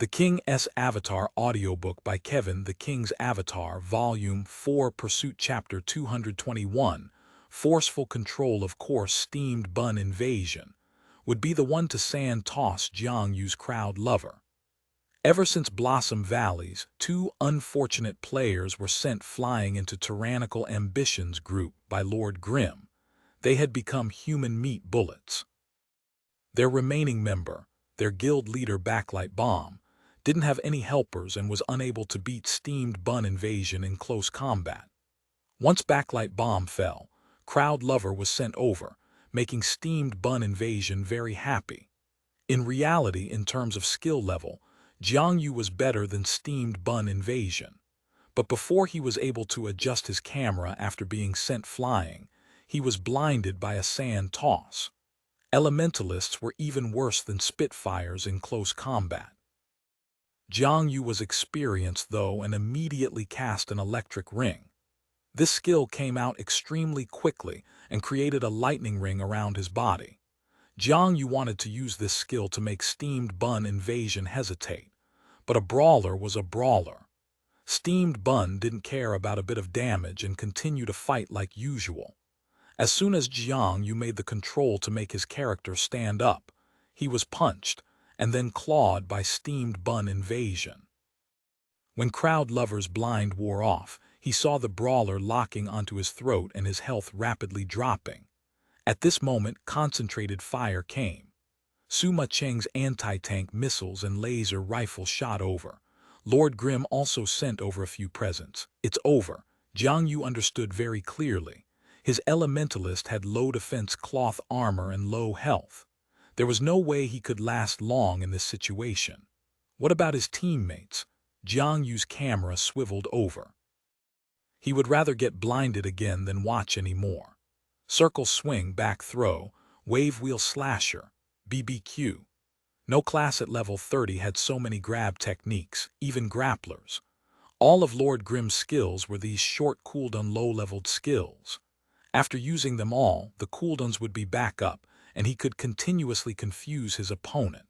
The King's Avatar audiobook by Kevin The King's Avatar, Volume 4, Pursuit, Chapter 221, Forceful Control. Of course, Steamed Bun Invasion would be the one to sand-toss Jiang Yu's crowd lover. Ever since Blossom Valley's, two unfortunate players were sent flying into Tyrannical Ambitions group by Lord Grimm, they had become human meat bullets. Their remaining member, their guild leader Backlight Bomb, didn't have any helpers and was unable to beat Steamed Bun Invasion in close combat. Once Backlight Bomb fell, Crowd Lover was sent over, making Steamed Bun Invasion very happy. In reality, in terms of skill level, Jiang Yu was better than Steamed Bun Invasion. But before he was able to adjust his camera after being sent flying, he was blinded by a sand toss. Elementalists were even worse than Spitfires in close combat. Jiang Yu was experienced, though, and immediately cast an electric ring. This skill came out extremely quickly and created a lightning ring around his body. Jiang Yu wanted to use this skill to make Steamed Bun Invasion hesitate, but a brawler was a brawler. Steamed Bun didn't care about a bit of damage and continued to fight like usual. As soon as Jiang Yu made the control to make his character stand up, he was punched and then clawed by Steamed Bun Invasion. When Crowd Lover's blind wore off, he saw the brawler locking onto his throat and his health rapidly dropping. At this moment, concentrated fire came. Suma Cheng's anti-tank missiles and laser rifle shot over. Lord Grimm also sent over a few presents. It's over, Jiang Yu understood very clearly. His elementalist had low defense cloth armor and low health. There was no way he could last long in this situation. What about his teammates? Jiang Yu's camera swiveled over. He would rather get blinded again than watch anymore. Circle swing, back throw, wave wheel slasher, BBQ. No class at level 30 had so many grab techniques, even grapplers. All of Lord Grimm's skills were these short cooldown low-leveled skills. After using them all, the cooldowns would be back up, and he could continuously confuse his opponent.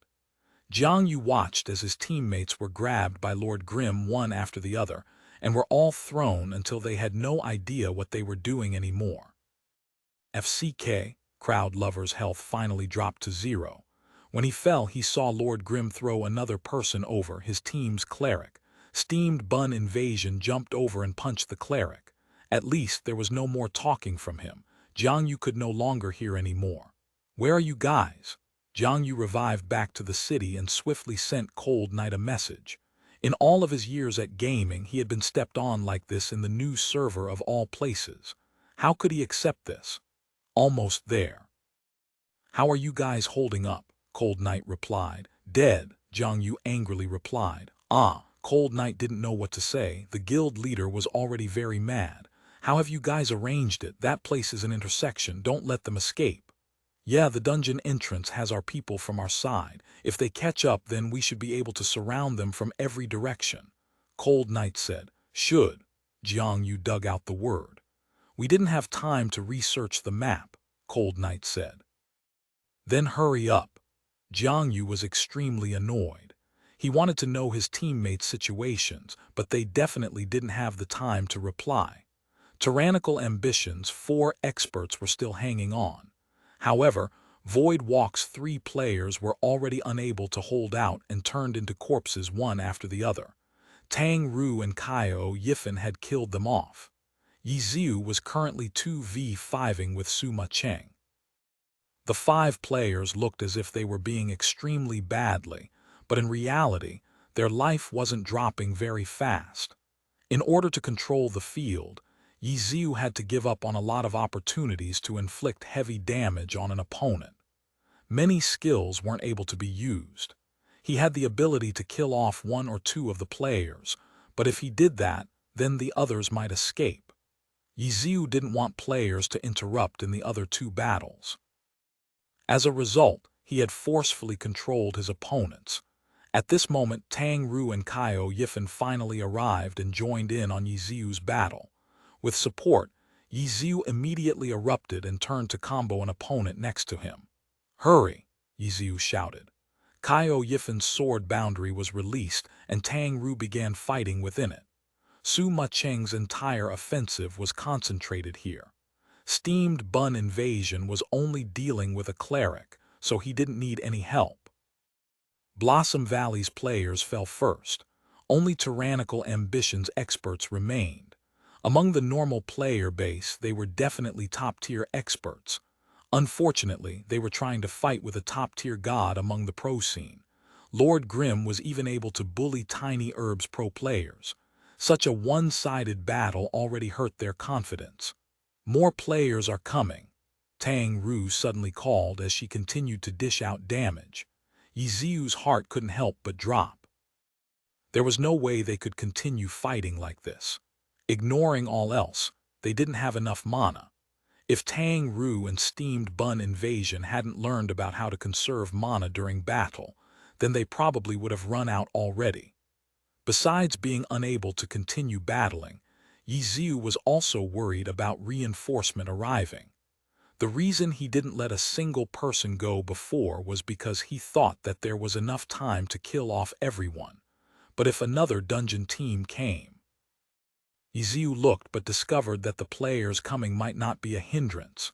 Jiang Yu watched as his teammates were grabbed by Lord Grimm one after the other, and were all thrown until they had no idea what they were doing anymore. FCK, Crowd Lover's health finally dropped to 0. When he fell, he saw Lord Grimm throw another person over, his team's cleric. Steamed Bun Invasion jumped over and punched the cleric. At least there was no more talking from him. Jiang Yu could no longer hear any more. Where are you guys? Jiang Yu revived back to the city and swiftly sent Cold Knight a message. In all of his years at gaming, he had been stepped on like this in the new server of all places. How could he accept this? Almost there. How are you guys holding up? Cold Knight replied. Dead, Jiang Yu angrily replied. Cold Knight didn't know what to say. The guild leader was already very mad. How have you guys arranged it? That place is an intersection. Don't let them escape. Yeah, the dungeon entrance has our people from our side. If they catch up, then we should be able to surround them from every direction. Cold Knight said. Should. Jiang Yu dug out the word. We didn't have time to research the map, Cold Knight said. Then hurry up. Jiang Yu was extremely annoyed. He wanted to know his teammates' situations, but they definitely didn't have the time to reply. Tyrannical Ambitions' 4 experts were still hanging on. However, Void Walk's 3 players were already unable to hold out and turned into corpses one after the other. Tang Ru and Kaio Yifan had killed them off. Ye Xiu was currently 2v5ing with Suma Cheng. The 5 players looked as if they were being extremely badly, but in reality, their life wasn't dropping very fast. In order to control the field, Ye Xiu had to give up on a lot of opportunities to inflict heavy damage on an opponent. Many skills weren't able to be used. He had the ability to kill off 1 or 2 of the players, but if he did that, then the others might escape. Ye Xiu didn't want players to interrupt in the other 2 battles. As a result, he had forcefully controlled his opponents. At this moment, Tang Ru and Kaio Yifan finally arrived and joined in on Ye Xiu's battle. With support, Ye Xiu immediately erupted and turned to combo an opponent next to him. Hurry, Ye Xiu shouted. Kaio Yifan's sword boundary was released and Tang Ru began fighting within it. Su Macheng's entire offensive was concentrated here. Steamed Bun Invasion was only dealing with a cleric, so he didn't need any help. Blossom Valley's players fell first. Only Tyrannical Ambitions experts remained. Among the normal player base, they were definitely top-tier experts. Unfortunately, they were trying to fight with a top-tier god among the pro scene. Lord Grimm was even able to bully Tiny Herb's pro players. Such a one-sided battle already hurt their confidence. More players are coming, Tang Ru suddenly called as she continued to dish out damage. Ye Xiu's heart couldn't help but drop. There was no way they could continue fighting like this. Ignoring all else, they didn't have enough mana. If Tang Ru and Steamed Bun Invasion hadn't learned about how to conserve mana during battle, then they probably would have run out already. Besides being unable to continue battling, Ye Xiu was also worried about reinforcement arriving. The reason he didn't let a single person go before was because he thought that there was enough time to kill off everyone. But if another dungeon team came, Ye Xiu looked but discovered that the players coming might not be a hindrance.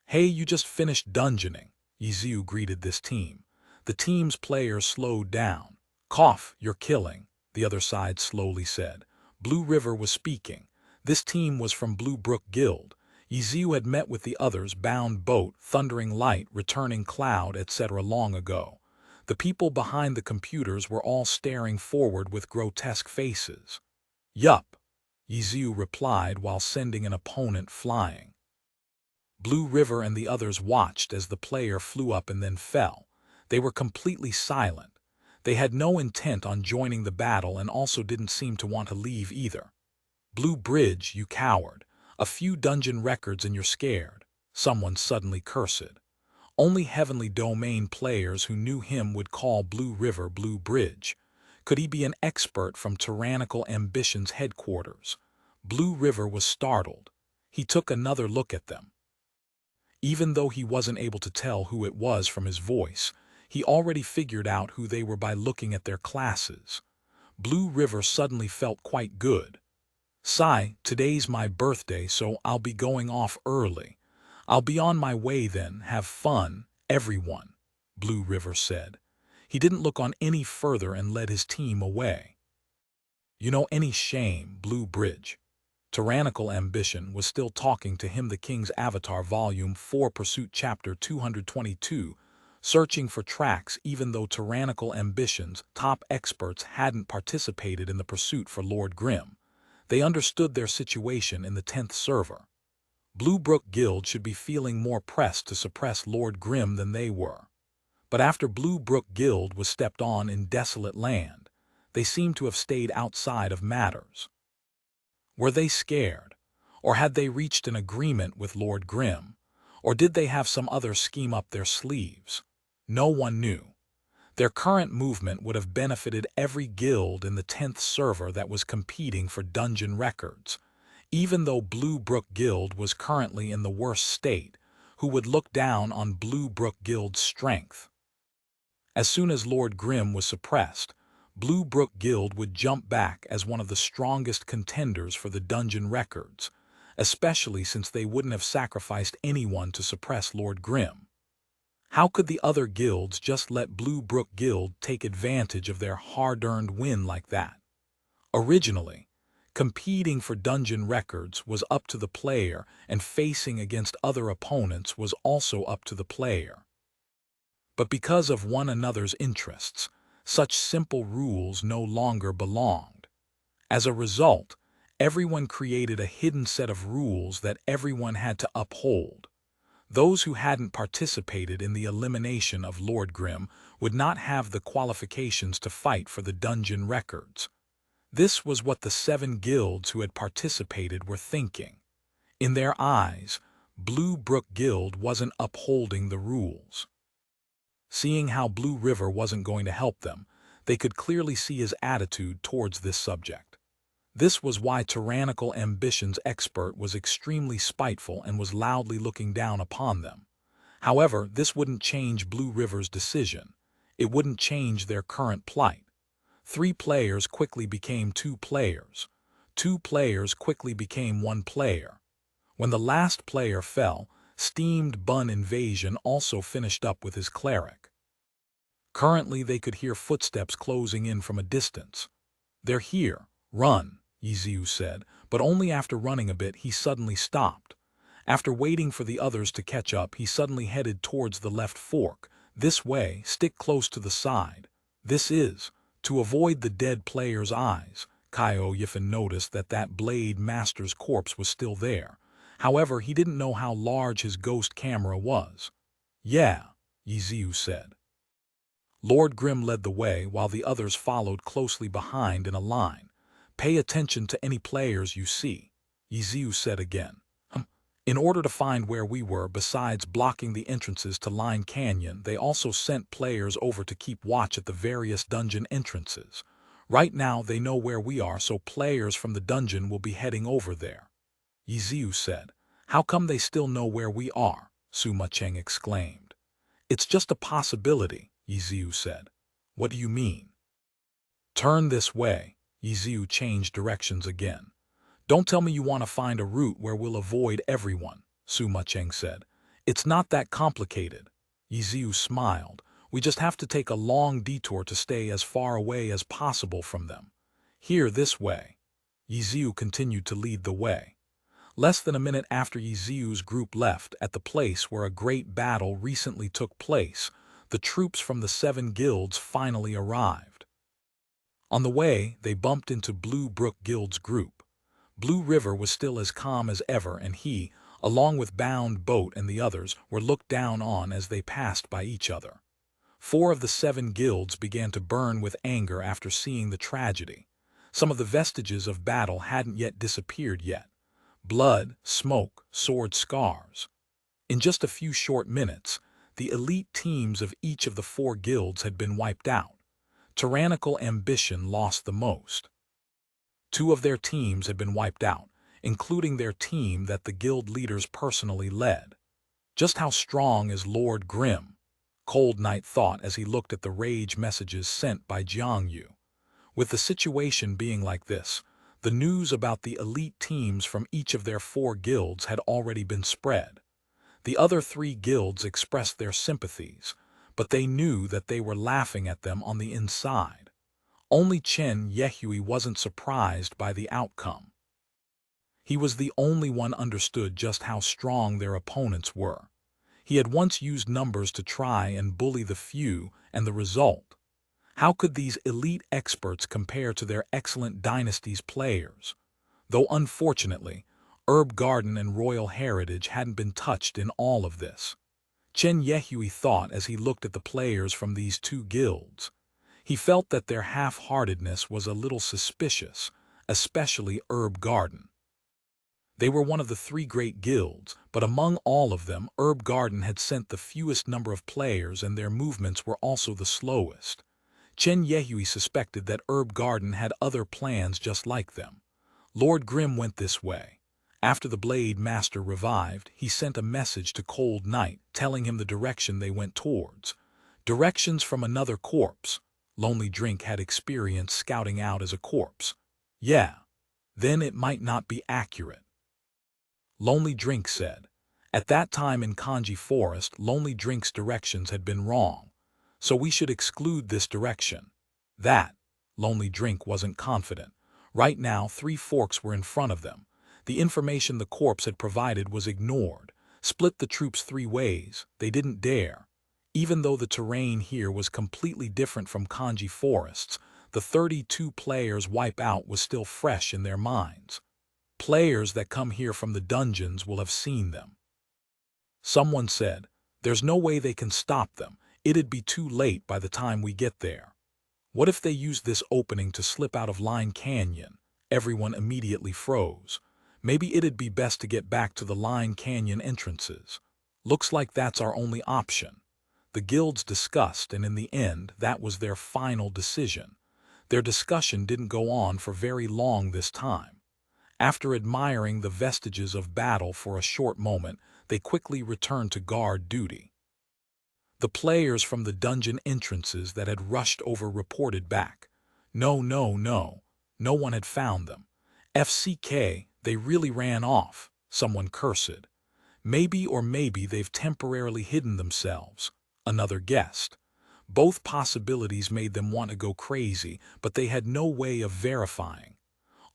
"Hey, you just finished dungeoning," Ye Xiu greeted this team. The team's players slowed down. "Cough, you're killing," the other side slowly said. Blue River was speaking. This team was from Blue Brook Guild. Ye Xiu had met with the others Bound Boat, Thundering Light, Returning Cloud, etc. long ago. The people behind the computers were all staring forward with grotesque faces. "Yup," Ye Xiu replied while sending an opponent flying. Blue River and the others watched as the player flew up and then fell. They were completely silent. They had no intent on joining the battle and also didn't seem to want to leave either. "Blue Bridge, you coward. A few dungeon records and you're scared," someone suddenly cursed. Only Heavenly Domain players who knew him would call Blue River Blue Bridge. Could he be an expert from Tyrannical Ambitions headquarters? Blue River was startled. He took another look at them. Even though he wasn't able to tell who it was from his voice, he already figured out who they were by looking at their classes. Blue River suddenly felt quite good. "Sigh, today's my birthday, so I'll be going off early. I'll be on my way then, have fun, everyone," Blue River said. He didn't look on any further and led his team away. "You know any shame, Blue Bridge?" Tyrannical Ambition was still talking to him. The King's Avatar Volume 4 Pursuit Chapter 222, searching for tracks even though Tyrannical Ambition's top experts hadn't participated in the pursuit for Lord Grimm. They understood their situation in the 10th server. Blue Brook Guild should be feeling more pressed to suppress Lord Grimm than they were. But after Blue Brook Guild was stepped on in Desolate Land, they seemed to have stayed outside of matters. Were they scared? Or had they reached an agreement with Lord Grimm? Or did they have some other scheme up their sleeves? No one knew. Their current movement would have benefited every guild in the 10th server that was competing for dungeon records. Even though Blue Brook Guild was currently in the worst state, who would look down on Blue Brook Guild's strength? As soon as Lord Grimm was suppressed, Blue Brook Guild would jump back as one of the strongest contenders for the dungeon records, especially since they wouldn't have sacrificed anyone to suppress Lord Grimm. How could the other guilds just let Blue Brook Guild take advantage of their hard-earned win like that? Originally, competing for dungeon records was up to the player, and facing against other opponents was also up to the player. But because of one another's interests, such simple rules no longer belonged. As a result, everyone created a hidden set of rules that everyone had to uphold. Those who hadn't participated in the elimination of Lord Grimm would not have the qualifications to fight for the dungeon records. This was what the 7 guilds who had participated were thinking. In their eyes, Blue Brook Guild wasn't upholding the rules. Seeing how Blue River wasn't going to help them, they could clearly see his attitude towards this subject. This was why Tyrannical Ambitions expert was extremely spiteful and was loudly looking down upon them. However, this wouldn't change Blue River's decision. It wouldn't change their current plight. 3 players quickly became 2 players. 2 players quickly became 1 player. When the last player fell, steamed bun invasion also finished up with his cleric. Currently they could hear footsteps closing in from a distance. "They're here. Run," Ye Xiu said, but only after running a bit he suddenly stopped. After waiting for the others to catch up, he suddenly headed towards the left fork. "This way, stick close to the side. This is to avoid the dead player's eyes." Caio Yifan noticed that blade master's corpse was still there. However, he didn't know how large his ghost camera was. "Yeah," Ye Xiu said. Lord Grim led the way while the others followed closely behind in a line. "Pay attention to any players you see," Ye Xiu said again. In order to find where we were, besides blocking the entrances to Line Canyon, they also sent players over to keep watch at the various dungeon entrances. Right now they know where we are, so players from the dungeon will be heading over there. Ye Xiu said. "How come they still know where we are?" Sima Cheng exclaimed. "It's just a possibility," Ye Xiu said. "What do you mean?" "Turn this way." Ye Xiu changed directions again. "Don't tell me you want to find a route where we'll avoid everyone," Sima Cheng said. "It's not that complicated." Ye Xiu smiled. "We just have to take a long detour to stay as far away as possible from them. Here, this way." Ye Xiu continued to lead the way. Less than a minute after Ye Xiu's group left, at the place where a great battle recently took place, the troops from the 7 guilds finally arrived. On the way, they bumped into Blue Brook Guild's group. Blue River was still as calm as ever, and he, along with Bound Boat and the others, were looked down on as they passed by each other. 4 of the 7 guilds began to burn with anger after seeing the tragedy. Some of the vestiges of battle hadn't yet disappeared yet. Blood, smoke, sword scars. In just a few short minutes, the elite teams of each of the 4 guilds had been wiped out. Tyrannical ambition lost the most. 2 of their teams had been wiped out, including their team that the guild leaders personally led. Just how strong is Lord Grim? Cold Knight thought as he looked at the rage messages sent by Jiang Yu. With the situation being like this, the news about the elite teams from each of their 4 guilds had already been spread. The other 3 guilds expressed their sympathies, but they knew that they were laughing at them on the inside. Only Chen Yehui wasn't surprised by the outcome. He was the only one understood just how strong their opponents were. He had once used numbers to try and bully the few, and the result. How could these elite experts compare to their excellent dynasty's players? Though unfortunately, Herb Garden and Royal Heritage hadn't been touched in all of this. Chen Yehui thought as he looked at the players from these 2 guilds. He felt that their half-heartedness was a little suspicious, especially Herb Garden. They were one of the 3 great guilds, but among all of them, Herb Garden had sent the fewest number of players and their movements were also the slowest. Chen Yehui suspected that Herb Garden had other plans just like them. Lord Grim went this way. After the Blade Master revived, he sent a message to Cold Knight, telling him the direction they went towards. Directions from another corpse. Lonely Drink had experience scouting out as a corpse. Yeah, then it might not be accurate. Lonely Drink said. At that time in Kanji Forest, Lonely Drink's directions had been wrong, so we should exclude this direction. That, Lonely Drink wasn't confident. Right now, 3 forks were in front of them. The information the corpse had provided was ignored. Split the troops 3 ways. They didn't dare. Even though the terrain here was completely different from Kanji Forests, the 32 players wipe out was still fresh in their minds. Players that come here from the dungeons will have seen them. Someone said, "There's no way they can stop them. It'd be too late by the time we get there." What if they use this opening to slip out of Line Canyon? Everyone immediately froze. Maybe it'd be best to get back to the Line Canyon entrances. Looks like that's our only option. The guilds discussed, and in the end, that was their final decision. Their discussion didn't go on for very long this time. After admiring the vestiges of battle for a short moment, they quickly returned to guard duty. The players from the dungeon entrances that had rushed over reported back. No, no, no. No one had found them. FCK, they really ran off, someone cursed. Maybe they've temporarily hidden themselves. Another guessed. Both possibilities made them want to go crazy, but they had no way of verifying.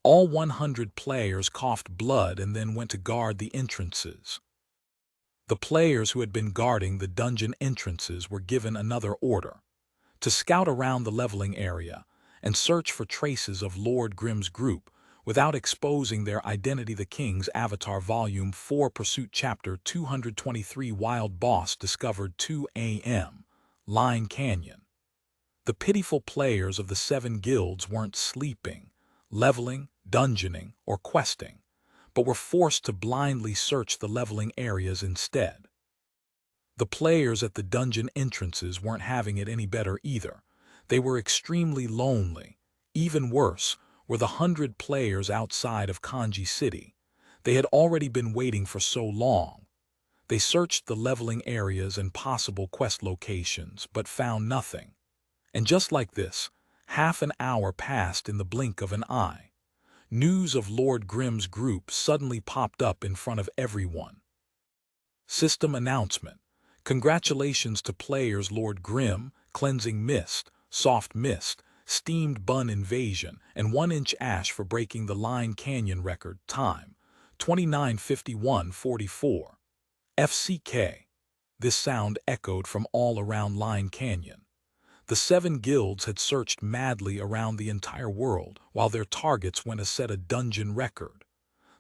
All 100 players coughed blood and then went to guard the entrances. The players who had been guarding the dungeon entrances were given another order: to scout around the leveling area and search for traces of Lord Grimm's group without exposing their identity. The King's Avatar Volume 4 Pursuit Chapter 223 Wild Boss discovered 2 a.m. Line Canyon. The pitiful players of the 7 guilds weren't sleeping, leveling, dungeoning, or questing, but were forced to blindly search the leveling areas instead. The players at the dungeon entrances weren't having it any better either. They were extremely lonely. Even worse were the 100 players outside of Kanji City. They had already been waiting for so long. They searched the leveling areas and possible quest locations, but found nothing. And just like this, half an hour passed in the blink of an eye. News of Lord Grimm's group suddenly popped up in front of everyone. System announcement. Congratulations to players Lord Grimm, Cleansing Mist, Soft Mist, Steamed Bun Invasion, and 1-inch Ash for breaking the Line Canyon record. Time: 29:51:44. FCK. This sound echoed from all around Line Canyon. The 7 guilds had searched madly around the entire world while their targets went to set a dungeon record.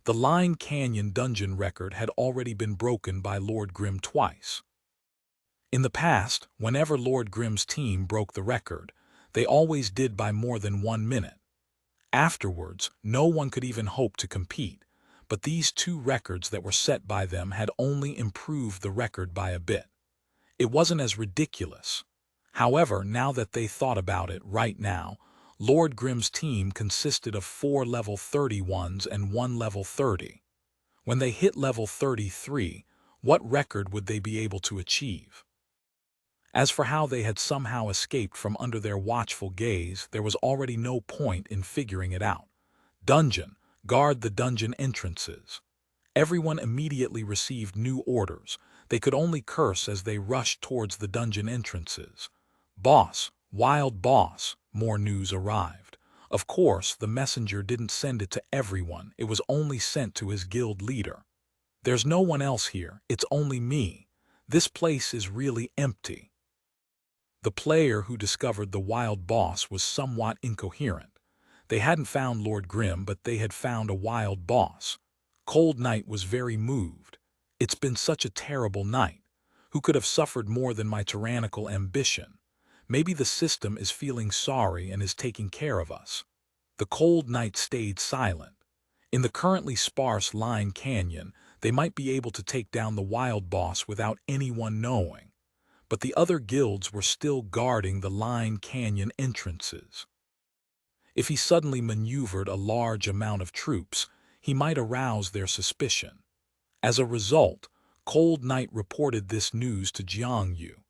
The Line Canyon dungeon record had already been broken by Lord Grimm twice. In the past, whenever Lord Grimm's team broke the record, they always did by more than 1 minute. Afterwards, no one could even hope to compete, but these 2 records that were set by them had only improved the record by a bit. It wasn't as ridiculous. However, now that they thought about it right now, Lord Grimm's team consisted of 4 level 31s and 1 level 30. When they hit level 33, what record would they be able to achieve? As for how they had somehow escaped from under their watchful gaze, there was already no point in figuring it out. Dungeon, guard the dungeon entrances. Everyone immediately received new orders. They could only curse as they rushed towards the dungeon entrances. Boss, wild boss, more news arrived. Of course, the messenger didn't send it to everyone. It was only sent to his guild leader. There's no one else here. It's only me. This place is really empty. The player who discovered the wild boss was somewhat incoherent. They hadn't found Lord Grimm, but they had found a wild boss. Cold Knight was very moved. It's been such a terrible night. Who could have suffered more than my tyrannical ambition? Maybe the system is feeling sorry and is taking care of us. The Cold Knight stayed silent. In the currently sparse Line Canyon, they might be able to take down the wild boss without anyone knowing. But the other guilds were still guarding the Line Canyon entrances. If he suddenly maneuvered a large amount of troops, he might arouse their suspicion. As a result, Cold Knight reported this news to Jiang Yu.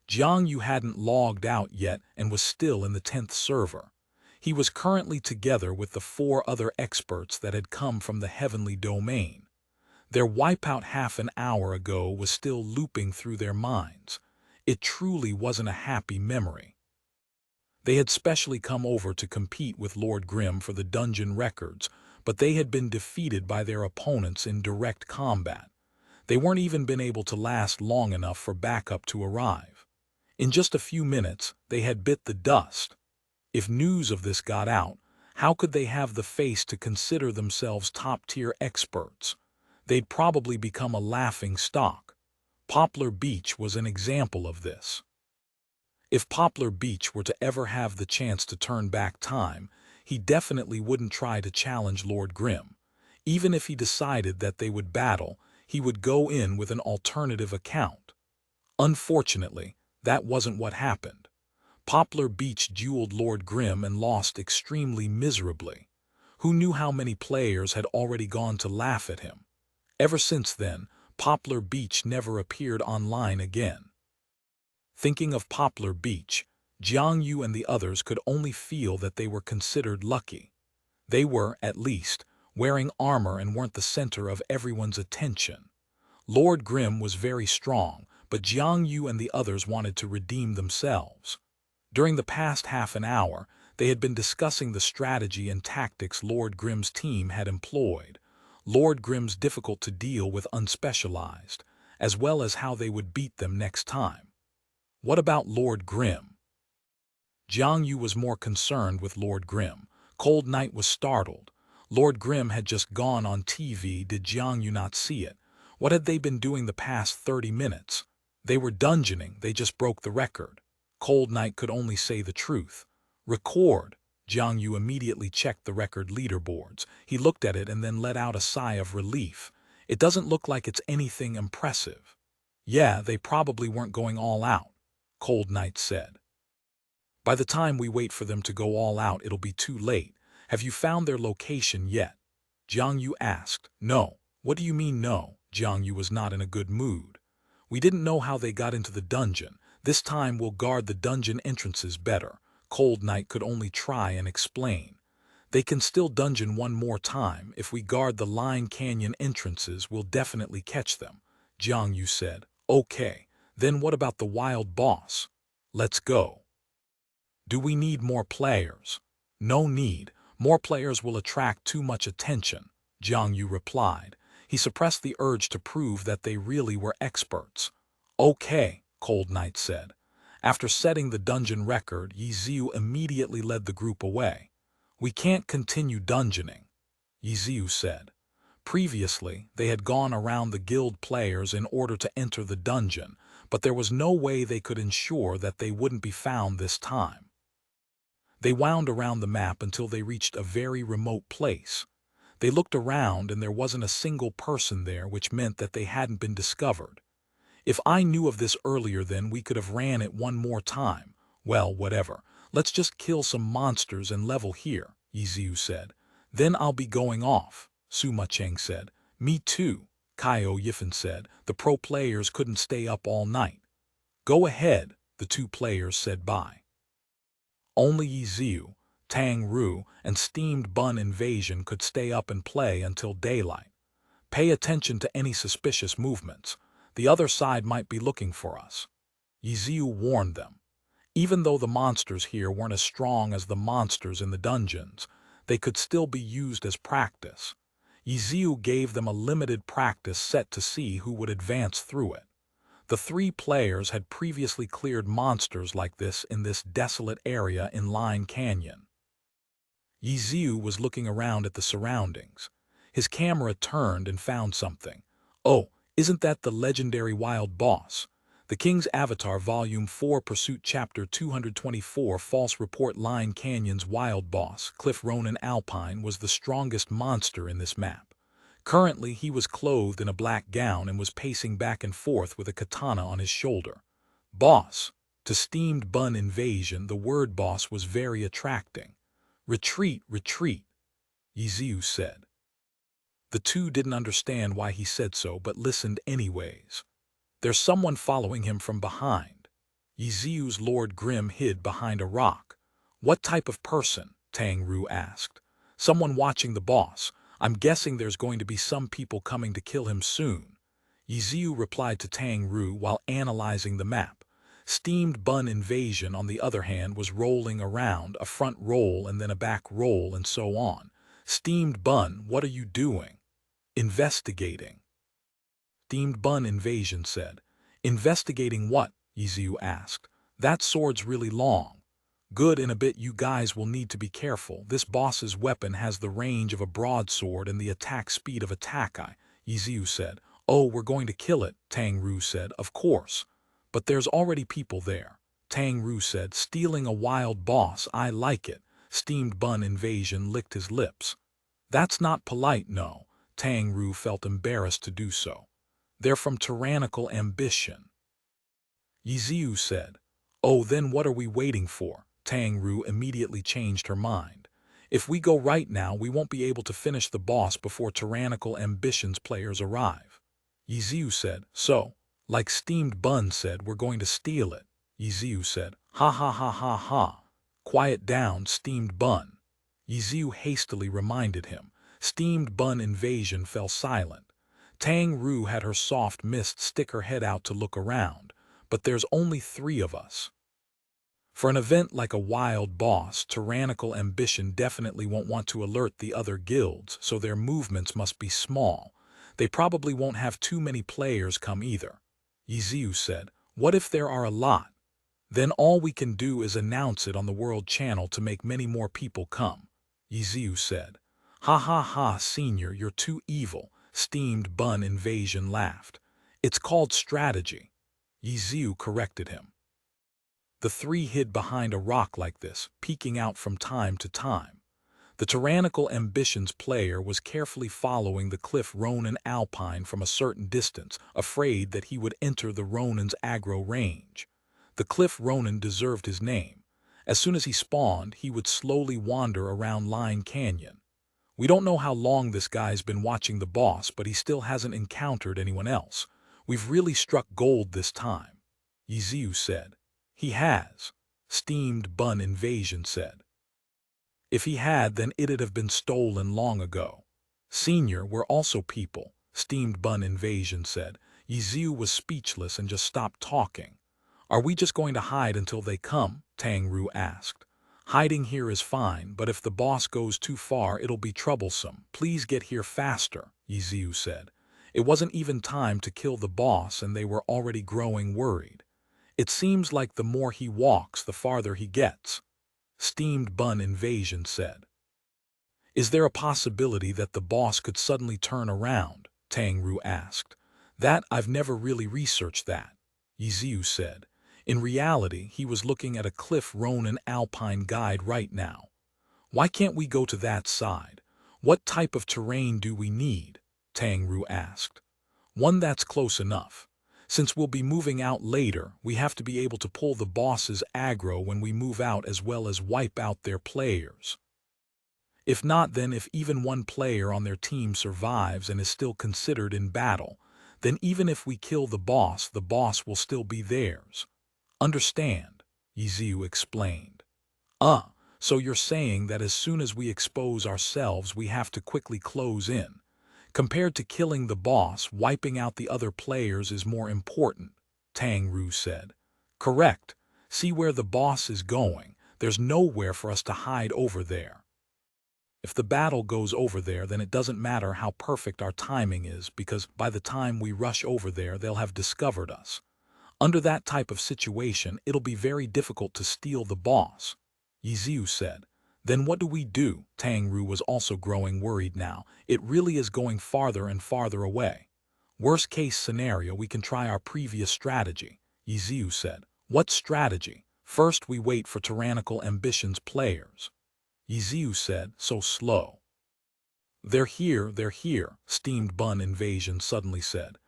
Jiang Yu hadn't logged out yet and was still in the 10th server. He was currently together with the 4 other experts that had come from the heavenly domain. Their wipeout half an hour ago was still looping through their minds. It truly wasn't a happy memory. They had specially come over to compete with Lord Grimm for the dungeon records, but they had been defeated by their opponents in direct combat. They weren't even been able to last long enough for backup to arrive. In just a few minutes, they had bit the dust. If news of this got out, how could they have the face to consider themselves top-tier experts? They'd probably become a laughing stock. Poplar Beach was an example of this. If Poplar Beach were to ever have the chance to turn back time, he definitely wouldn't try to challenge Lord Grimm. Even if he decided that they would battle, he would go in with an alternative account. Unfortunately, that wasn't what happened. Poplar Beach dueled Lord Grimm and lost extremely miserably. Who knew how many players had already gone to laugh at him? Ever since then, Poplar Beach never appeared online again. Thinking of Poplar Beach, Jiang Yu and the others could only feel that they were considered lucky. They were, at least, wearing armor and weren't the center of everyone's attention. Lord Grimm was very strong, but Jiang Yu and the others wanted to redeem themselves. During the past half an hour, they had been discussing the strategy and tactics Lord Grimm's team had employed. Lord Grimm's difficult to deal with unspecialized, as well as how they would beat them next time. What about Lord Grimm? Jiang Yu was more concerned with Lord Grimm. Cold Night was startled. Lord Grimm had just gone on TV. Did Jiang Yu not see it? What had they been doing the past 30 minutes? They were dungeoning. They just broke the record. Cold Night could only say the truth. Record. Jiang Yu immediately checked the record leaderboards. He looked at it and then let out a sigh of relief. It doesn't look like it's anything impressive. Yeah, they probably weren't going all out, Cold Night said. By the time we wait for them to go all out, it'll be too late. Have you found their location yet? Jiang Yu asked. No. What do you mean no? Jiang Yu was not in a good mood. We didn't know how they got into the dungeon. This time we'll guard the dungeon entrances better. Cold Night could only try and explain. They can still dungeon one more time. If we guard the Line Canyon entrances, we'll definitely catch them. Jiang Yu said. Okay. Then what about the wild boss? Let's go. Do we need more players? No need. More players will attract too much attention, Jiang Yu replied. He suppressed the urge to prove that they really were experts. Okay, Cold Night said. After setting the dungeon record, Ye Xiu immediately led the group away. We can't continue dungeoning, Ye Xiu said. Previously, they had gone around the guild players in order to enter the dungeon, but there was no way they could ensure that they wouldn't be found this time. They wound around the map until they reached a very remote place. They looked around and there wasn't a single person there, which meant that they hadn't been discovered. If I knew of this earlier, then we could have ran it one more time. Well, whatever. Let's just kill some monsters and level here, Ye Xiu said. Then I'll be going off, Suma Cheng said. Me too, Kaio Yifen said. The pro players couldn't stay up all night. Go ahead, the two players said bye. Only Ye Xiu, Tang Ru, and Steamed Bun Invasion could stay up and play until daylight. Pay attention to any suspicious movements. The other side might be looking for us. Ye Xiu warned them. Even though the monsters here weren't as strong as the monsters in the dungeons, they could still be used as practice. Ye Xiu gave them a limited practice set to see who would advance through it. The three players had previously cleared monsters like this in this desolate area in Line Canyon. Ye Xiu was looking around at the surroundings. His camera turned and found something. Oh, isn't that the legendary wild boss? The King's Avatar Volume 4 Pursuit Chapter 224 False Report. Line Canyon's wild boss, Cliff Ronan Alpine, was the strongest monster in this map. Currently, he was clothed in a black gown and was pacing back and forth with a katana on his shoulder. Boss. To Steamed Bun Invasion, the word boss was very attracting. Retreat, retreat, Ye Xiu said. The two didn't understand why he said so, but listened anyways. There's someone following him from behind. Ye Xiu's Lord Grimm hid behind a rock. What type of person? Tang Ru asked. Someone watching the boss. I'm guessing there's going to be some people coming to kill him soon. Ye Xiu replied to Tang Ru while analyzing the map. Steamed Bun Invasion, on the other hand, was rolling around, a front roll and then a back roll and so on. Steamed Bun, what are you doing? Investigating. Steamed Bun Invasion said. Investigating what? Ye Xiu asked. That sword's really long. Good, in a bit you guys will need to be careful. This boss's weapon has the range of a broadsword and the attack speed of a takai, Ye Xiu said. Oh, we're going to kill it, Tang Ru said. Of course. But there's already people there, Tang Ru said. Stealing a wild boss, I like it. Steamed Bun Invasion licked his lips. That's not polite, no. Tang Ru felt embarrassed to do so. They're from tyrannical ambition. Ye Xiu said. Oh, then what are we waiting for? Tang Ru immediately changed her mind. If we go right now, we won't be able to finish the boss before tyrannical ambitions players arrive. Ye Xiu said. So, like Steamed Bun said, we're going to steal it, Ye Xiu said. Ha ha ha ha ha. Quiet down, steamed bun. Ye Xiu hastily reminded him. Steamed bun invasion fell silent. Tang Ru had her soft mist stick her head out to look around. But there's only 3 of us. For an event like a wild boss, tyrannical ambition definitely won't want to alert the other guilds, so their movements must be small. They probably won't have too many players come either. Ye Xiu said, what if there are a lot? Then all we can do is announce it on the world channel to make many more people come. Ye Xiu said. Ha ha ha, senior, you're too evil. Steamed bun invasion laughed. It's called strategy. Ye Xiu corrected him. The 3 hid behind a rock like this, peeking out from time to time. The tyrannical ambitions player was carefully following the cliff Ronin Alpine from a certain distance, afraid that he would enter the Ronin's aggro range. The cliff Ronin deserved his name. As soon as he spawned, he would slowly wander around Line Canyon. We don't know how long this guy's been watching the boss, but he still hasn't encountered anyone else. We've really struck gold this time. Ye Xiu said. He has. Steamed bun invasion said. If he had, then it'd have been stolen long ago. Senior, we're also people, steamed bun invasion said. Ye Xiu was speechless and just stopped talking. Are we just going to hide until they come? Tang Ru asked. Hiding here is fine, but if the boss goes too far, it'll be troublesome. Please get here faster, Ye Xiu said. It wasn't even time to kill the boss and they were already growing worried. It seems like the more he walks, the farther he gets. Steamed bun invasion said. Is there a possibility that the boss could suddenly turn around? Tang Ru asked. That I've never really researched that, Ye Xiu said. In reality, he was looking at a cliff Ronin Alpine guide right now. Why can't we go to that side? What type of terrain do we need? Tang Ru asked. One that's close enough. Since we'll be moving out later, we have to be able to pull the boss's aggro when we move out as well as wipe out their players. If not, then if even one player on their team survives and is still considered in battle, then even if we kill the boss will still be theirs. Understand? Ye Xiu explained. So you're saying that as soon as we expose ourselves, we have to quickly close in. Compared to killing the boss, wiping out the other players is more important, Tang Ru said. Correct. See where the boss is going. There's nowhere for us to hide over there. If the battle goes over there, then it doesn't matter how perfect our timing is, because by the time we rush over there, they'll have discovered us. Under that type of situation, it'll be very difficult to steal the boss, Ye Xiu said. Then what do we do? Tang Ru was also growing worried now. It really is going farther and farther away. Worst case scenario, we can try our previous strategy, Ye Xiu said. What strategy? First we wait for tyrannical ambitions players, Ye Xiu said, so slow. They're here, steamed bun invasion suddenly said.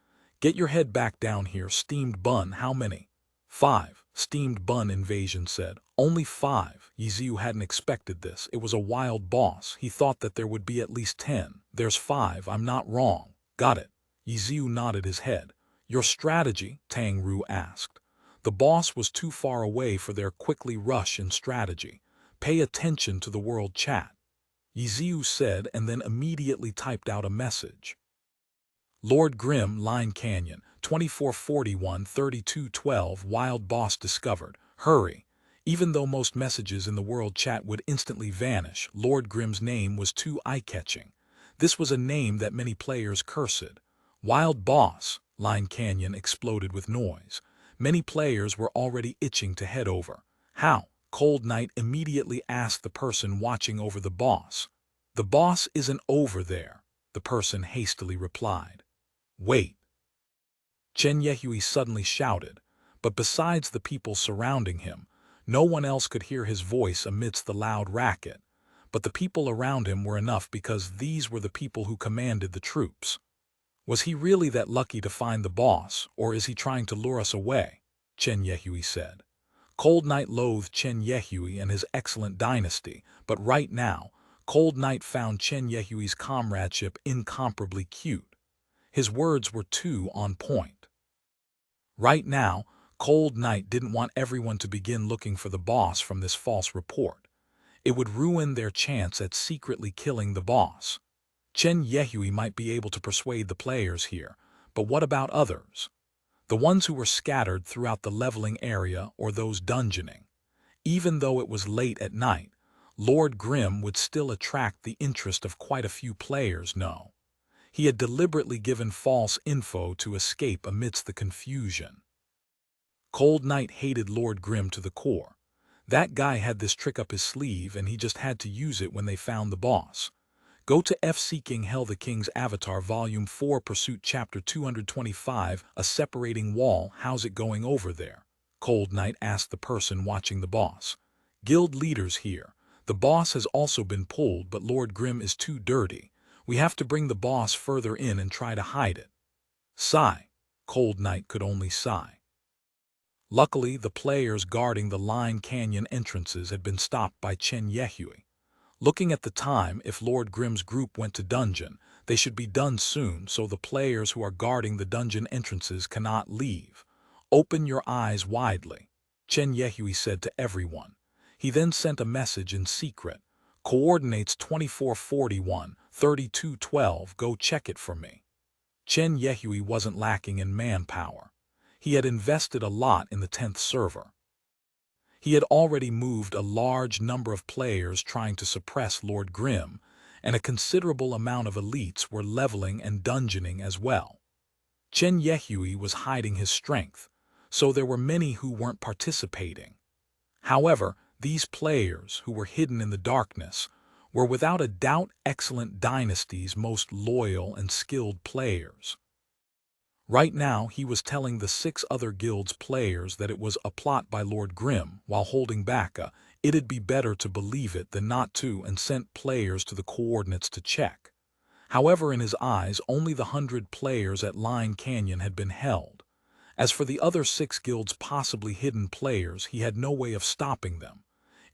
Get your head back down here, steamed bun. How many? 5, steamed bun invasion said. Only 5. Ye Xiu hadn't expected this. It was a wild boss. He thought that there would be at least 10. There's 5, I'm not wrong. Got it. Ye Xiu nodded his head. Your strategy? Tang Ru asked. The boss was too far away for their quickly rush in strategy. Pay attention to the world chat, Ye Xiu said, and then immediately typed out a message. Lord Grim, Line Canyon, 2441-3212, wild boss discovered. Hurry. Even though most messages in the world chat would instantly vanish, Lord Grim's name was too eye-catching. This was a name that many players cursed. Wild boss, Line Canyon exploded with noise. Many players were already itching to head over. How? Cold Knight immediately asked the person watching over the boss. The boss isn't over there, the person hastily replied. Wait. Chen Yehui suddenly shouted, but besides the people surrounding him, no one else could hear his voice amidst the loud racket. But the people around him were enough because these were the people who commanded the troops. Was he really that lucky to find the boss, or is he trying to lure us away? Chen Yehui said. Cold Knight loathed Chen Yehui and his excellent dynasty, but right now, Cold Knight found Chen Yehui's comradeship incomparably cute. His words were too on point. Right now, Cold Night didn't want everyone to begin looking for the boss from this false report. It would ruin their chance at secretly killing the boss. Ye Xiu might be able to persuade the players here, but what about others? The ones who were scattered throughout the leveling area or those dungeoning. Even though it was late at night, Lord Grimm would still attract the interest of quite a few players, no. He had deliberately given false info to escape amidst the confusion. Cold Night hated Lord Grimm to the core. That guy had this trick up his sleeve and he just had to use it when they found the boss. Go to Seeking Hell the King's Avatar Volume 4 Pursuit Chapter 225, A Separating Wall. How's it going over there? Cold Night asked the person watching the boss. Guild leaders here. The boss has also been pulled, but Lord Grimm is too dirty. We have to bring the boss further in and try to hide it. Sigh. Cold Night could only sigh. Luckily, the players guarding the Line Canyon entrances had been stopped by Ye Xiu. Looking at the time, if Lord Grimm's group went to dungeon, they should be done soon, so the players who are guarding the dungeon entrances cannot leave. Open your eyes widely, Ye Xiu said to everyone. He then sent a message in secret. Coordinates 2441, 3212, go check it for me. Ye Xiu wasn't lacking in manpower. He had invested a lot in the 10th server. He had already moved a large number of players trying to suppress Lord Grimm, and a considerable amount of elites were leveling and dungeoning as well. Ye Xiu was hiding his strength, so there were many who weren't participating. However, these players, who were hidden in the darkness, were without a doubt excellent dynasty's most loyal and skilled players. Right now, he was telling the 6 other guild's players that it was a plot by Lord Grimm while holding back it'd be better to believe it than not to, and sent players to the coordinates to check. However, in his eyes, only the 100 players at Line Canyon had been held. As for the other 6 guilds' possibly hidden players, he had no way of stopping them.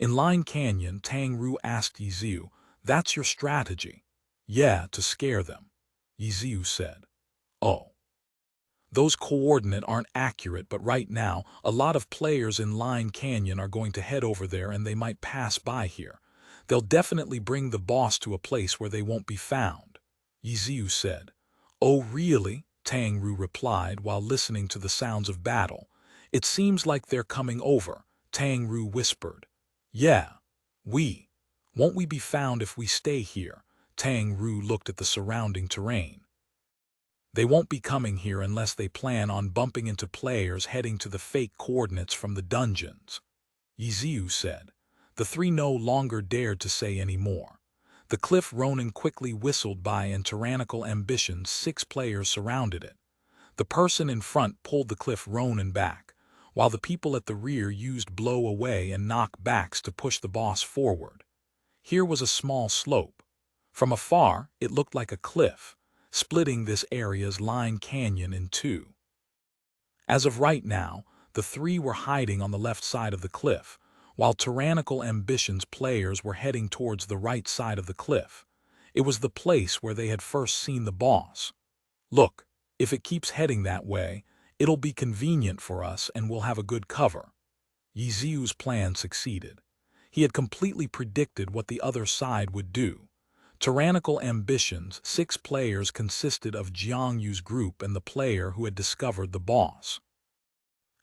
In Line Canyon, Tang Ru asked Ye Xiu, "That's your strategy?" "Yeah, to scare them," Ye Xiu said. "Oh. Those coordinates aren't accurate, but right now, a lot of players in Line Canyon are going to head over there and they might pass by here. They'll definitely bring the boss to a place where they won't be found," Ye Xiu said. "Oh really?" Tang Ru replied while listening to the sounds of battle. "It seems like they're coming over," Tang Ru whispered. "Yeah. Won't we be found if we stay here?" Tang Ru looked at the surrounding terrain. "They won't be coming here unless they plan on bumping into players heading to the fake coordinates from the dungeons," Ye Xiu said. The 3 no longer dared to say any more. The cliff Ronin quickly whistled by and tyrannical ambitions 6 players surrounded it. The person in front pulled the cliff Ronin back, while the people at the rear used blow away and knock backs to push the boss forward. Here was a small slope. From afar, it looked like a cliff, splitting this area's Line Canyon in 2. As of right now, the 3 were hiding on the left side of the cliff, while Tyrannical Ambitions players were heading towards the right side of the cliff. It was the place where they had first seen the boss. "Look, if it keeps heading that way, it'll be convenient for us and we'll have a good cover." Ye Xiu's plan succeeded. He had completely predicted what the other side would do. Tyrannical Ambitions' 6 players consisted of Jiang Yu's group and the player who had discovered the boss.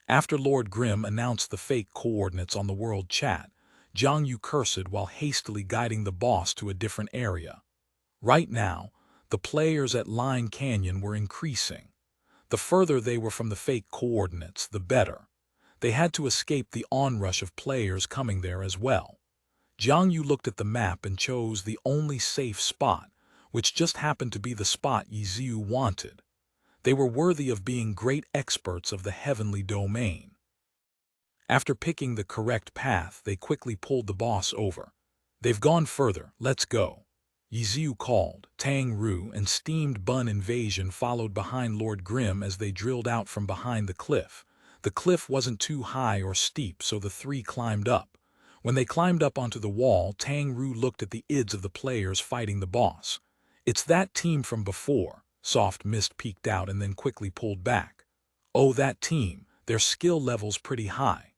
After Lord Grimm announced the fake coordinates on the world chat, Jiang Yu cursed while hastily guiding the boss to a different area. Right now, the players at Line Canyon were increasing. The further they were from the fake coordinates, the better. They had to escape the onrush of players coming there as well. Jiang Yu looked at the map and chose the only safe spot, which just happened to be the spot Ye Xiu wanted. They were worthy of being great experts of the heavenly domain. After picking the correct path, they quickly pulled the boss over. "They've gone further, let's go," Ye Xiu called. Tang Ru and Steamed Bun Invasion followed behind Lord Grimm as they drilled out from behind the cliff. The cliff wasn't too high or steep, so the 3 climbed up. When they climbed up onto the wall, Tang Ru looked at the ids of the players fighting the boss. "It's that team from before." Soft Mist peeked out and then quickly pulled back. "Oh, that team. Their skill level's pretty high,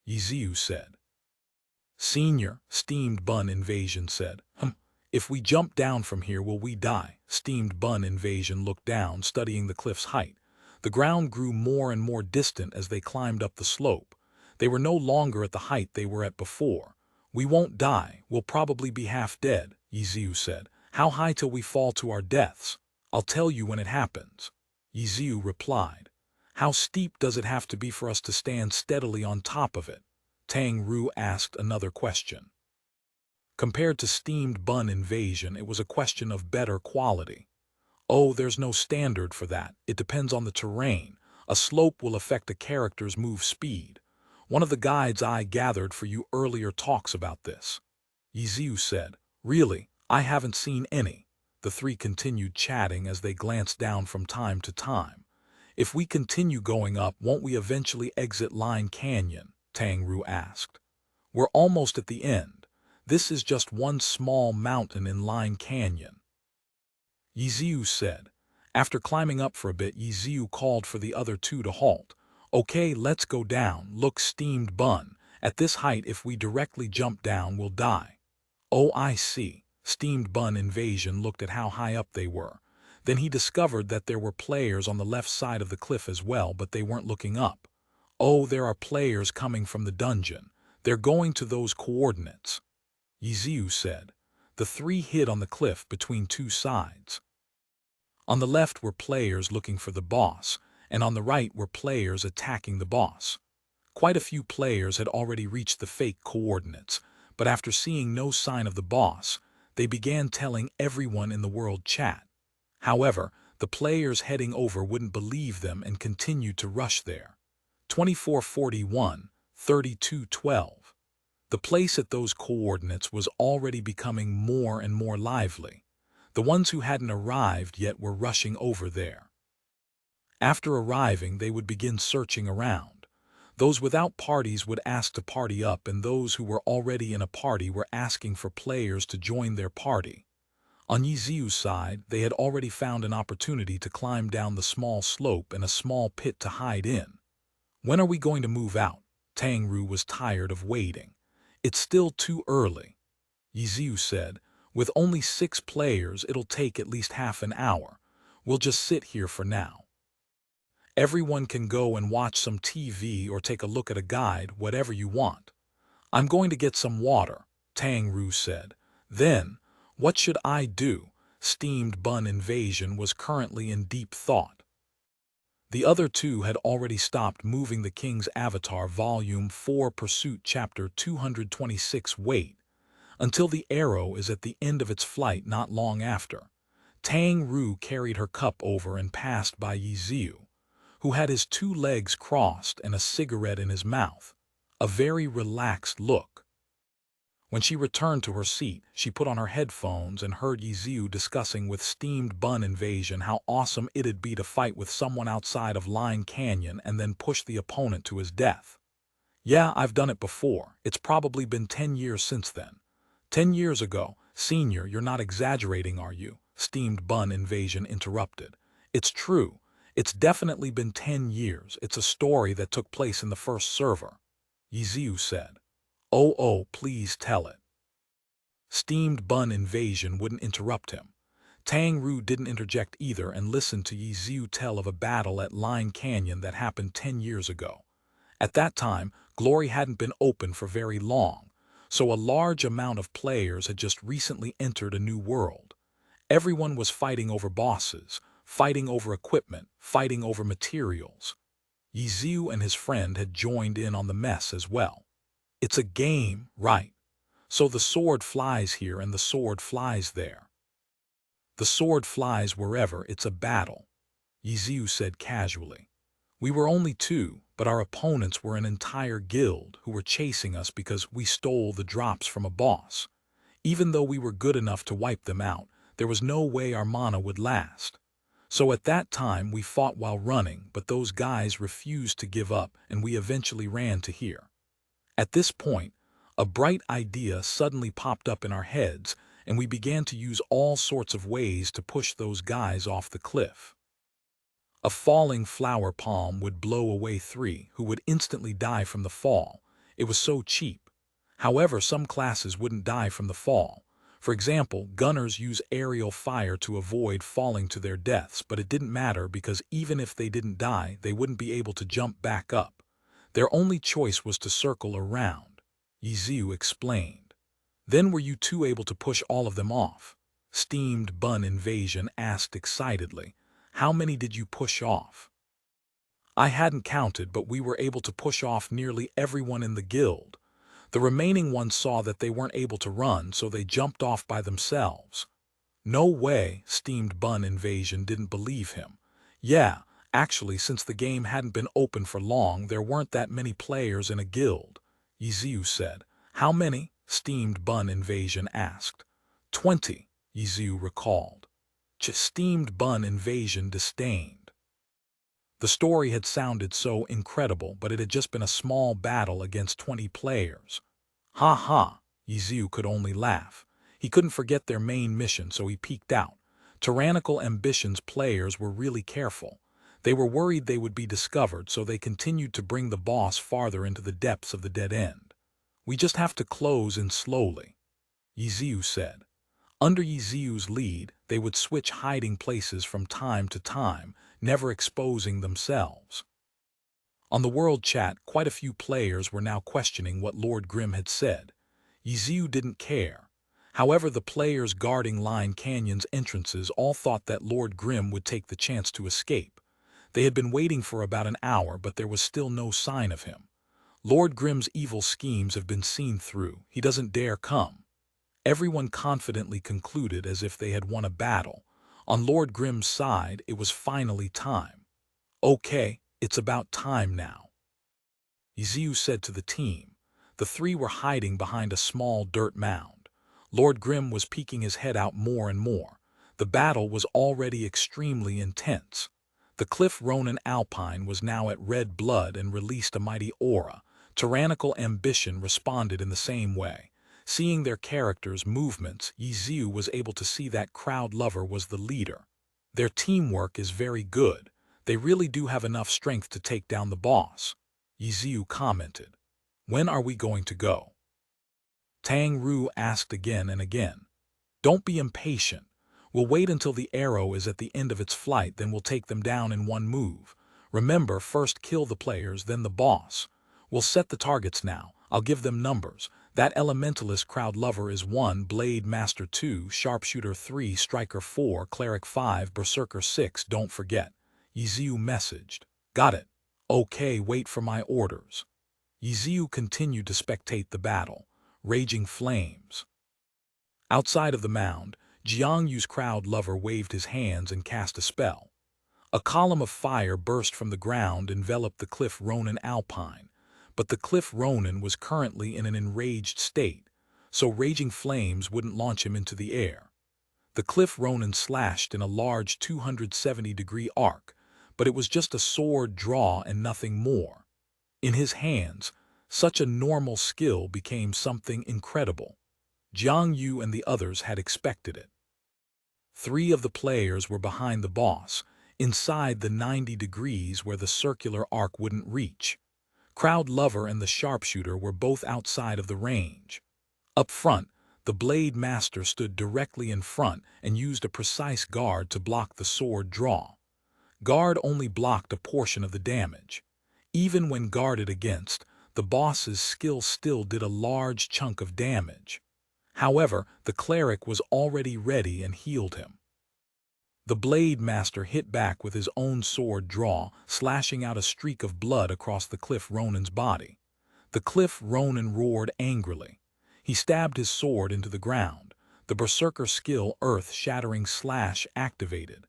Ye Xiu said. Senior, Steamed Bun Invasion said. If we jump down from here, will we die? Steamed Bun Invasion looked down, studying the cliff's height. The ground grew more and more distant as they climbed up the slope. They were no longer at the height they were at before. We won't die, we'll probably be half dead, Ye Xiu said. How high till we fall to our deaths? I'll tell you when it happens, Ye Xiu replied. How steep does it have to be for us to stand steadily on top of it? Tang Ru asked another question. Compared to Steamed Bun Invasion, it was a question of better quality. Oh, there's no standard for that. It depends on the terrain. A slope will affect a character's move speed. One of the guides I gathered for you earlier talks about this, Ye Xiu said. Really? I haven't seen any. The three continued chatting as they glanced down from time to time. If we continue going up, won't we eventually exit Line Canyon? Tang Ru asked. We're almost at the end. This is just one small mountain in Line Canyon, Ye Xiu said. After climbing up for a bit, Ye Xiu called for the other two to halt. Okay, let's go down. Look, Steamed Bun. At this height, if we directly jump down, we'll die. Oh, I see. Steamed Bun Invasion looked at how high up they were. Then he discovered that there were players on the left side of the cliff as well, but they weren't looking up. Oh, there are players coming from the dungeon. They're going to those coordinates, Ye Xiu said. The three hid on the cliff between two sides. On the left were players looking for the boss, and on the right were players attacking the boss. Quite a few players had already reached the fake coordinates, but after seeing no sign of the boss, they began telling everyone in the world chat. However, the players heading over wouldn't believe them and continued to rush there. 2441, 3212. The place at those coordinates was already becoming more and more lively. The ones who hadn't arrived yet were rushing over there. After arriving, they would begin searching around. Those without parties would ask to party up, and those who were already in a party were asking for players to join their party. On Ye Xiu's side, they had already found an opportunity to climb down the small slope and a small pit to hide in. When are we going to move out? Tang Ru was tired of waiting. It's still too early, Ye Xiu said. With only 6 players, it'll take at least half an hour. We'll just sit here for now. Everyone can go and watch some TV or take a look at a guide, whatever you want. I'm going to get some water, Tang Ru said. Then, what should I do? Steamed Bun Invasion was currently in deep thought. The other two had already stopped moving. The King's Avatar Volume 4 Pursuit Chapter 226. Wait until the arrow is at the end of its flight. Not long after, Tang Ru carried her cup over and passed by Ye Xiu, who had his 2 legs crossed and a cigarette in his mouth, a very relaxed look. When she returned to her seat, she put on her headphones and heard Ye Xiu discussing with Steamed Bun Invasion how awesome it'd be to fight with someone outside of Line Canyon and then push the opponent to his death. Yeah, I've done it before. It's probably been 10 years since then. 10 years ago, Senior, you're not exaggerating, are you? Steamed Bun Invasion interrupted. It's true. It's definitely been 10 years. It's a story that took place in the first server, Ye Xiu said. Oh, please tell it. Steamed Bun Invasion wouldn't interrupt him. Tang Ru didn't interject either and listened to Ye Xiu tell of a battle at Line Canyon that happened 10 years ago. At that time, Glory hadn't been open for very long, so a large amount of players had just recently entered a new world. Everyone was fighting over bosses, fighting over equipment, fighting over materials. Ye Xiu and his friend had joined in on the mess as well. It's a game, right? So the sword flies here and the sword flies there. The sword flies wherever. It's a battle, Ye Xiu said casually. We were only 2, but our opponents were an entire guild who were chasing us because we stole the drops from a boss. Even though we were good enough to wipe them out, there was no way our mana would last. So at that time we fought while running, but those guys refused to give up and we eventually ran to here. At this point, a bright idea suddenly popped up in our heads, and we began to use all sorts of ways to push those guys off the cliff. A falling flower palm would blow away 3, who would instantly die from the fall. It was so cheap. However, some classes wouldn't die from the fall. For example, gunners use aerial fire to avoid falling to their deaths, but it didn't matter because even if they didn't die, they wouldn't be able to jump back up. Their only choice was to circle around. Ye Xiu explained. Then were you two able to push all of them off? Steamed Bun Invasion asked excitedly. How many did you push off? I hadn't counted, but we were able to push off nearly everyone in the guild. The remaining ones saw that they weren't able to run, so they jumped off by themselves. No way, Steamed Bun Invasion didn't believe him. Yeah, actually, since the game hadn't been open for long, there weren't that many players in a guild. Ye Xiu said. How many? Steamed Bun Invasion asked. 20, Ye Xiu recalled. Steamed Bun Invasion disdained. The story had sounded so incredible, but it had just been a small battle against 20 players. Ha ha, Ye Xiu could only laugh. He couldn't forget their main mission, so he peeked out. Tyrannical Ambitions players were really careful. They were worried they would be discovered, so they continued to bring the boss farther into the depths of the dead end. We just have to close in slowly, Ye Xiu said. Under Ye Xiu's lead, they would switch hiding places from time to time, never exposing themselves. On the world chat, quite a few players were now questioning what Lord Grimm had said. Ye Xiu didn't care. However, the players guarding Line Canyon's entrances all thought that Lord Grimm would take the chance to escape. They had been waiting for about an hour, but there was still no sign of him. Lord Grimm's evil schemes have been seen through. He doesn't dare come. Everyone confidently concluded as if they had won a battle. On Lord Grimm's side, it was finally time. Okay, it's about time now, Ye Xiu said to the team. The 3 were hiding behind a small dirt mound. Lord Grimm was peeking his head out more and more. The battle was already extremely intense. The Cliff Ronin Alpine was now at red blood and released a mighty aura. Tyrannical Ambition responded in the same way. Seeing their characters' movements, Ye Xiu was able to see that Crowd Lover was the leader. Their teamwork is very good. They really do have enough strength to take down the boss, Ye Xiu commented. When are we going to go? Tang Ru asked again and again. Don't be impatient. We'll wait until the arrow is at the end of its flight, then we'll take them down in one move. Remember, first kill the players, then the boss. We'll set the targets now. I'll give them numbers. That Elementalist Crowd Lover is 1, Blade Master 2, Sharpshooter 3, Striker 4, Cleric 5, Berserker 6, don't forget. Ye Xiu messaged. Got it. Okay, wait for my orders. Ye Xiu continued to spectate the battle. Raging flames. Outside of the mound, Jiang Yu's Crowd Lover waved his hands and cast a spell. A column of fire burst from the ground, enveloped the Cliff Ronin Alpine. But the Cliff Ronin was currently in an enraged state, so raging flames wouldn't launch him into the air. The Cliff Ronin slashed in a large 270-degree arc, but it was just a sword draw and nothing more. In his hands, such a normal skill became something incredible. Jiang Yu and the others had expected it. 3 of the players were behind the boss, inside the 90 degrees where the circular arc wouldn't reach. Crowd Lover and the Sharpshooter were both outside of the range. Up front, the Blade Master stood directly in front and used a precise guard to block the sword draw. Guard only blocked a portion of the damage. Even when guarded against, the boss's skill still did a large chunk of damage. However, the cleric was already ready and healed him. The Blade Master hit back with his own sword draw, slashing out a streak of blood across the Cliff Ronin's body. The Cliff Ronin roared angrily. He stabbed his sword into the ground. The Berserker skill Earth-Shattering Slash activated.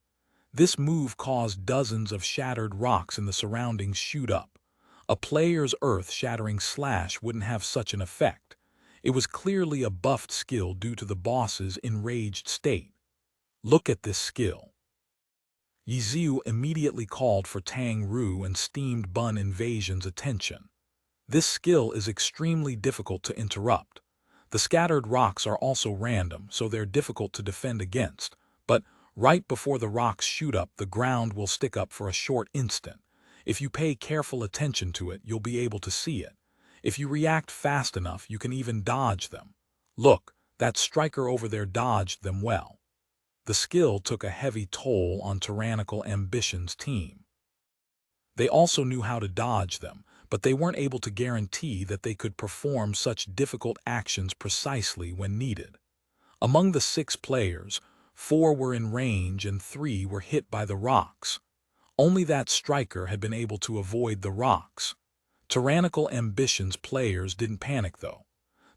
This move caused dozens of shattered rocks in the surroundings shoot up. A player's Earth-Shattering Slash wouldn't have such an effect. It was clearly a buffed skill due to the boss's enraged state. Look at this skill. Ye Xiu immediately called for Tang Ru and Steamed Bun Invasion's attention. This skill is extremely difficult to interrupt. The scattered rocks are also random, so they're difficult to defend against, but Right before the rocks shoot up, the ground will stick up for a short instant. If you pay careful attention to it, you'll be able to see it. If you react fast enough, you can even dodge them. Look, that striker over there dodged them well. The skill took a heavy toll on Tyrannical Ambition's team. They also knew how to dodge them, but they weren't able to guarantee that they could perform such difficult actions precisely when needed. Among the 6 players, 4 were in range and 3 were hit by the rocks. Only that striker had been able to avoid the rocks. Tyrannical Ambition's players didn't panic though.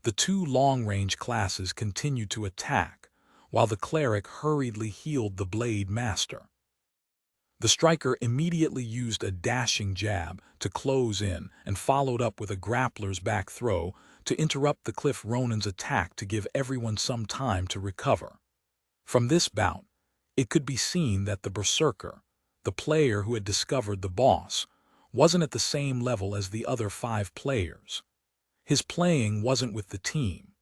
The 2 long-range classes continued to attack, while the cleric hurriedly healed the Blade Master. The striker immediately used a dashing jab to close in and followed up with a grappler's back throw to interrupt the Cliff Ronin's attack to give everyone some time to recover. From this bout, it could be seen that the Berserker, the player who had discovered the boss, wasn't at the same level as the other 5 players. His playing wasn't with the team.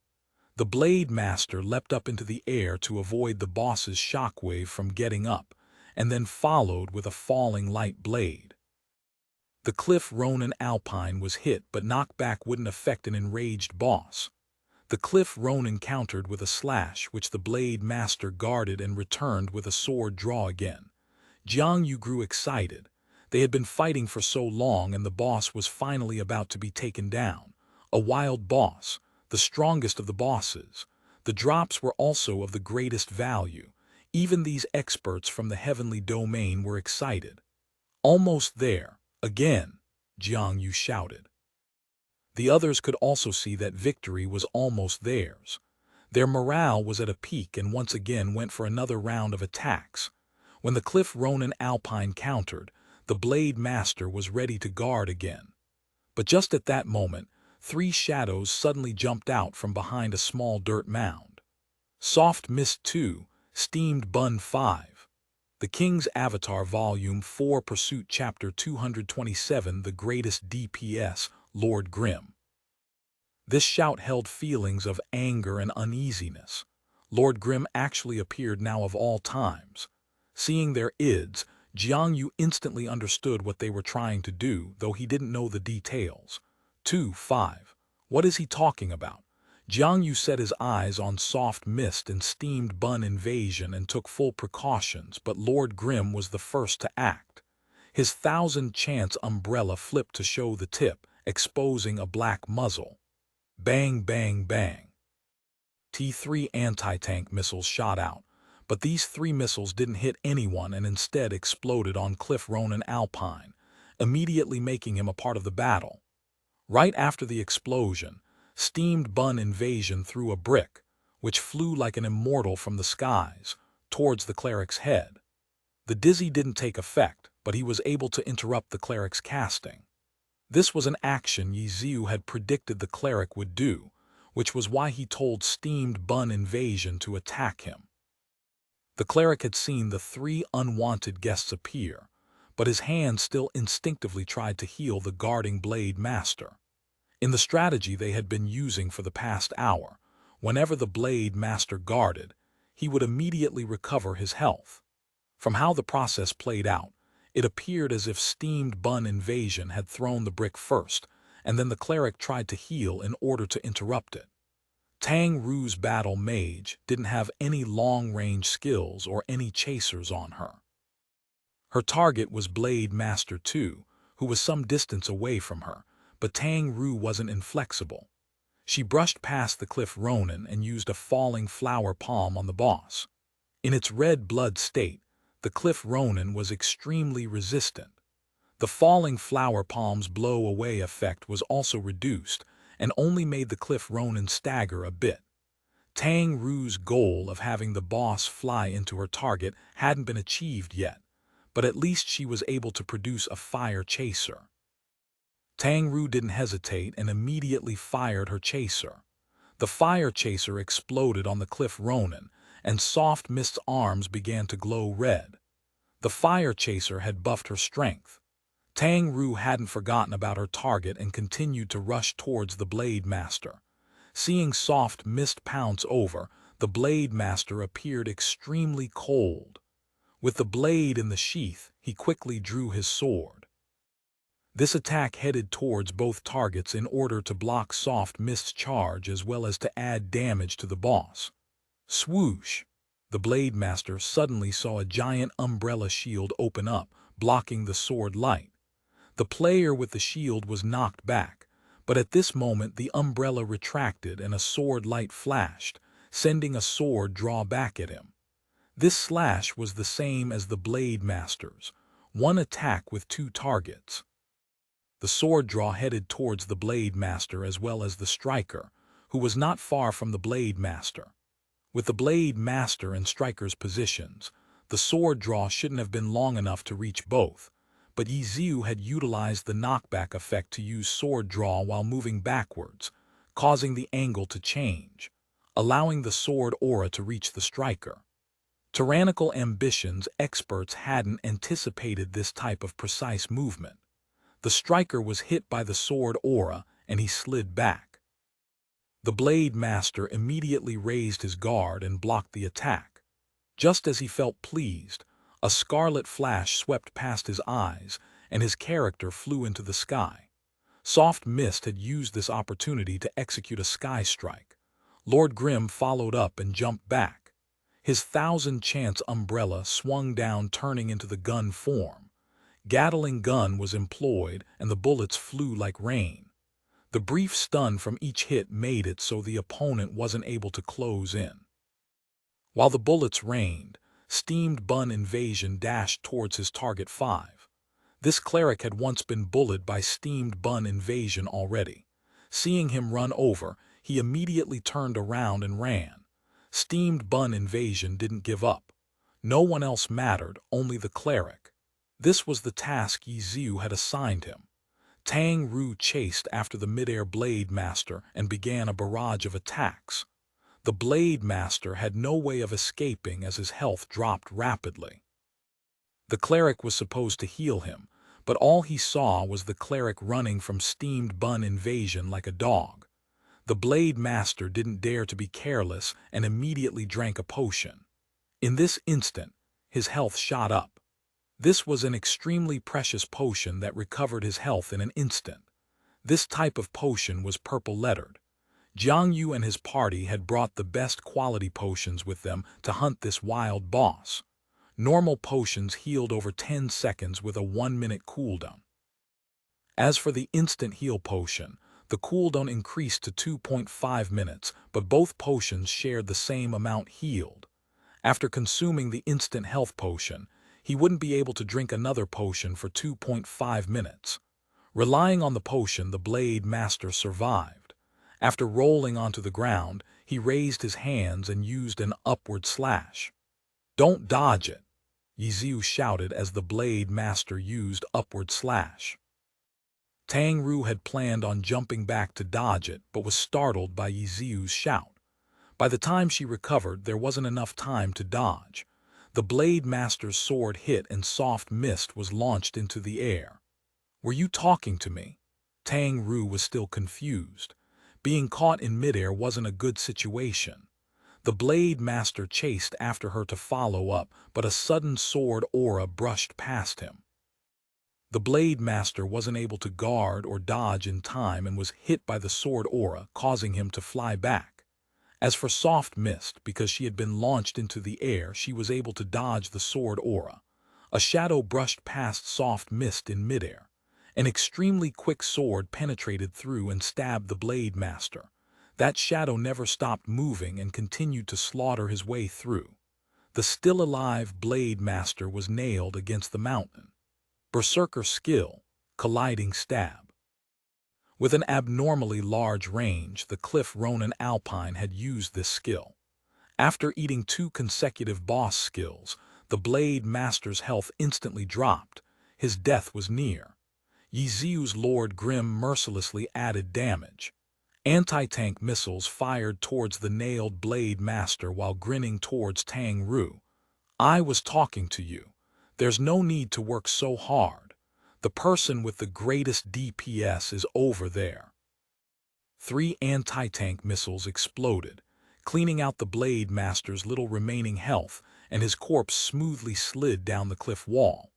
The Blade Master leapt up into the air to avoid the boss's shockwave from getting up, and then followed with a falling light blade. The Cliff Ronin Alpine was hit, but knockback wouldn't affect an enraged boss. The Cliff Ronin countered with a slash, which the Blade Master guarded and returned with a sword draw again. Jiang Yu grew excited. They had been fighting for so long and the boss was finally about to be taken down. A wild boss, the strongest of the bosses. The drops were also of the greatest value. Even these experts from the heavenly domain were excited. Almost there, again, Jiang Yu shouted. The others could also see that victory was almost theirs. Their morale was at a peak and once again went for another round of attacks. When the Cliff Ronin Alpine countered, the Blade Master was ready to guard again. But just at that moment, 3 shadows suddenly jumped out from behind a small dirt mound. Soft Mist 2, Steamed Bun 5. The King's Avatar Volume 4 Pursuit Chapter 227 The Greatest DPS, Lord Grimm. This shout held feelings of anger and uneasiness. Lord Grimm actually appeared now of all times. Seeing their ids, Jiang Yu instantly understood what they were trying to do, though he didn't know the details. 2-5. What is he talking about? Jiang Yu set his eyes on Soft Mist and Steamed Bun Invasion and took full precautions, but Lord Grimm was the first to act. His 1000-chance umbrella flipped to show the tip, exposing a black muzzle. Bang, bang, bang. T3 anti-tank missiles shot out, but these 3 missiles didn't hit anyone and instead exploded on Cliff Ronin Alpine, immediately making him a part of the battle. Right after the explosion, Steamed Bun Invasion threw a brick, which flew like an immortal from the skies, towards the cleric's head. The dizzy didn't take effect, but he was able to interrupt the cleric's casting. This was an action Ye Xiu had predicted the cleric would do, which was why he told Steamed Bun Invasion to attack him. The cleric had seen the 3 unwanted guests appear, but his hand still instinctively tried to heal the guarding Blade Master. In the strategy they had been using for the past hour, whenever the Blade Master guarded, he would immediately recover his health. From how the process played out, it appeared as if Steamed Bun Invasion had thrown the brick first, and then the cleric tried to heal in order to interrupt it. Tang Ru's battle mage didn't have any long-range skills or any chasers on her. Her target was Blade Master 2, who was some distance away from her, but Tang Ru wasn't inflexible. She brushed past the Cliff Ronin and used a falling flower palm on the boss. In its red blood state, the Cliff Ronin was extremely resistant. The falling flower palm's blow-away effect was also reduced and only made the Cliff Ronin stagger a bit. Tang Ru's goal of having the boss fly into her target hadn't been achieved yet, but at least she was able to produce a fire chaser. Tang Ru didn't hesitate and immediately fired her chaser. The fire chaser exploded on the Cliff Ronin, and Soft Mist's arms began to glow red. The fire chaser had buffed her strength. Tang Ru hadn't forgotten about her target and continued to rush towards the Blade Master. Seeing Soft Mist pounce over, the Blade Master appeared extremely cold. With the blade in the sheath, he quickly drew his sword. This attack headed towards both targets in order to block Soft Mist's charge as well as to add damage to the boss. Swoosh! The Blade Master suddenly saw a giant umbrella shield open up, blocking the sword light. The player with the shield was knocked back, but at this moment the umbrella retracted and a sword light flashed, sending a sword draw back at him. This slash was the same as the Blade Master's, one attack with two targets. The sword draw headed towards the Blade Master as well as the striker, who was not far from the Blade Master. With the Blade Master and striker's positions, the sword draw shouldn't have been long enough to reach both, but Ye Xiu had utilized the knockback effect to use sword draw while moving backwards, causing the angle to change, allowing the sword aura to reach the striker. Tyrannical ambitions experts hadn't anticipated this type of precise movement. The striker was hit by the sword aura and he slid back. The Blade Master immediately raised his guard and blocked the attack. Just as he felt pleased, a scarlet flash swept past his eyes and his character flew into the sky. Soft Mist had used this opportunity to execute a sky strike. Lord Grimm followed up and jumped back. His 1000-chance umbrella swung down, turning into the gun form. Gatling gun was employed and the bullets flew like rain. The brief stun from each hit made it so the opponent wasn't able to close in. While the bullets rained, Steamed Bun Invasion dashed towards his target 5. This cleric had once been bullied by Steamed Bun Invasion already. Seeing him run over, he immediately turned around and ran. Steamed Bun Invasion didn't give up. No one else mattered, only the cleric. This was the task Ye Xiu had assigned him. Tang Ru chased after the midair Blade Master and began a barrage of attacks. The Blade Master had no way of escaping as his health dropped rapidly. The cleric was supposed to heal him, but all he saw was the cleric running from Steamed Bun Invasion like a dog. The Blade Master didn't dare to be careless and immediately drank a potion. In this instant, his health shot up. This was an extremely precious potion that recovered his health in an instant. This type of potion was purple-lettered. Jiang Yu and his party had brought the best quality potions with them to hunt this wild boss. Normal potions healed over 10 seconds with a 1-minute cooldown. As for the instant heal potion, the cooldown increased to 2.5 minutes, but both potions shared the same amount healed. After consuming the instant health potion, he wouldn't be able to drink another potion for 2.5 minutes. Relying on the potion, the Blade Master survived. After rolling onto the ground, he raised his hands and used an upward slash. "Don't dodge it," Ye Xiu shouted as the Blade Master used upward slash. Tang Ru had planned on jumping back to dodge it, but was startled by Ye Xiu's shout. By the time she recovered, there wasn't enough time to dodge. The Blade Master's sword hit and Soft Mist was launched into the air. "Were you talking to me?" Tang Ru was still confused. Being caught in midair wasn't a good situation. The Blade Master chased after her to follow up, but a sudden sword aura brushed past him. The Blade Master wasn't able to guard or dodge in time and was hit by the sword aura, causing him to fly back. As for Soft Mist, because she had been launched into the air, she was able to dodge the sword aura. A shadow brushed past Soft Mist in midair. An extremely quick sword penetrated through and stabbed the Blade Master. That shadow never stopped moving and continued to slaughter his way through. The still-alive Blade Master was nailed against the mountain. Berserker skill, colliding stab. With an abnormally large range, the Cliff Ronin Alpine had used this skill. After eating 2 consecutive boss skills, the Blade Master's health instantly dropped. His death was near. Ye Xiu's Lord Grimm mercilessly added damage. Anti-tank missiles fired towards the nailed Blade Master while grinning towards Tang Ru. "I was talking to you. There's no need to work so hard. The person with the greatest DPS is over there." 3 anti-tank missiles exploded, cleaning out the Blade Master's little remaining health, and his corpse smoothly slid down the cliff wall.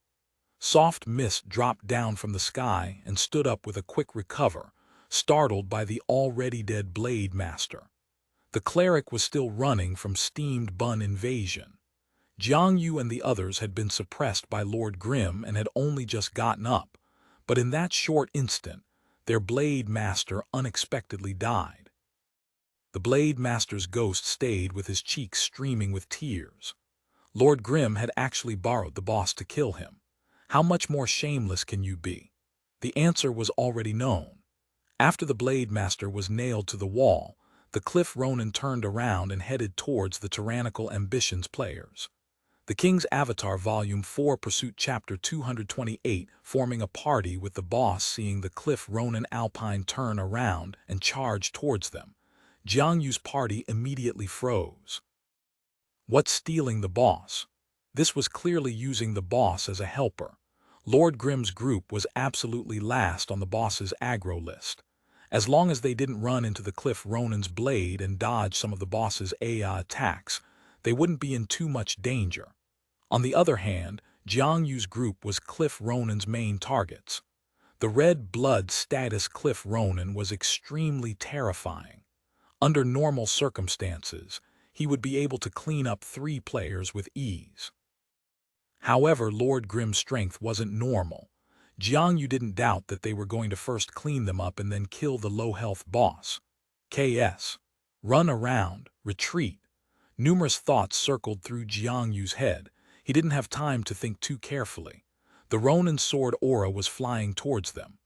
Soft mist dropped down from the sky and stood up with a quick recover, startled by the already dead Blade Master. The cleric was still running from steamed bun invasion. Jiang Yu and the others had been suppressed by Lord Grimm and had only just gotten up, but in that short instant, their Blade Master unexpectedly died. The Blade Master's ghost stayed with his cheeks streaming with tears. Lord Grimm had actually borrowed the boss to kill him. How much more shameless can you be? The answer was already known. After the Blade Master was nailed to the wall, the Cliff Ronin turned around and headed towards the tyrannical ambitions players. The King's Avatar Volume 4 Pursuit Chapter 228, forming a party with the boss seeing the Cliff Ronin Alpine turn around and charge towards them. Jiang Yu's party immediately froze. What's stealing the boss? This was clearly using the boss as a helper. Lord Grimm's group was absolutely last on the boss's aggro list. As long as they didn't run into the Cliff Ronin's blade and dodge some of the boss's AI attacks, they wouldn't be in too much danger. On the other hand, Jiang Yu's group was Cliff Ronin's main targets. The red blood status Cliff Ronin was extremely terrifying. Under normal circumstances, he would be able to clean up 3 players with ease. However, Lord Grimm's strength wasn't normal. Jiang Yu didn't doubt that they were going to first clean them up and then kill the low-health boss. KS. Run around, retreat. Numerous thoughts circled through Jiang Yu's head. He didn't have time to think too carefully. The Ronin sword aura was flying towards them.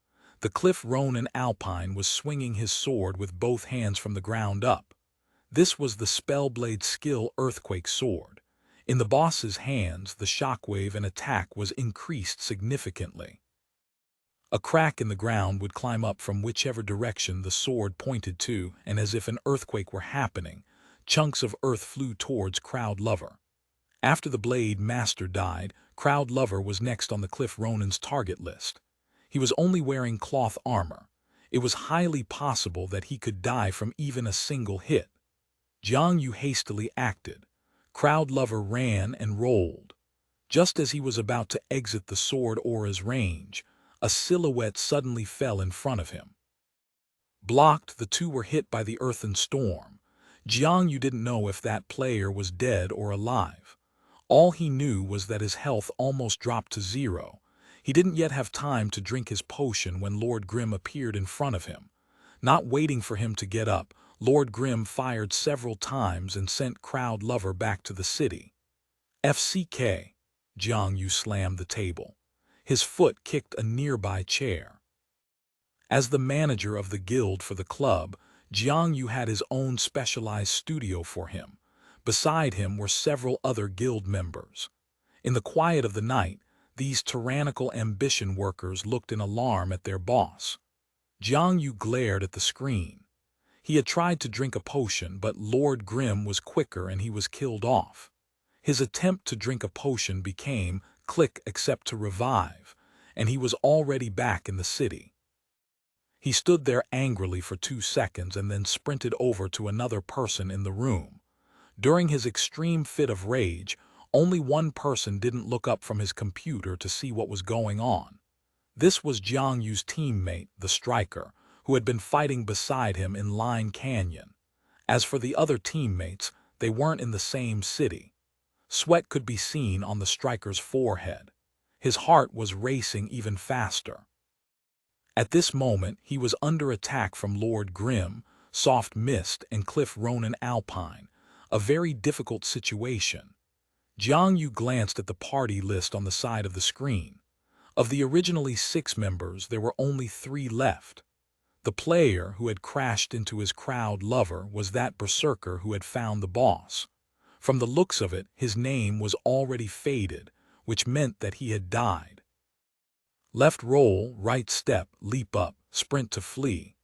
The Cliff Ronin Alpine was swinging his sword with both hands from the ground up. This was the Spellblade skill Earthquake sword. In the boss's hands, the shockwave and attack was increased significantly. A crack in the ground would climb up from whichever direction the sword pointed to, and as if an earthquake were happening, chunks of earth flew towards Crowd Lover. After the Blade Master died, Crowd Lover was next on the Cliff Ronin's target list. He was only wearing cloth armor. It was highly possible that he could die from even a single hit. Jiang Yu hastily acted. Crowd Lover ran and rolled. Just as he was about to exit the sword aura's range, a silhouette suddenly fell in front of him. Blocked, the two were hit by the earthen storm. Jiang Yu didn't know if that player was dead or alive. All he knew was that his health almost dropped to 0. He didn't yet have time to drink his potion when Lord Grimm appeared in front of him. Not waiting for him to get up, Lord Grimm fired several times and sent Crowd Lover back to the city. FCK. Jiang Yu slammed the table. His foot kicked a nearby chair. As the manager of the guild for the club, Jiang Yu had his own specialized studio for him. Beside him were several other guild members. In the quiet of the night, these tyrannical ambition workers looked in alarm at their boss. Jiang Yu glared at the screen. He had tried to drink a potion, but Lord Grimm was quicker and he was killed off. His attempt to drink a potion became click accept to revive, and he was already back in the city. He stood there angrily for 2 seconds and then sprinted over to another person in the room. During his extreme fit of rage, only one person didn't look up from his computer to see what was going on. This was Jiang Yu's teammate, the Striker, who had been fighting beside him in Line Canyon. As for the other teammates, they weren't in the same city. Sweat could be seen on the Striker's forehead. His heart was racing even faster. At this moment, he was under attack from Lord Grimm, Soft Mist, and Cliff Ronin Alpine, a very difficult situation. Jiang Yu glanced at the party list on the side of the screen. Of the originally 6 members, there were only 3 left. The player who had crashed into his Crowd Lover was that berserker who had found the boss. From the looks of it, his name was already faded, which meant that he had died. Left roll, right step, leap up, sprint to flee.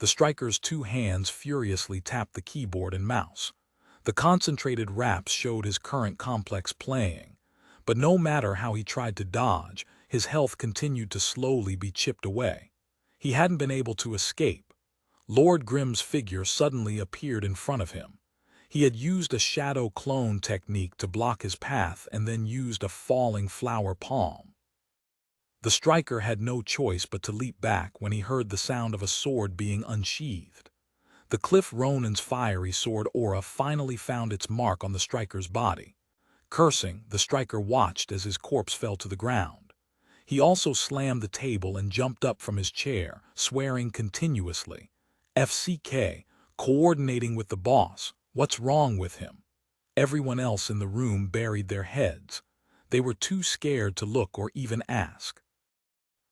The Striker's 2 hands furiously tapped the keyboard and mouse. The concentrated raps showed his current complex playing, but no matter how he tried to dodge, his health continued to slowly be chipped away. He hadn't been able to escape. Lord Grimm's figure suddenly appeared in front of him. He had used a shadow clone technique to block his path and then used a falling flower palm. The striker had no choice but to leap back when he heard the sound of a sword being unsheathed. The Cliff Ronin's fiery sword aura finally found its mark on the striker's body. Cursing, the striker watched as his corpse fell to the ground. He also slammed the table and jumped up from his chair, swearing continuously. FCK, coordinating with the boss. What's wrong with him? Everyone else in the room buried their heads. They were too scared to look or even ask.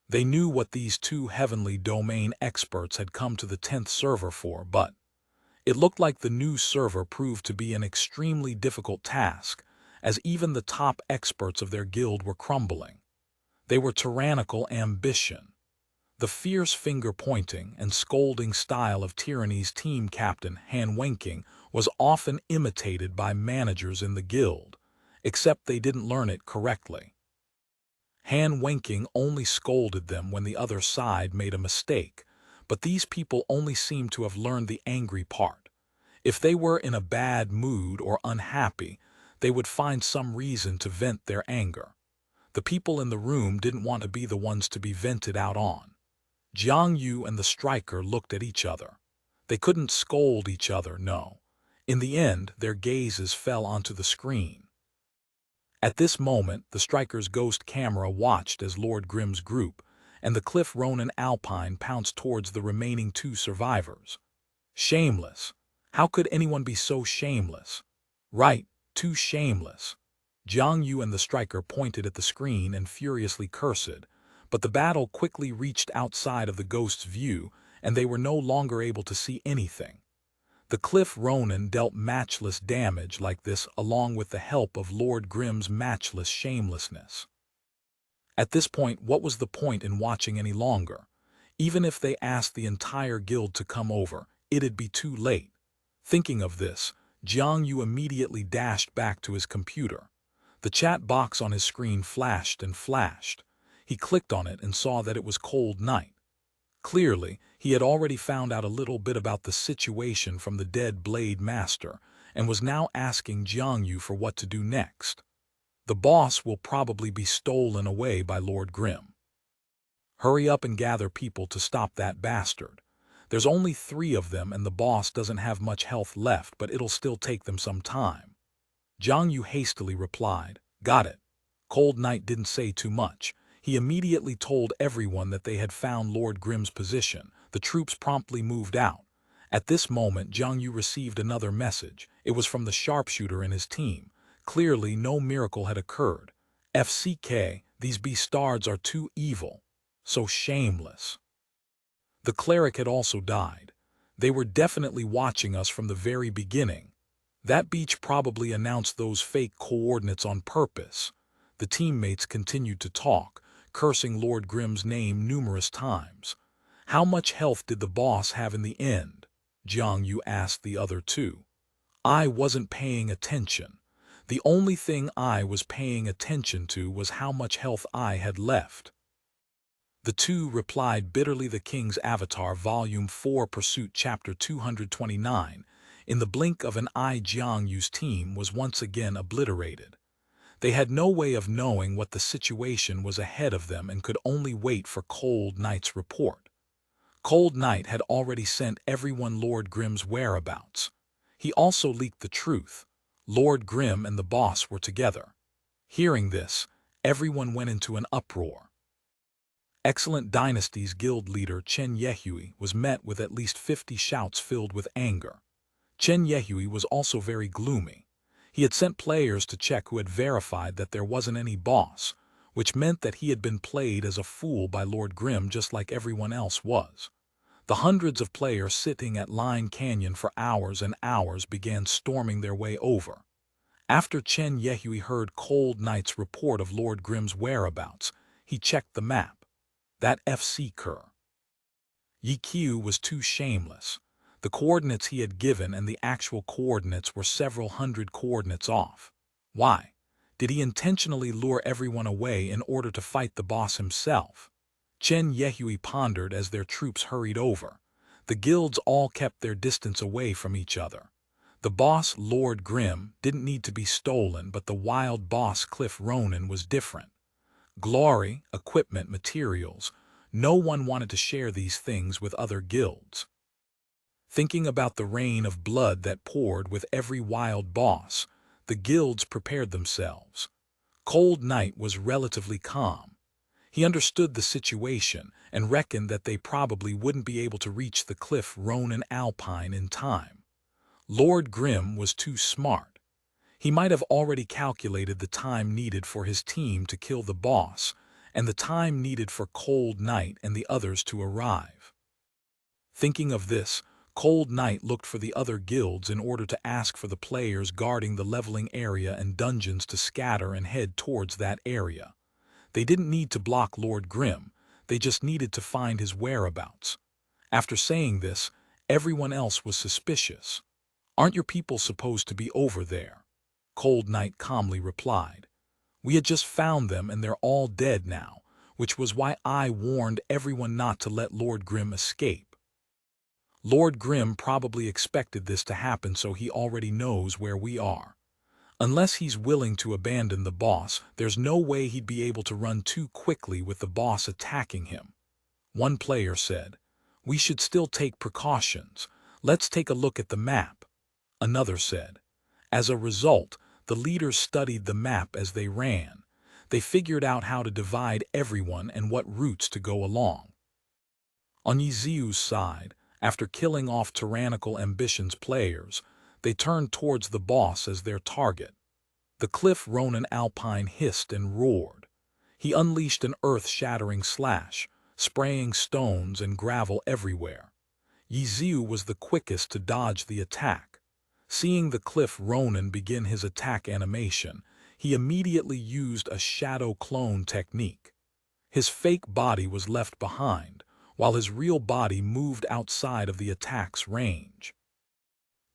They knew what these two heavenly domain experts had come to the 10th server for, but it looked like the new server proved to be an extremely difficult task, as even the top experts of their guild were crumbling. They were tyrannical ambition. The fierce finger-pointing and scolding style of Tyranny's team captain, Han Wenking, was often imitated by managers in the guild, except they didn't learn it correctly. Han Wenking only scolded them when the other side made a mistake, but these people only seemed to have learned the angry part. If they were in a bad mood or unhappy, they would find some reason to vent their anger. The people in the room didn't want to be the ones to be vented out on. Jiang Yu and the striker looked at each other. They couldn't scold each other, no. In the end, their gazes fell onto the screen. At this moment, the striker's ghost camera watched as Lord Grimm's group and the Cliff Ronin Alpine pounced towards the remaining two survivors. Shameless. How could anyone be so shameless? Right, too shameless. Jiang Yu and the striker pointed at the screen and furiously cursed, but the battle quickly reached outside of the ghost's view and they were no longer able to see anything. The Cliff Ronin dealt matchless damage like this along with the help of Lord Grimm's matchless shamelessness. At this point, what was the point in watching any longer? Even if they asked the entire guild to come over, it'd be too late. Thinking of this, Jiang Yu immediately dashed back to his computer. The chat box on his screen flashed and flashed. He clicked on it and saw that it was Cold Night. Clearly, he had already found out a little bit about the situation from the dead Blade Master and was now asking Jiang Yu for what to do next. The boss will probably be stolen away by Lord Grimm. Hurry up and gather people to stop that bastard. There's only 3 of them and the boss doesn't have much health left, but it'll still take them some time. Jiang Yu hastily replied, "Got it." Cold Night didn't say too much. He immediately told everyone that they had found Lord Grimm's position. The troops promptly moved out. At this moment, Jiang Yu received another message. It was from the sharpshooter in his team. Clearly, no miracle had occurred. FCK, these bastards are too evil. So shameless. The cleric had also died. They were definitely watching us from the very beginning. That beach probably announced those fake coordinates on purpose. The teammates continued to talk, cursing Lord Grimm's name numerous times. How much health did the boss have in the end? Jiang Yu asked the other two. I wasn't paying attention. The only thing I was paying attention to was how much health I had left. The two replied bitterly. The King's Avatar, Volume 4, Pursuit, Chapter 229. In the blink of an eye, Jiang Yu's team was once again obliterated. They had no way of knowing what the situation was ahead of them and could only wait for Cold Night's report. Cold Night had already sent everyone Lord Grimm's whereabouts. He also leaked the truth. Lord Grimm and the boss were together. Hearing this, everyone went into an uproar. Excellent Dynasty's guild leader Chen Yehui was met with at least 50 shouts filled with anger. Chen Yehui was also very gloomy. He had sent players to check who had verified that there wasn't any boss, which meant that he had been played as a fool by Lord Grimm just like everyone else was. The hundreds of players sitting at Line Canyon for hours and hours began storming their way over. After Chen Yehui heard Cold Night's report of Lord Grimm's whereabouts, he checked the map. That FC cur. Ye Xiu was too shameless. The coordinates he had given and the actual coordinates were several hundred coordinates off. Why? Did he intentionally lure everyone away in order to fight the boss himself? Chen Yehui pondered as their troops hurried over. The guilds all kept their distance away from each other. The boss, Lord Grim, didn't need to be stolen, but the wild boss, Cliff Ronan, was different. Glory, equipment, materials. No one wanted to share these things with other guilds. Thinking about the rain of blood that poured with every wild boss, the guilds prepared themselves. Cold Night was relatively calm. He understood the situation and reckoned that they probably wouldn't be able to reach the Cliff Ronan Alpine in time. Lord Grim was too smart. He might have already calculated the time needed for his team to kill the boss and the time needed for Cold Night and the others to arrive. Thinking of this, Cold Night looked for the other guilds in order to ask for the players guarding the leveling area and dungeons to scatter and head towards that area. They didn't need to block Lord Grim, they just needed to find his whereabouts. After saying this, everyone else was suspicious. "Aren't your people supposed to be over there?" Cold Night calmly replied. "We had just found them and they're all dead now, which was why I warned everyone not to let Lord Grim escape." Lord Grim probably expected this to happen, so he already knows where we are. Unless he's willing to abandon the boss, there's no way he'd be able to run too quickly with the boss attacking him. One player said, "We should still take precautions. Let's take a look at the map." Another said. As a result, the leaders studied the map as they ran. They figured out how to divide everyone and what routes to go along. On Ye Xiu's side, after killing off Tyrannical Ambition's players, they turned towards the boss as their target. The Cliff Ronan Alpine hissed and roared. He unleashed an earth-shattering slash, spraying stones and gravel everywhere. Ye Xiu was the quickest to dodge the attack. Seeing the Cliff Ronan begin his attack animation, he immediately used a shadow clone technique. His fake body was left behind, while his real body moved outside of the attack's range.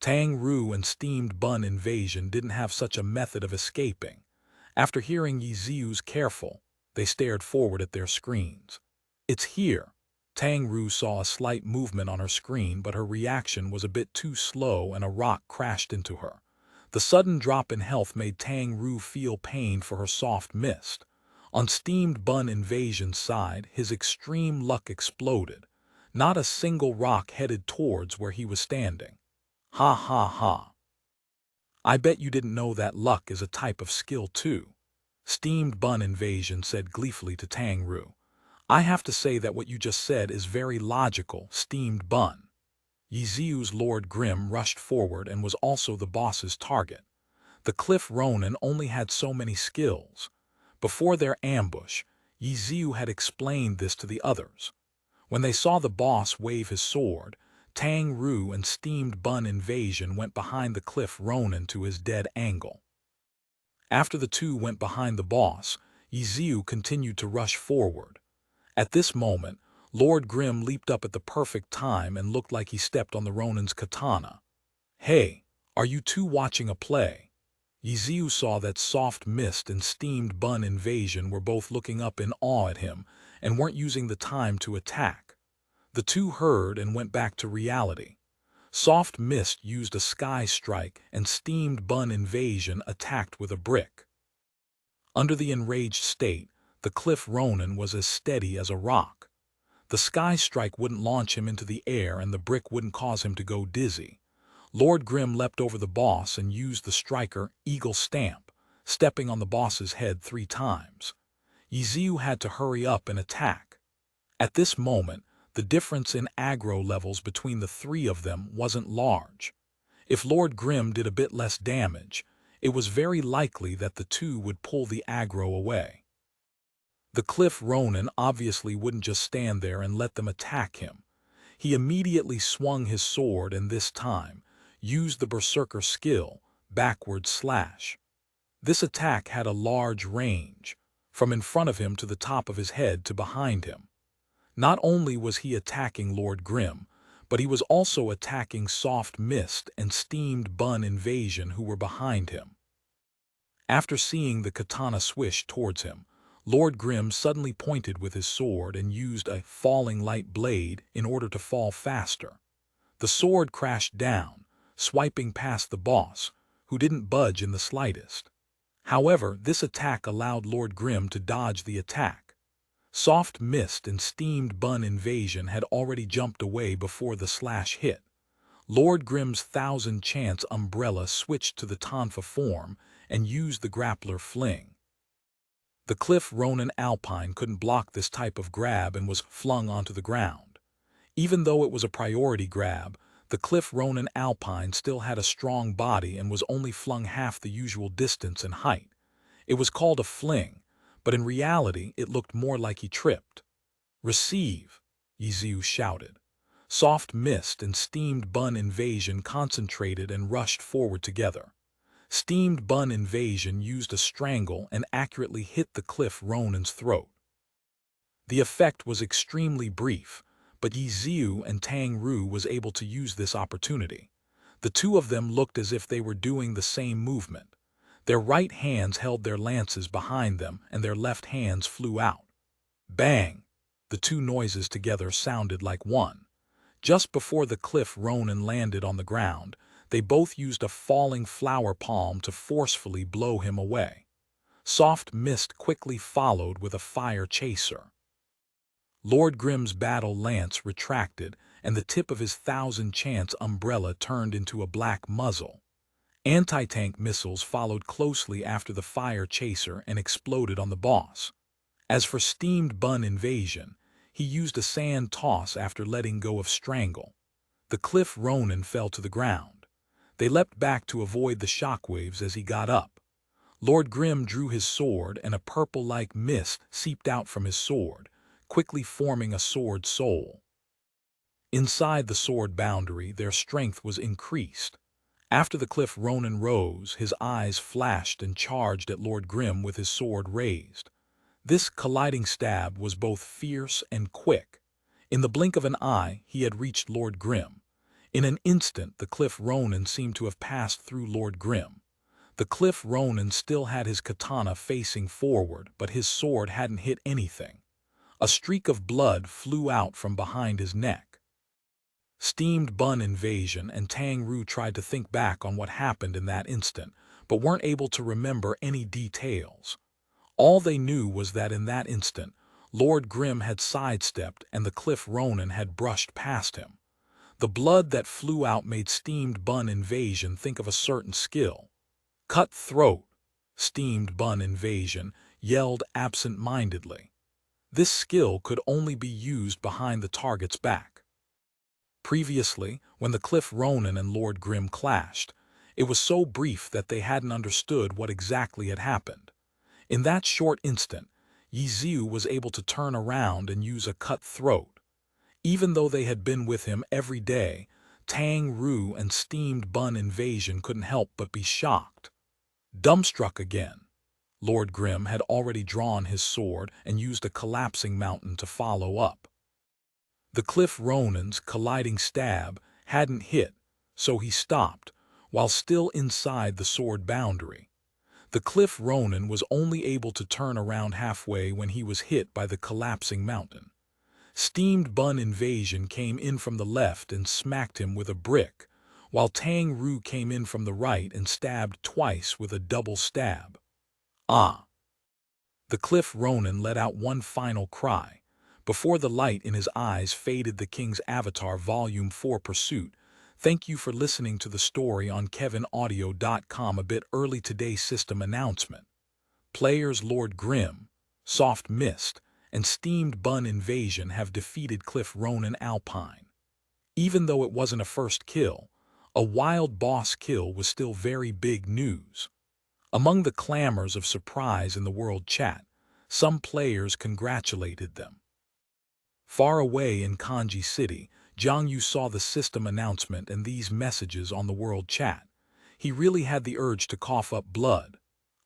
Tang Ru and Steamed Bun Invasion didn't have such a method of escaping. After hearing Ye Xiu's careful, they stared forward at their screens. "It's here." Tang Ru saw a slight movement on her screen, but her reaction was a bit too slow and a rock crashed into her. The sudden drop in health made Tang Ru feel pain for her soft mist. On Steamed Bun Invasion's side, his extreme luck exploded. Not a single rock headed towards where he was standing. "Ha ha ha. I bet you didn't know that luck is a type of skill too," Steamed Bun Invasion said gleefully to Tang Ru. "I have to say that what you just said is very logical, Steamed Bun." Ye Xiu's Lord Grim rushed forward and was also the boss's target. The Cliff Ronan only had so many skills. Before their ambush, Ye Xiu had explained this to the others. When they saw the boss wave his sword, Tang Ru and Steamed Bun Invasion went behind the Cliff Ronan to his dead angle. After the two went behind the boss, Ye Xiu continued to rush forward. At this moment, Lord Grim leaped up at the perfect time and looked like he stepped on the Ronan's katana. "Hey, are you two watching a play?" Ye Xiu saw that Soft Mist and Steamed Bun Invasion were both looking up in awe at him and weren't using the time to attack. The two heard and went back to reality. Soft Mist used a sky strike and Steamed Bun Invasion attacked with a brick. Under the enraged state, the Cliff Ronan was as steady as a rock. The sky strike wouldn't launch him into the air and the brick wouldn't cause him to go dizzy. Lord Grim leapt over the boss and used the striker Eagle Stamp, stepping on the boss's head 3 times. Ye Xiu had to hurry up and attack. At this moment, the difference in aggro levels between the 3 of them wasn't large. If Lord Grim did a bit less damage, it was very likely that the 2 would pull the aggro away. The Cliff Ronan obviously wouldn't just stand there and let them attack him. He immediately swung his sword and this time used the Berserker skill, Backward Slash. This attack had a large range, from in front of him to the top of his head to behind him. Not only was he attacking Lord Grim, but he was also attacking Soft Mist and Steamed Bun Invasion who were behind him. After seeing the katana swish towards him, Lord Grim suddenly pointed with his sword and used a falling light blade in order to fall faster. The sword crashed down, swiping past the boss, who didn't budge in the slightest. However, this attack allowed Lord Grim to dodge the attack. Soft Mist and Steamed Bun Invasion had already jumped away before the slash hit. Lord Grim's Thousand Chance umbrella switched to the Tonfa form and used the grappler fling. The Cliff Ronin Alpine couldn't block this type of grab and was flung onto the ground. Even though it was a priority grab, the Cliff Ronin Alpine still had a strong body and was only flung half the usual distance and height. It was called a fling, but in reality it looked more like he tripped. "Receive!" Ye Xiu shouted. Soft Mist and Steamed Bun Invasion concentrated and rushed forward together. Steamed Bun Invasion used a strangle and accurately hit the Cliff Ronin's throat. The effect was extremely brief, but Ye Xiu and Tang Ru was able to use this opportunity. The two of them looked as if they were doing the same movement. Their right hands held their lances behind them and their left hands flew out. Bang! The two noises together sounded like one. Just before the Cliff Ronin landed on the ground, they both used a falling flower palm to forcefully blow him away. Soft Mist quickly followed with a fire chaser. Lord Grim's battle lance retracted, and the tip of his Thousand Chance umbrella turned into a black muzzle. Anti-tank missiles followed closely after the fire chaser and exploded on the boss. As for Steamed Bun Invasion, he used a sand toss after letting go of strangle. The Cliff Ronin fell to the ground. They leapt back to avoid the shockwaves as he got up. Lord Grim drew his sword and a purple-like mist seeped out from his sword, quickly forming a sword soul. Inside the sword boundary, their strength was increased. After the Cliff Ronin rose, his eyes flashed and charged at Lord Grim with his sword raised. This colliding stab was both fierce and quick. In the blink of an eye, he had reached Lord Grim. In an instant, the Cliff Ronin seemed to have passed through Lord Grim. The Cliff Ronin still had his katana facing forward, but his sword hadn't hit anything. A streak of blood flew out from behind his neck. Steamed Bun Invasion and Tang Ru tried to think back on what happened in that instant, but weren't able to remember any details. All they knew was that in that instant, Lord Grim had sidestepped and the Cliff Ronin had brushed past him. The blood that flew out made Steamed Bun Invasion think of a certain skill. "Cut throat!" Steamed Bun Invasion yelled absent-mindedly. This skill could only be used behind the target's back. Previously, when the Cliff Ronin and Lord Grim clashed, it was so brief that they hadn't understood what exactly had happened. In that short instant, Ye Xiu was able to turn around and use a cut throat. Even though they had been with him every day, Tang Ru and Steamed Bun Invasion couldn't help but be shocked. Dumbstruck again, Lord Grim had already drawn his sword and used a collapsing mountain to follow up. The Cliff Ronin's colliding stab hadn't hit, so he stopped, while still inside the sword boundary. The Cliff Ronin was only able to turn around halfway when he was hit by the collapsing mountain. Steamed Bun Invasion came in from the left and smacked him with a brick, while Tang Ru came in from the right and stabbed twice with a double stab. "Ah!" The Cliff Ronin let out one final cry. Before the light in his eyes faded, the King's Avatar Volume 4 Pursuit. Thank you for listening to the story on KevinAudio.com. A bit early today. System announcement. Players Lord Grim, Soft Mist, and Steamed Bun Invasion have defeated Cliff Ronin Alpine. Even though it wasn't a first kill, a wild boss kill was still very big news. Among the clamors of surprise in the world chat, some players congratulated them. Far away in Kanji City, Zhang Yu saw the system announcement and these messages on the world chat. He really had the urge to cough up blood.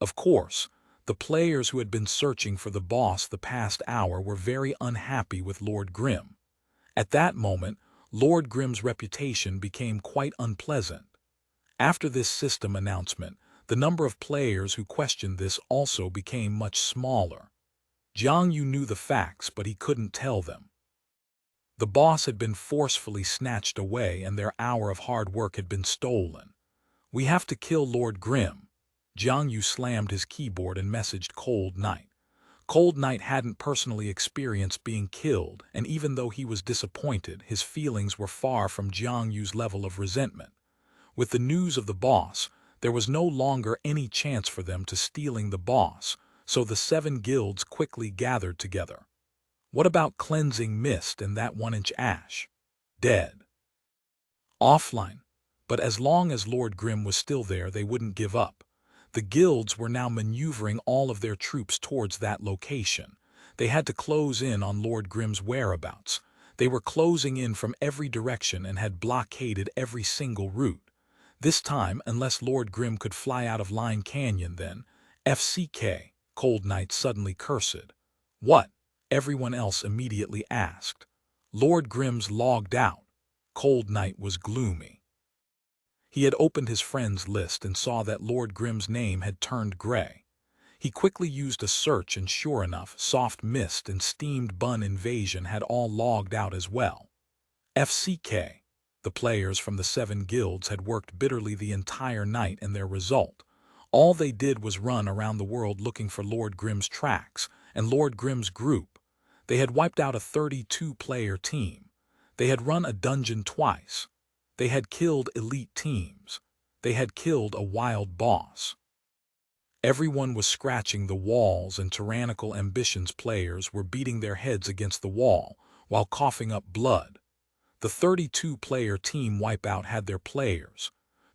Of course, the players who had been searching for the boss the past hour were very unhappy with Lord Grim. At that moment, Lord Grim's reputation became quite unpleasant. After this system announcement, the number of players who questioned this also became much smaller. Zhang Yu knew the facts, but he couldn't tell them. The boss had been forcefully snatched away and their hour of hard work had been stolen. "We have to kill Lord Grimm." Jiang Yu slammed his keyboard and messaged Cold Night. Cold Night hadn't personally experienced being killed, and even though he was disappointed, his feelings were far from Jiang Yu's level of resentment. With the news of the boss, there was no longer any chance for them to stealing the boss, so the 7 guilds quickly gathered together. What about cleansing mist and that 1-inch ash? Dead. Offline. But as long as Lord Grimm was still there, they wouldn't give up. The guilds were now maneuvering all of their troops towards that location. They had to close in on Lord Grimm's whereabouts. They were closing in from every direction and had blockaded every single route. This time, unless Lord Grimm could fly out of Line Canyon, then FCK, Cold Night suddenly cursed. "What?" everyone else immediately asked. "Lord Grimm's logged out." Cold Night was gloomy. He had opened his friends list and saw that Lord Grimm's name had turned gray. He quickly used a search and sure enough, Soft Mist and Steamed Bun Invasion had all logged out as well. FCK. The players from the 7 guilds had worked bitterly the entire night, and their result, all they did was run around the world looking for Lord Grimm's tracks and Lord Grimm's group. They had wiped out a 32-player team. They had run a dungeon twice. They had killed elite teams. They had killed a wild boss. Everyone was scratching the walls, and Tyrannical Ambitions players were beating their heads against the wall while coughing up blood. The 32-player team wipeout had their players.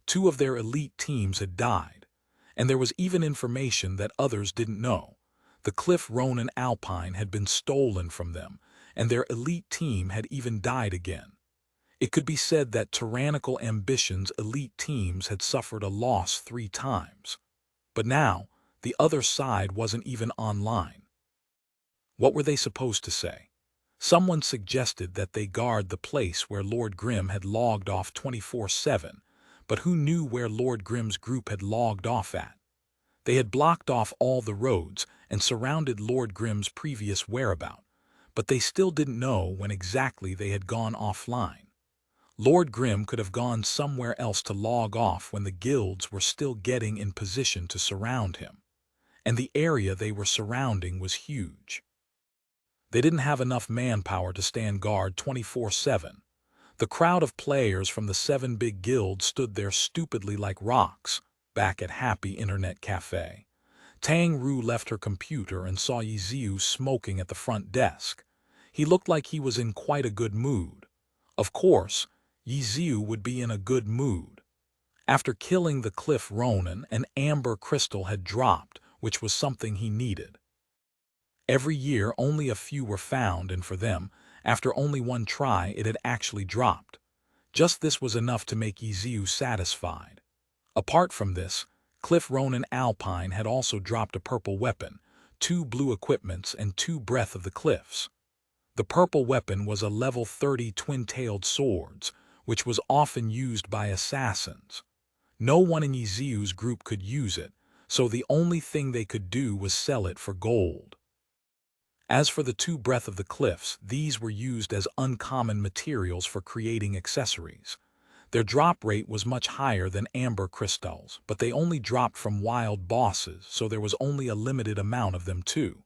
2 of their elite teams had died. And there was even information that others didn't know. The Cliff Ronin Alpine had been stolen from them, and their elite team had even died again. It could be said that Tyrannical Ambitions' elite teams had suffered a loss 3 times. But now, the other side wasn't even online. What were they supposed to say? Someone suggested that they guard the place where Lord Grimm had logged off 24/7, but who knew where Lord Grimm's group had logged off at? They had blocked off all the roads and surrounded Lord Grimm's previous whereabout, but they still didn't know when exactly they had gone offline. Lord Grimm could have gone somewhere else to log off when the guilds were still getting in position to surround him. And the area they were surrounding was huge. They didn't have enough manpower to stand guard 24/7. The crowd of players from the 7 big guilds stood there stupidly like rocks, back at Happy Internet Cafe. Tang Ru left her computer and saw Ye Xiu smoking at the front desk. He looked like he was in quite a good mood. Of course, Ye Xiu would be in a good mood. After killing the Cliff Ronin, an amber crystal had dropped, which was something he needed. Every year only a few were found, and for them, after only 1 try, it had actually dropped. Just this was enough to make Ye Xiu satisfied. Apart from this, Cliff Ronin Alpine had also dropped a purple weapon, 2 blue equipments, and 2 Breath of the Cliffs. The purple weapon was a level 30 twin-tailed swords, which was often used by assassins. No one in Ye Xiu's group could use it, so the only thing they could do was sell it for gold. As for the 2 Breath of the Cliffs, these were used as uncommon materials for creating accessories. Their drop rate was much higher than amber crystals, but they only dropped from wild bosses, so there was only a limited amount of them too.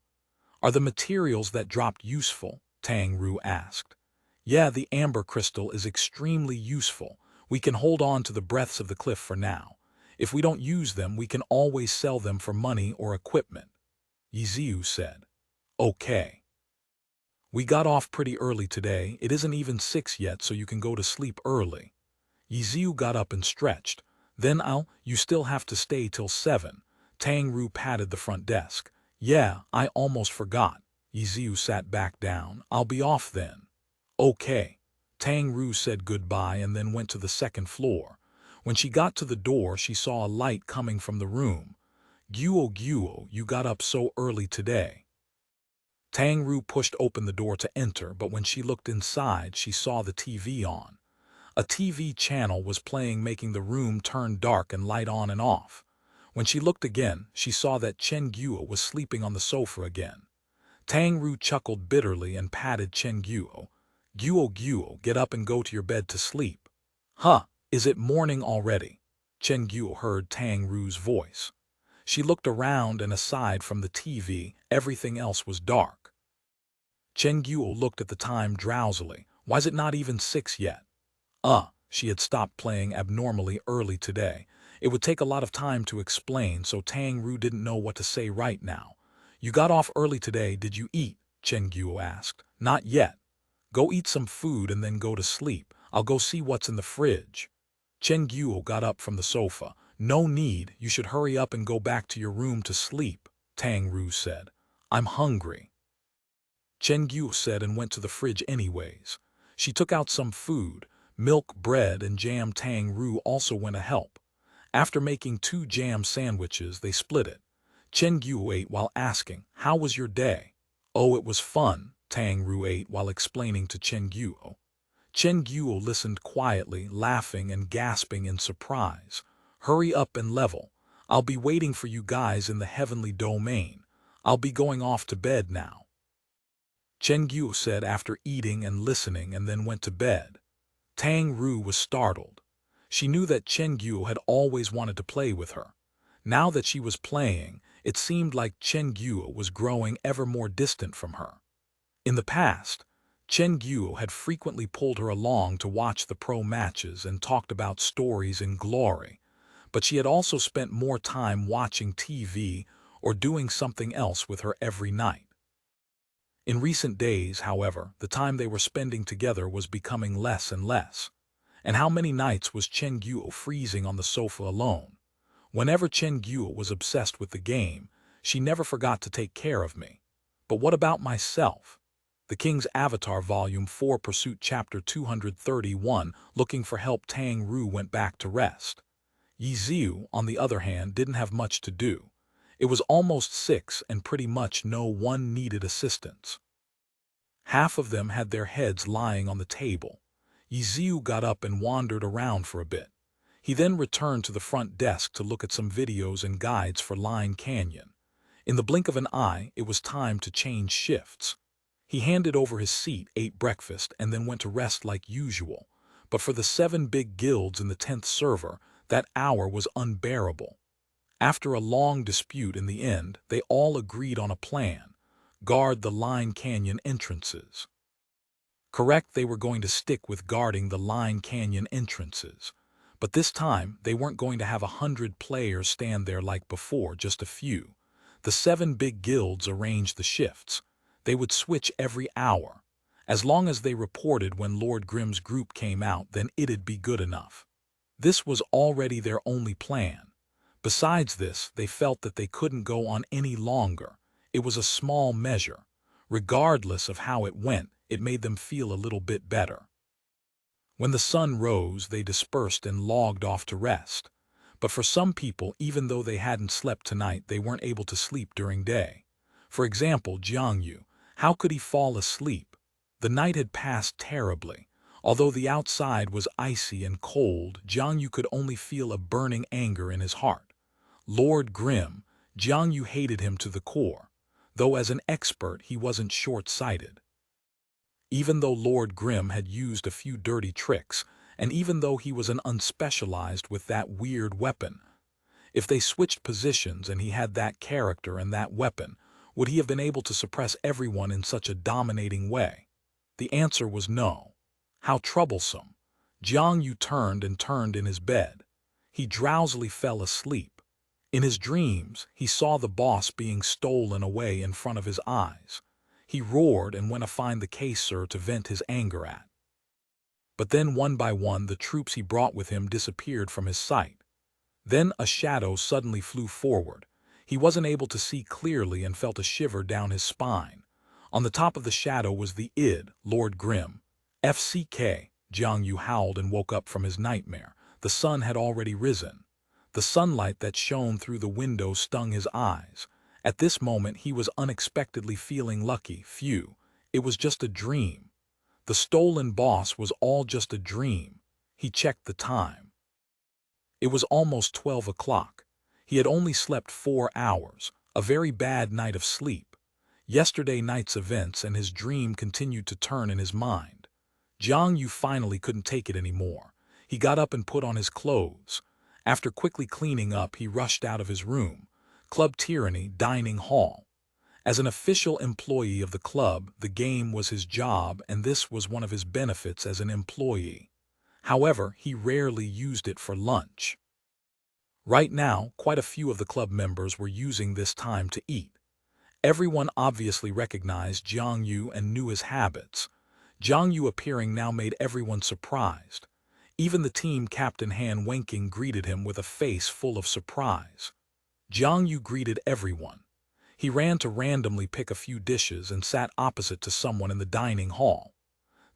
"Are the materials that dropped useful?" Tang Ru asked. "Yeah, the amber crystal is extremely useful. We can hold on to the Breaths of the Cliff for now. If we don't use them, we can always sell them for money or equipment," Ye Xiu said. "Okay. We got off pretty early today. It isn't even 6 yet, so you can go to sleep early." Ye Xiu got up and stretched. "Then you still have to stay till 7. Tang Ru patted the front desk. "Yeah, I almost forgot." Ye Xiu sat back down. "I'll be off then." "Okay." Tang Ru said goodbye and then went to the 2nd floor. When she got to the door, she saw a light coming from the room. Guo, you got up so early today." Tang Ru pushed open the door to enter, but when she looked inside, she saw the TV on. A TV channel was playing, making the room turn dark and light on and off. When she looked again, she saw that Chen Guo was sleeping on the sofa again. Tang Ru chuckled bitterly and patted Chen Guo. Guo, get up and go to your bed to sleep. Huh, is it morning already? Chen Guo heard Tang Ru's voice. She looked around and aside from the TV, everything else was dark. Chen Guo looked at the time drowsily. Why's it not even 6 yet? She had stopped playing abnormally early today. It would take a lot of time to explain, so Tang Ru didn't know what to say right now. You got off early today, did you eat? Chen Guo asked. Not yet. Go eat some food and then go to sleep. I'll go see what's in the fridge. Chen Guo got up from the sofa. No need, you should hurry up and go back to your room to sleep, Tang Ru said. I'm hungry. Chen Guo said and went to the fridge anyways. She took out some food, milk, bread, and jam. Tang Ru also went to help. After making 2 jam sandwiches, they split it. Chen Guo ate while asking, how was your day? Oh, it was fun, Tang Ru ate while explaining to Chen Guo. Chen Guo listened quietly, laughing and gasping in surprise. Hurry up and level. I'll be waiting for you guys in the heavenly domain. I'll be going off to bed now. Chen Guo said after eating and listening and then went to bed. Tang Ru was startled. She knew that Chen Guo had always wanted to play with her. Now that she was playing, it seemed like Chen Guo was growing ever more distant from her. In the past, Chen Guo had frequently pulled her along to watch the pro matches and talked about stories in glory, but she had also spent more time watching TV or doing something else with her every night. In recent days, however, the time they were spending together was becoming less and less. And how many nights was Chen Guo freezing on the sofa alone? Whenever Chen Guo was obsessed with the game, she never forgot to take care of me. But what about myself? The King's Avatar Volume 4 Pursuit Chapter 231 Looking for help. Tang Ru went back to rest. Ye Xiu, on the other hand, didn't have much to do. It was almost 6 and pretty much no one needed assistance. Half of them had their heads lying on the table. Ye Xiu got up and wandered around for a bit. He then returned to the front desk to look at some videos and guides for Line Canyon. In the blink of an eye, it was time to change shifts. He handed over his seat, ate breakfast, and then went to rest like usual. But for the 7 big guilds in the 10th server, that hour was unbearable. After a long dispute in the end, they all agreed on a plan: guard the Line Canyon entrances. Correct, they were going to stick with guarding the Line Canyon entrances. But this time, they weren't going to have 100 players stand there like before, just a few. The 7 big guilds arranged the shifts. They would switch every hour. As long as they reported when Lord Grimm's group came out, then it'd be good enough. This was already their only plan. Besides this, they felt that they couldn't go on any longer. It was a small measure. Regardless of how it went, it made them feel a little bit better. When the sun rose, they dispersed and logged off to rest. But for some people, even though they hadn't slept tonight, they weren't able to sleep during day. For example, Jiang Yu. How could he fall asleep? The night had passed terribly. Although the outside was icy and cold, Jiang Yu could only feel a burning anger in his heart. Lord Grimm, Jiang Yu hated him to the core. Though as an expert, he wasn't short-sighted. Even though Lord Grimm had used a few dirty tricks, and even though he was an unspecialized with that weird weapon, if they switched positions and he had that character and that weapon, would he have been able to suppress everyone in such a dominating way? The answer was no. How troublesome. Jiang Yu turned and turned in his bed. He drowsily fell asleep. In his dreams, he saw the boss being stolen away in front of his eyes. He roared and went to find the caesar to vent his anger at. But then one by one the troops he brought with him disappeared from his sight. Then a shadow suddenly flew forward. He wasn't able to see clearly and felt a shiver down his spine. On the top of the shadow was the id, Lord Grimm. FCK, Jiang Yu howled and woke up from his nightmare. The sun had already risen. The sunlight that shone through the window stung his eyes. At this moment he was unexpectedly feeling lucky. Phew, it was just a dream. The stolen boss was all just a dream. He checked the time. It was almost 12 o'clock. He had only slept 4 hours, a very bad night of sleep. Yesterday night's events and his dream continued to turn in his mind. Jiang Yu finally couldn't take it anymore. He got up and put on his clothes. After quickly cleaning up, he rushed out of his room. Club Tyranny Dining Hall. As an official employee of the club, the game was his job, and this was one of his benefits as an employee. However, he rarely used it for lunch. Right now, quite a few of the club members were using this time to eat. Everyone obviously recognized Jiang Yu and knew his habits. Jiang Yu appearing now made everyone surprised. Even the team captain Han Wenqing greeted him with a face full of surprise. Jiang Yu greeted everyone. He ran to randomly pick a few dishes and sat opposite to someone in the dining hall.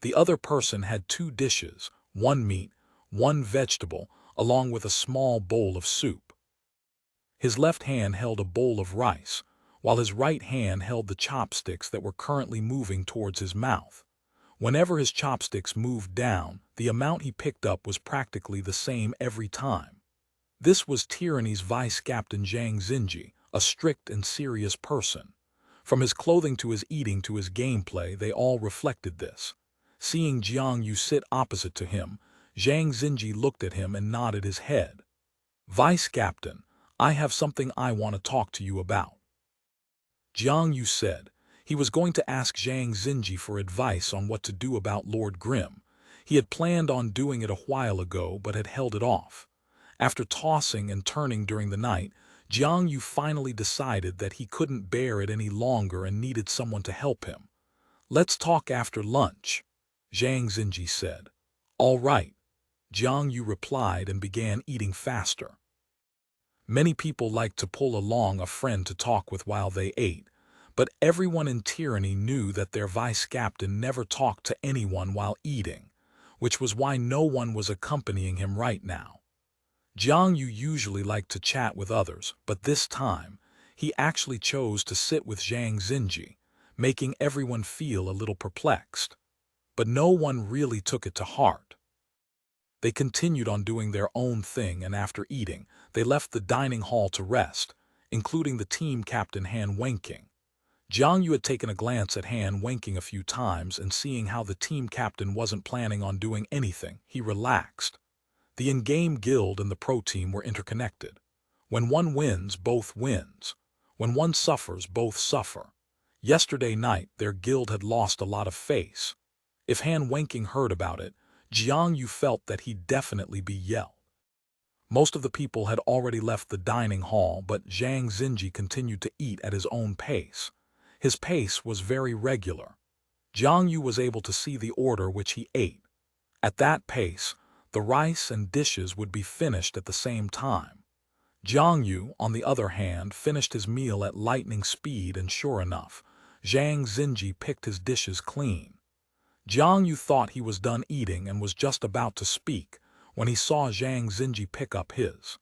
The other person had 2 dishes, 1 meat, 1 vegetable, along with a small bowl of soup. His left hand held a bowl of rice, while his right hand held the chopsticks that were currently moving towards his mouth. Whenever his chopsticks moved down, the amount he picked up was practically the same every time. This was Tyranny's vice captain Zhang Xinji, a strict and serious person. From his clothing to his eating to his gameplay, they all reflected this. Seeing Jiang Yu sit opposite to him, Zhang Xinji looked at him and nodded his head. "Vice Captain, I have something I want to talk to you about." Jiang Yu said. He was going to ask Zhang Xinji for advice on what to do about Lord Grimm. He had planned on doing it a while ago but had held it off. After tossing and turning during the night, Jiang Yu finally decided that he couldn't bear it any longer and needed someone to help him. "Let's talk after lunch," Zhang Xinji said. "All right," Jiang Yu replied and began eating faster. Many people liked to pull along a friend to talk with while they ate, but everyone in Tyranny knew that their vice captain never talked to anyone while eating, which was why no one was accompanying him right now. Jiang Yu usually liked to chat with others, but this time, he actually chose to sit with Zhang Xinji, making everyone feel a little perplexed. But no one really took it to heart. They continued on doing their own thing, and after eating, they left the dining hall to rest, including the team captain Han Wenqing. Jiang Yu had taken a glance at Han Wenqing a few times, and seeing how the team captain wasn't planning on doing anything, he relaxed. The in-game guild and the pro team were interconnected. When one wins, both wins. When one suffers, both suffer. Yesterday night, their guild had lost a lot of face. If Han Wenqing heard about it, Jiang Yu felt that he'd definitely be yelled. Most of the people had already left the dining hall, but Zhang Xinji continued to eat at his own pace. His pace was very regular. Jiang Yu was able to see the order which he ate. At that pace, the rice and dishes would be finished at the same time. Jiang Yu, on the other hand, finished his meal at lightning speed, and sure enough, Zhang Xinji picked his dishes clean. Jiang Yu thought he was done eating and was just about to speak when he saw Zhang Xinji pick up his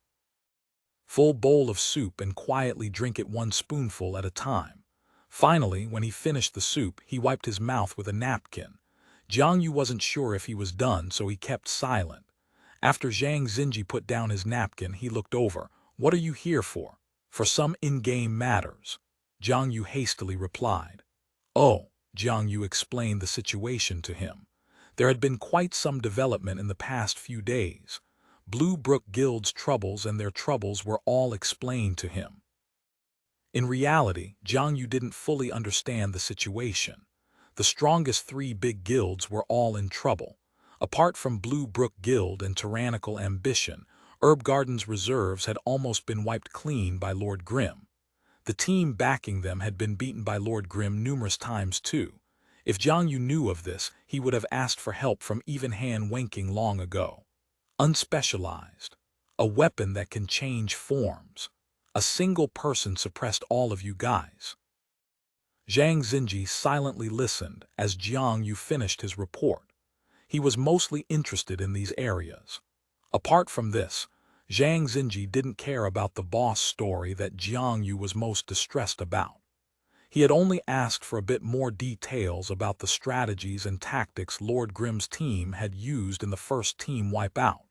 full bowl of soup and quietly drink it 1 spoonful at a time. Finally, when he finished the soup, he wiped his mouth with a napkin. Jiang Yu wasn't sure if he was done, so he kept silent. After Zhang Xinji put down his napkin, he looked over. "What are you here for?" "For some in-game matters," Jiang Yu hastily replied. "Oh," Jiang Yu explained the situation to him. There had been quite some development in the past few days. Blue Brook Guild's troubles and their troubles were all explained to him. In reality, Jiang Yu didn't fully understand the situation. The strongest 3 big guilds were all in trouble. Apart from Blue Brook Guild and Tyrannical Ambition, Herb Garden's reserves had almost been wiped clean by Lord Grimm. The team backing them had been beaten by Lord Grimm numerous times too. If Jiang Yu knew of this, he would have asked for help from even Han Wenqing long ago. Unspecialized. A weapon that can change forms. A single person suppressed all of you guys. Zhang Xinji silently listened as Jiang Yu finished his report. He was mostly interested in these areas. Apart from this, Zhang Xinji didn't care about the boss story that Jiang Yu was most distressed about. He had only asked for a bit more details about the strategies and tactics Lord Grimm's team had used in the first team wipeout.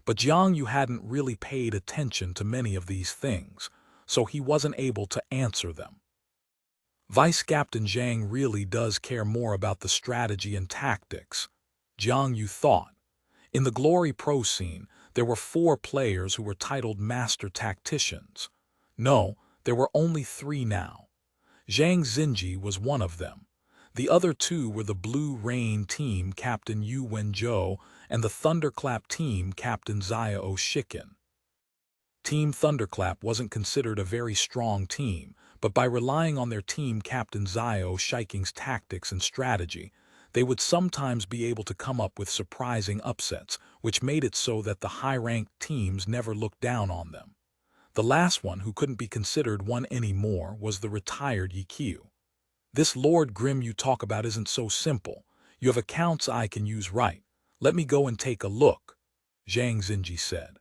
But Jiang Yu hadn't really paid attention to many of these things, so he wasn't able to answer them. Vice Captain Zhang really does care more about the strategy and tactics, Jiang Yu thought. In the Glory Pro scene, there were 4 players who were titled Master Tacticians. No, there were only 3 now. Zhang Xinji was one of them. The other 2 were the Blue Rain team captain Yu Wenzhou and the Thunderclap team captain Xiao Shikin. Team Thunderclap wasn't considered a very strong team, but by relying on their team captain Xiao Shiking's tactics and strategy, they would sometimes be able to come up with surprising upsets, which made it so that the high-ranked teams never looked down on them. The last one who couldn't be considered one anymore was the retired Ye Xiu. This Lord Grimm you talk about isn't so simple. You have accounts I can use, right? Let me go and take a look, Zhang Xinji said.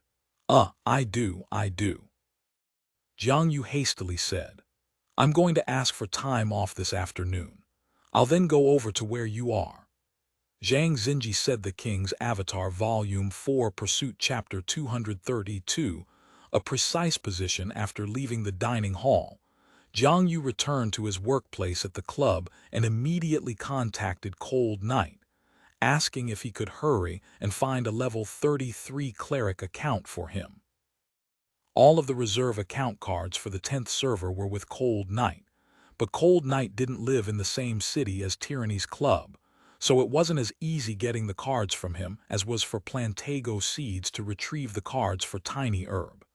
I do. Jiang Yu hastily said. I'm going to ask for time off this afternoon. I'll then go over to where you are. Zhang Xinji said. The King's Avatar Volume 4 Pursuit Chapter 232, a precise position after leaving the dining hall. Jiang Yu returned to his workplace at the club and immediately contacted Cold Knight, asking if he could hurry and find a level 33 cleric account for him. All of the reserve account cards for the 10th server were with Cold Knight, but Cold Knight didn't live in the same city as Tyranny's club, so it wasn't as easy getting the cards from him as was for Plantago Seeds to retrieve the cards for Tiny Herb.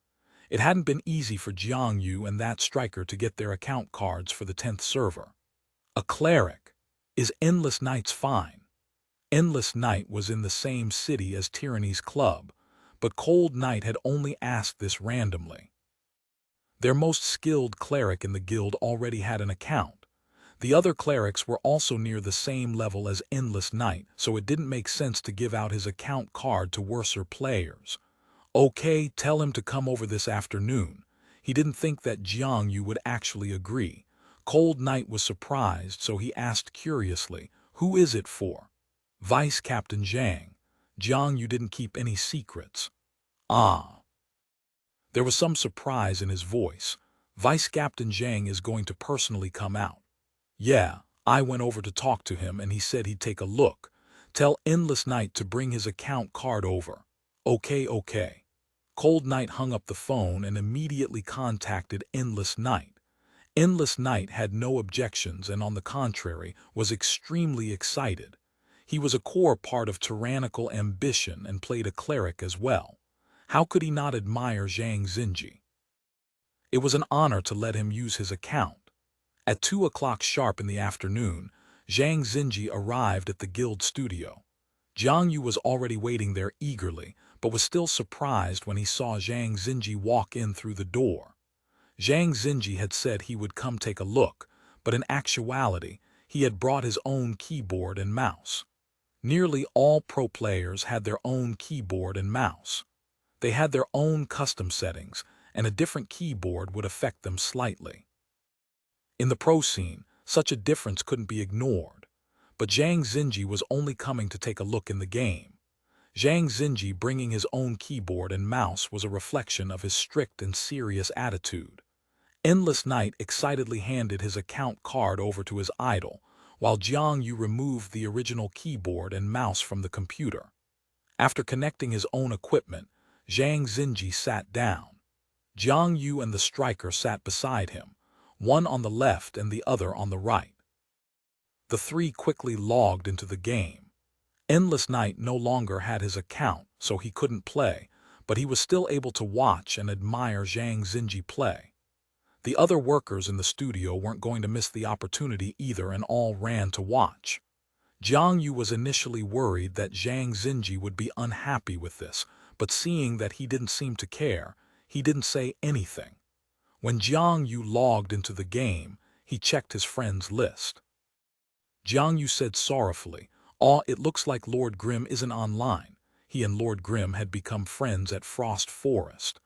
It hadn't been easy for Jiang Yu and that striker to get their account cards for the 10th server. A cleric. Is Endless Knight's fine? Endless Knight was in the same city as Tyranny's club, but Cold Knight had only asked this randomly. Their most skilled cleric in the guild already had an account. The other clerics were also near the same level as Endless Knight, so it didn't make sense to give out his account card to worser players. Okay, tell him to come over this afternoon. He didn't think that Jiang Yu would actually agree. Cold Knight was surprised, so he asked curiously, who is it for? Vice Captain Zhang. Jiang Yu didn't keep any secrets. Ah. There was some surprise in his voice. Vice Captain Zhang is going to personally come out. Yeah, I went over to talk to him and he said he'd take a look. Tell Endless Knight to bring his account card over. Okay. Cold Knight hung up the phone and immediately contacted Endless Knight. Endless Knight had no objections and on the contrary was extremely excited. He was a core part of tyrannical ambition and played a cleric as well. How could he not admire Zhang Xinji? It was an honor to let him use his account. At 2 o'clock sharp in the afternoon, Zhang Xinji arrived at the guild studio. Jiang Yu was already waiting there eagerly, but was still surprised when he saw Zhang Xinji walk in through the door. Zhang Xinji had said he would come take a look, but in actuality, he had brought his own keyboard and mouse. Nearly all pro players had their own keyboard and mouse. They had their own custom settings, and a different keyboard would affect them slightly. In the pro scene, such a difference couldn't be ignored, but Zhang Xinji was only coming to take a look in the game. Zhang Xinji bringing his own keyboard and mouse was a reflection of his strict and serious attitude. Endless Knight excitedly handed his account card over to his idol, while Jiang Yu removed the original keyboard and mouse from the computer. After connecting his own equipment, Zhang Xinji sat down. Jiang Yu and the striker sat beside him, one on the left and the other on the right. The 3 quickly logged into the game. Endless Knight no longer had his account, so he couldn't play, but he was still able to watch and admire Zhang Xinji play. The other workers in the studio weren't going to miss the opportunity either and all ran to watch. Jiang Yu was initially worried that Zhang Xinji would be unhappy with this, but seeing that he didn't seem to care, he didn't say anything. When Jiang Yu logged into the game, he checked his friends list. Jiang Yu said sorrowfully, it looks like Lord Grimm isn't online. He and Lord Grimm had become friends at Frost Forest.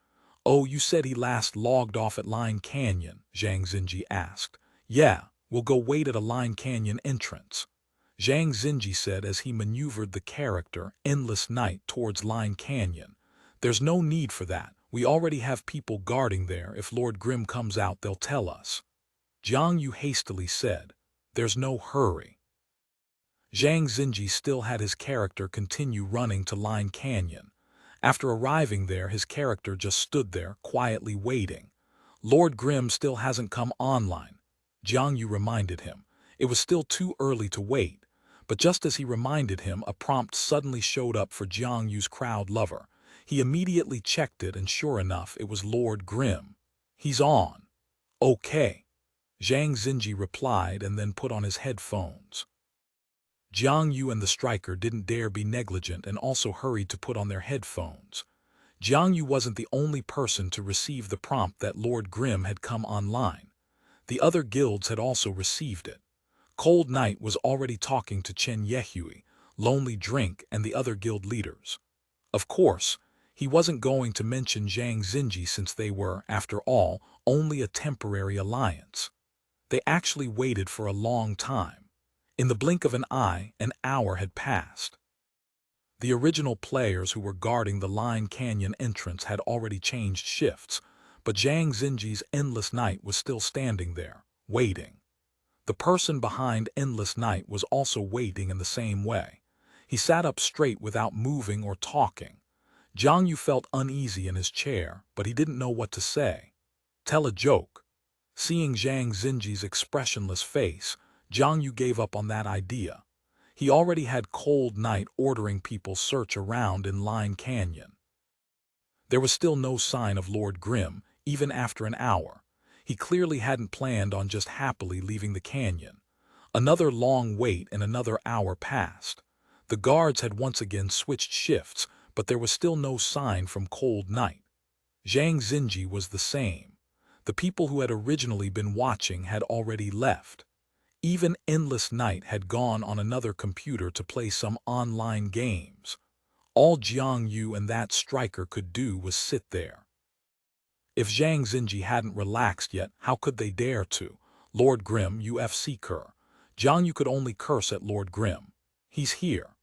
Oh, you said he last logged off at Line Canyon, Zhang Xinji asked. Yeah, we'll go wait at a Line Canyon entrance, Zhang Xinji said as he maneuvered the character Endless Knight towards Line Canyon. There's no need for that. We already have people guarding there. If Lord Grimm comes out, they'll tell us. Jiang Yu hastily said, there's no hurry. Zhang Xinji still had his character continue running to Line Canyon. After arriving there, his character just stood there, quietly waiting. Lord Grimm still hasn't come online, Jiang Yu reminded him. It was still too early to wait, but just as he reminded him, a prompt suddenly showed up for Jiang Yu's crowd lover. He immediately checked it, and sure enough, it was Lord Grimm. "He's on." "Okay," Zhang Xinji replied and then put on his headphones. Jiang Yu and the striker didn't dare be negligent and also hurried to put on their headphones. Jiang Yu wasn't the only person to receive the prompt that Lord Grimm had come online. The other guilds had also received it. Cold Knight was already talking to Chen Yehui, Lonely Drink, and the other guild leaders. Of course, he wasn't going to mention Zhang Xinji since they were, after all, only a temporary alliance. They actually waited for a long time. In the blink of an eye, an hour had passed. The original players who were guarding the Line Canyon entrance had already changed shifts, but Zhang Xinji's Endless Night was still standing there, waiting. The person behind Endless Night was also waiting in the same way. He sat up straight without moving or talking. Jiang Yu felt uneasy in his chair, but he didn't know what to say. Tell a joke. Seeing Zhang Xinji's expressionless face, Jiang Yu gave up on that idea. He already had Cold Knight ordering people search around in Line Canyon. There was still no sign of Lord Grimm, even after an hour. He clearly hadn't planned on just happily leaving the canyon. Another long wait and another hour passed. The guards had once again switched shifts, but there was still no sign from Cold Knight. Zhang Xinji was the same. The people who had originally been watching had already left. Even Endless Night had gone on another computer to play some online games. All Jiang Yu and that striker could do was sit there. If Zhang Xinji hadn't relaxed yet, how could they dare to? Lord Grimm, UFC cur. Jiang Yu could only curse at Lord Grimm. "He's here,"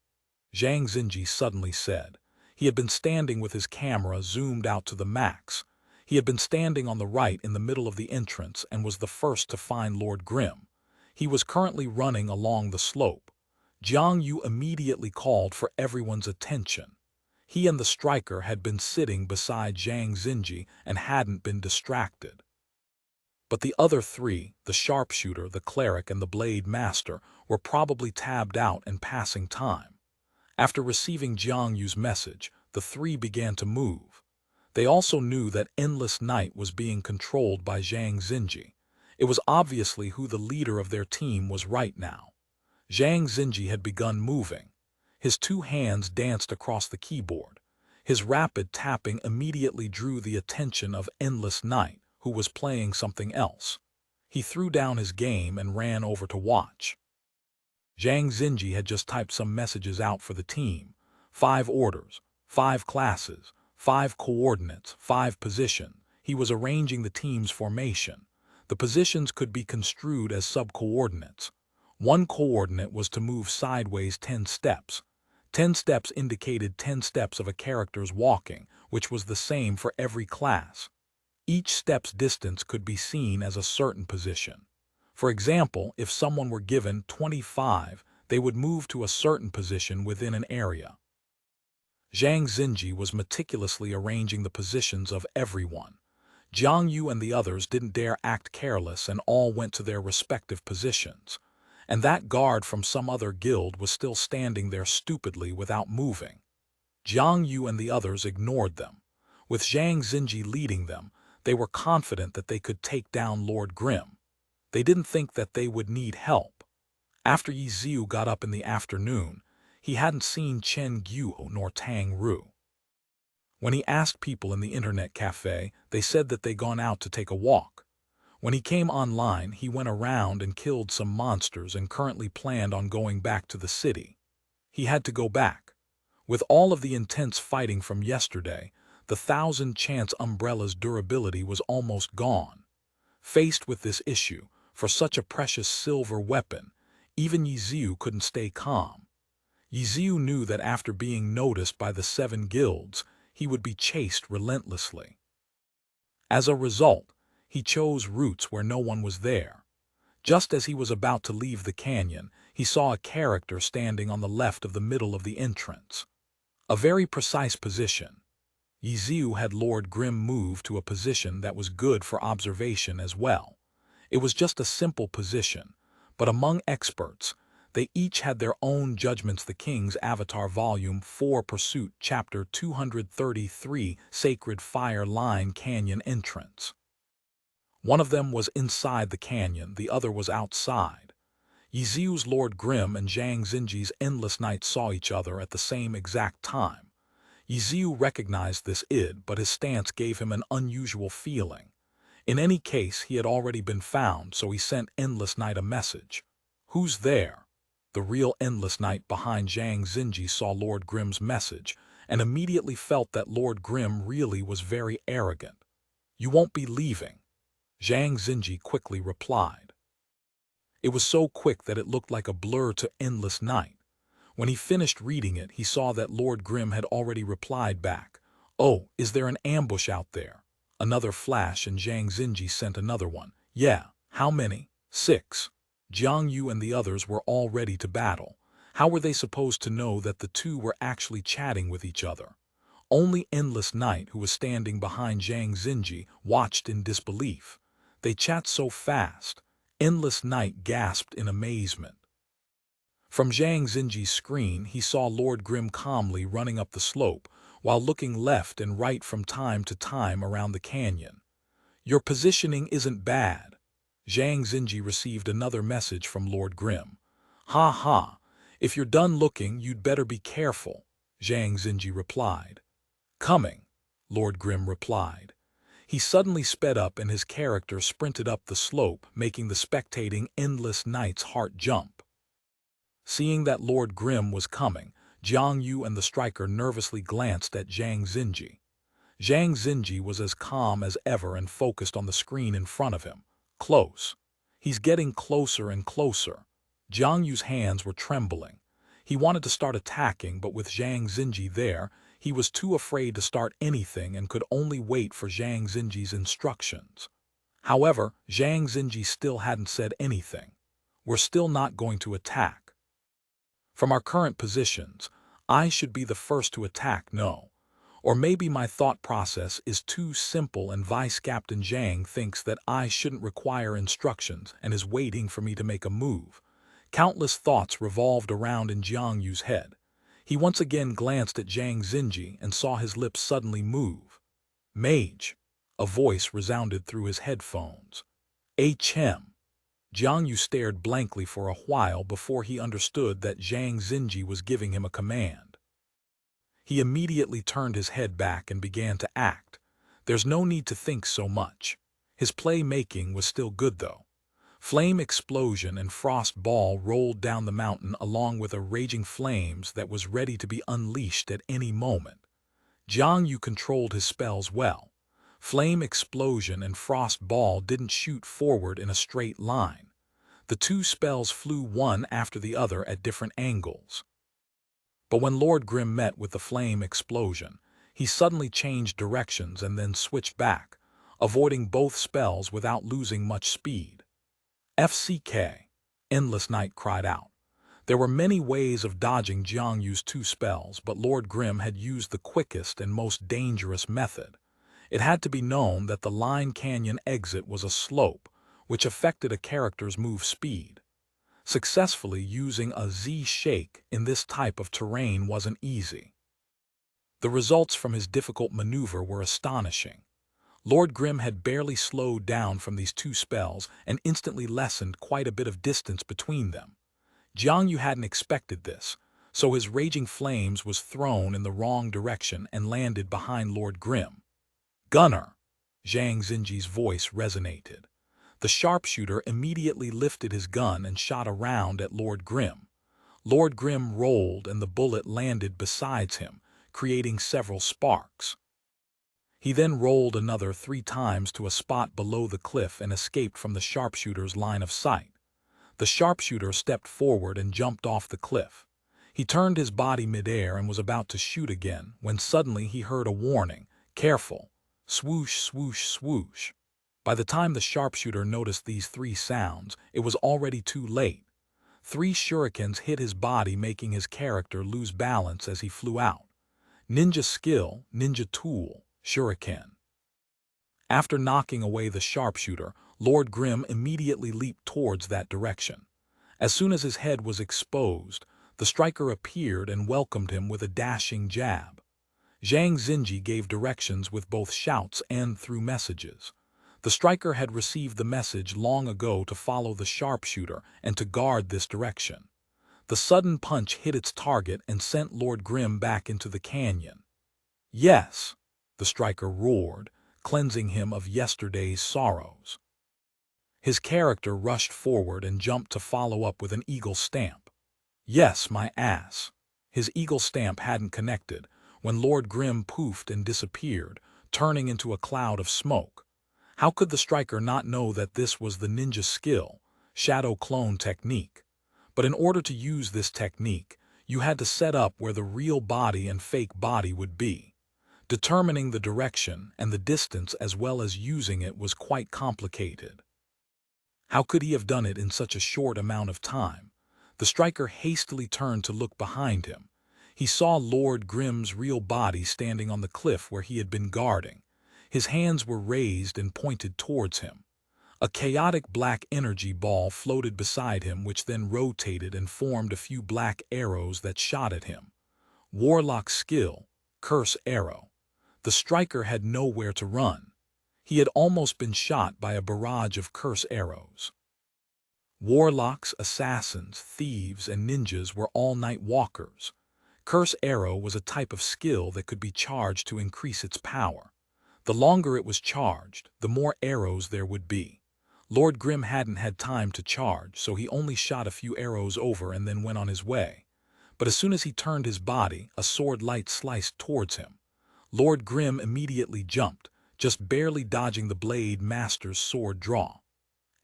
Zhang Xinji suddenly said. He had been standing with his camera zoomed out to the max. He had been standing on the right in the middle of the entrance and was the first to find Lord Grimm. He was currently running along the slope. Jiang Yu immediately called for everyone's attention. He and the striker had been sitting beside Zhang Xinji and hadn't been distracted. But the other three, the sharpshooter, the cleric, and the blade master, were probably tabbed out and passing time. After receiving Jiang Yu's message, the three began to move. They also knew that Endless Night was being controlled by Zhang Xinji. It was obviously who the leader of their team was right now. Zhang Xinji had begun moving. His two hands danced across the keyboard. His rapid tapping immediately drew the attention of Endless Night, who was playing something else. He threw down his game and ran over to watch. Zhang Xinji had just typed some messages out for the team. 5 orders, 5 classes, 5 coordinates, 5 position. He was arranging the team's formation. The positions could be construed as sub-coordinates. One coordinate was to move sideways 10 steps. 10 steps indicated 10 steps of a character's walking, which was the same for every class. Each step's distance could be seen as a certain position. For example, if someone were given 25, they would move to a certain position within an area. Zhang Xinji was meticulously arranging the positions of everyone. Jiang Yu and the others didn't dare act careless and all went to their respective positions. And that guard from some other guild was still standing there stupidly without moving. Jiang Yu and the others ignored them. With Zhang Xinji leading them, they were confident that they could take down Lord Grimm. They didn't think that they would need help. After Ye Xiu got up in the afternoon, he hadn't seen Chen Guo nor Tang Ru. When he asked people in the internet cafe, they said that they'd gone out to take a walk. When he came online, he went around and killed some monsters and currently planned on going back to the city. He had to go back. With all of the intense fighting from yesterday, the 1000-chance umbrella's durability was almost gone. Faced with this issue, for such a precious silver weapon, even Ye Xiu couldn't stay calm. Ye Xiu knew that after being noticed by the 7 guilds, he would be chased relentlessly. As a result, he chose routes where no one was there. Just as he was about to leave the canyon, he saw a character standing on the left of the middle of the entrance. A very precise position. Ye Xiu had Lord Grim move to a position that was good for observation as well. It was just a simple position, but among experts, they each had their own judgments. The King's Avatar Volume 4 Pursuit Chapter 233 Sacred Fire Line Canyon Entrance. One of them was inside the canyon, the other was outside. Ye Xiu's Lord Grim and Zhang Xinji's Endless Night saw each other at the same exact time. Ye Xiu recognized this but his stance gave him an unusual feeling. In any case, he had already been found, so he sent Endless Night a message. "Who's there?" The real Endless Night behind Zhang Xinji saw Lord Grim's message and immediately felt that Lord Grim really was very arrogant. "You won't be leaving," Zhang Xinji quickly replied. It was so quick that it looked like a blur to Endless Night. When he finished reading it, he saw that Lord Grim had already replied back. "Oh, is there an ambush out there?" Another flash, and Zhang Xinji sent another one. "Yeah, how many?" "6. Jiang Yu and the others were all ready to battle. How were they supposed to know that the two were actually chatting with each other? Only Endless Night, who was standing behind Zhang Xinji, watched in disbelief. "They chat so fast." Endless Night gasped in amazement. From Zhang Xinji's screen, he saw Lord Grim calmly running up the slope, while looking left and right from time to time around the canyon. "Your positioning isn't bad." Zhang Xinji received another message from Lord Grim. "Ha ha, if you're done looking, you'd better be careful," Zhang Xinji replied. "Coming," Lord Grim replied. He suddenly sped up and his character sprinted up the slope, making the spectating Endless Night's heart jump. Seeing that Lord Grim was coming, Jiang Yu and the striker nervously glanced at Zhang Xinji. Zhang Xinji was as calm as ever and focused on the screen in front of him. "Close. He's getting closer and closer." Jiang Yu's hands were trembling. He wanted to start attacking, but with Zhang Xinji there, he was too afraid to start anything and could only wait for Zhang Xinji's instructions. However, Zhang Xinji still hadn't said anything. "We're still not going to attack. From our current positions, I should be the first to attack, no? Or maybe my thought process is too simple and Vice Captain Zhang thinks that I shouldn't require instructions and is waiting for me to make a move." Countless thoughts revolved around in Jiang Yu's head. He once again glanced at Zhang Xinji and saw his lips suddenly move. "Mage," a voice resounded through his headphones. "H.M." Jiang Yu stared blankly for a while before he understood that Zhang Xinji was giving him a command. He immediately turned his head back and began to act. There's no need to think so much. His play-making was still good though. Flame explosion and frost ball rolled down the mountain along with a raging flames that was ready to be unleashed at any moment. Jiang Yu controlled his spells well. Flame explosion and frost ball didn't shoot forward in a straight line. The two spells flew one after the other at different angles. But when Lord Grim met with the flame explosion, he suddenly changed directions and then switched back, avoiding both spells without losing much speed. "FCK," Endless Night cried out. There were many ways of dodging Jiang Yu's two spells, but Lord Grim had used the quickest and most dangerous method. It had to be known that the Line Canyon exit was a slope, which affected a character's move speed. Successfully using a Z-shake in this type of terrain wasn't easy. The results from his difficult maneuver were astonishing. Lord Grim had barely slowed down from these two spells and instantly lessened quite a bit of distance between them. Jiang Yu hadn't expected this, so his raging flames was thrown in the wrong direction and landed behind Lord Grim. "Gunner!" Zhang Xinji's voice resonated. The sharpshooter immediately lifted his gun and shot a round at Lord Grim. Lord Grim rolled and the bullet landed beside him, creating several sparks. He then rolled another 3 times to a spot below the cliff and escaped from the sharpshooter's line of sight. The sharpshooter stepped forward and jumped off the cliff. He turned his body midair and was about to shoot again when suddenly he heard a warning, "Careful!" Swoosh, swoosh, swoosh. By the time the sharpshooter noticed these 3 sounds, it was already too late. 3 shurikens hit his body, making his character lose balance as he flew out. Ninja skill, ninja tool, shuriken. After knocking away the sharpshooter, Lord Grim immediately leaped towards that direction. As soon as his head was exposed, the striker appeared and welcomed him with a dashing jab. Zhang Xinji gave directions with both shouts and through messages. The striker had received the message long ago to follow the sharpshooter and to guard this direction. The sudden punch hit its target and sent Lord Grim back into the canyon. "Yes," the striker roared, cleansing him of yesterday's sorrows. His character rushed forward and jumped to follow up with an eagle stamp. "Yes, my ass." His eagle stamp hadn't connected when Lord Grim poofed and disappeared, turning into a cloud of smoke. How could the striker not know that this was the ninja skill, shadow clone technique? But in order to use this technique, you had to set up where the real body and fake body would be. Determining the direction and the distance as well as using it was quite complicated. How could he have done it in such a short amount of time? The striker hastily turned to look behind him. He saw Lord Grim's real body standing on the cliff where he had been guarding. His hands were raised and pointed towards him. A chaotic black energy ball floated beside him, which then rotated and formed a few black arrows that shot at him. Warlock skill, curse arrow. The striker had nowhere to run. He had almost been shot by a barrage of curse arrows. Warlocks, assassins, thieves, and ninjas were all night walkers. Curse arrow was a type of skill that could be charged to increase its power. The longer it was charged, the more arrows there would be. Lord Grim hadn't had time to charge, so he only shot a few arrows over and then went on his way. But as soon as he turned his body, a sword light sliced towards him. Lord Grim immediately jumped, just barely dodging the blade master's sword draw.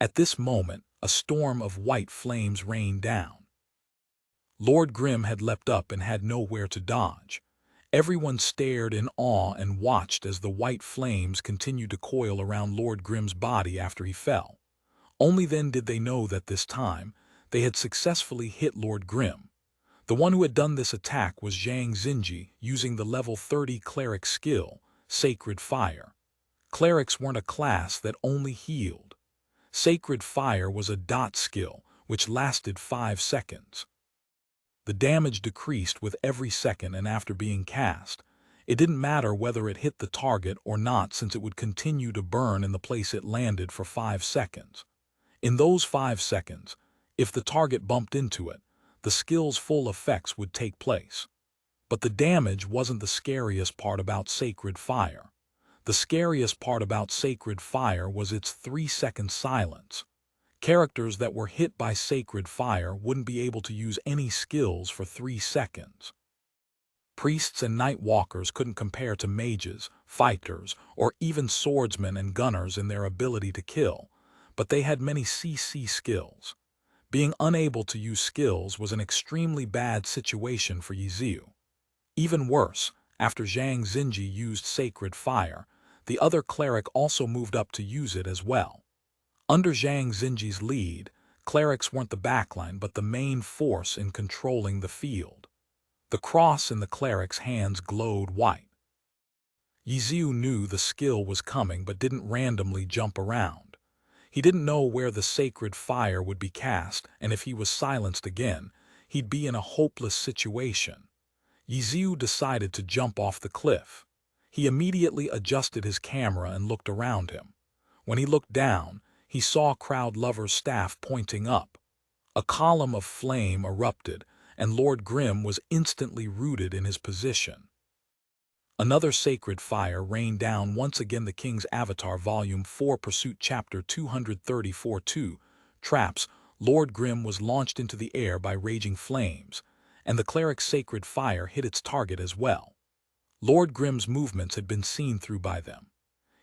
At this moment, a storm of white flames rained down. Lord Grim had leapt up and had nowhere to dodge. Everyone stared in awe and watched as the white flames continued to coil around Lord Grim's body after he fell. Only then did they know that this time, they had successfully hit Lord Grim. The one who had done this attack was Zhang Xinji, using the level 30 cleric skill, Sacred Fire. Clerics weren't a class that only healed. Sacred Fire was a dot skill, which lasted 5 seconds. The damage decreased with every second, and after being cast, it didn't matter whether it hit the target or not, since it would continue to burn in the place it landed for 5 seconds. In those 5 seconds, if the target bumped into it, the skill's full effects would take place. But the damage wasn't the scariest part about Sacred Fire. The scariest part about Sacred Fire was its 3-second silence. Characters that were hit by Sacred Fire wouldn't be able to use any skills for 3 seconds. Priests and night walkers couldn't compare to mages, fighters, or even swordsmen and gunners in their ability to kill, but they had many CC skills. Being unable to use skills was an extremely bad situation for Ye Xiu. Even worse, after Zhang Xinji used Sacred Fire, the other cleric also moved up to use it as well. Under Zhang Xinji's lead, clerics weren't the backline but the main force in controlling the field. The cross in the cleric's hands glowed white. Ye Xiu knew the skill was coming but didn't randomly jump around. He didn't know where the Sacred Fire would be cast, and if he was silenced again, he'd be in a hopeless situation. Ye Xiu decided to jump off the cliff. He immediately adjusted his camera and looked around him. When he looked down, he saw Crowd Lover's staff pointing up. A column of flame erupted, and Lord Grim was instantly rooted in his position. Another Sacred Fire rained down once again. The King's Avatar Volume 4 Pursuit Chapter 234-2 Traps. Lord Grim was launched into the air by raging flames, and the cleric's Sacred Fire hit its target as well. Lord Grim's movements had been seen through by them.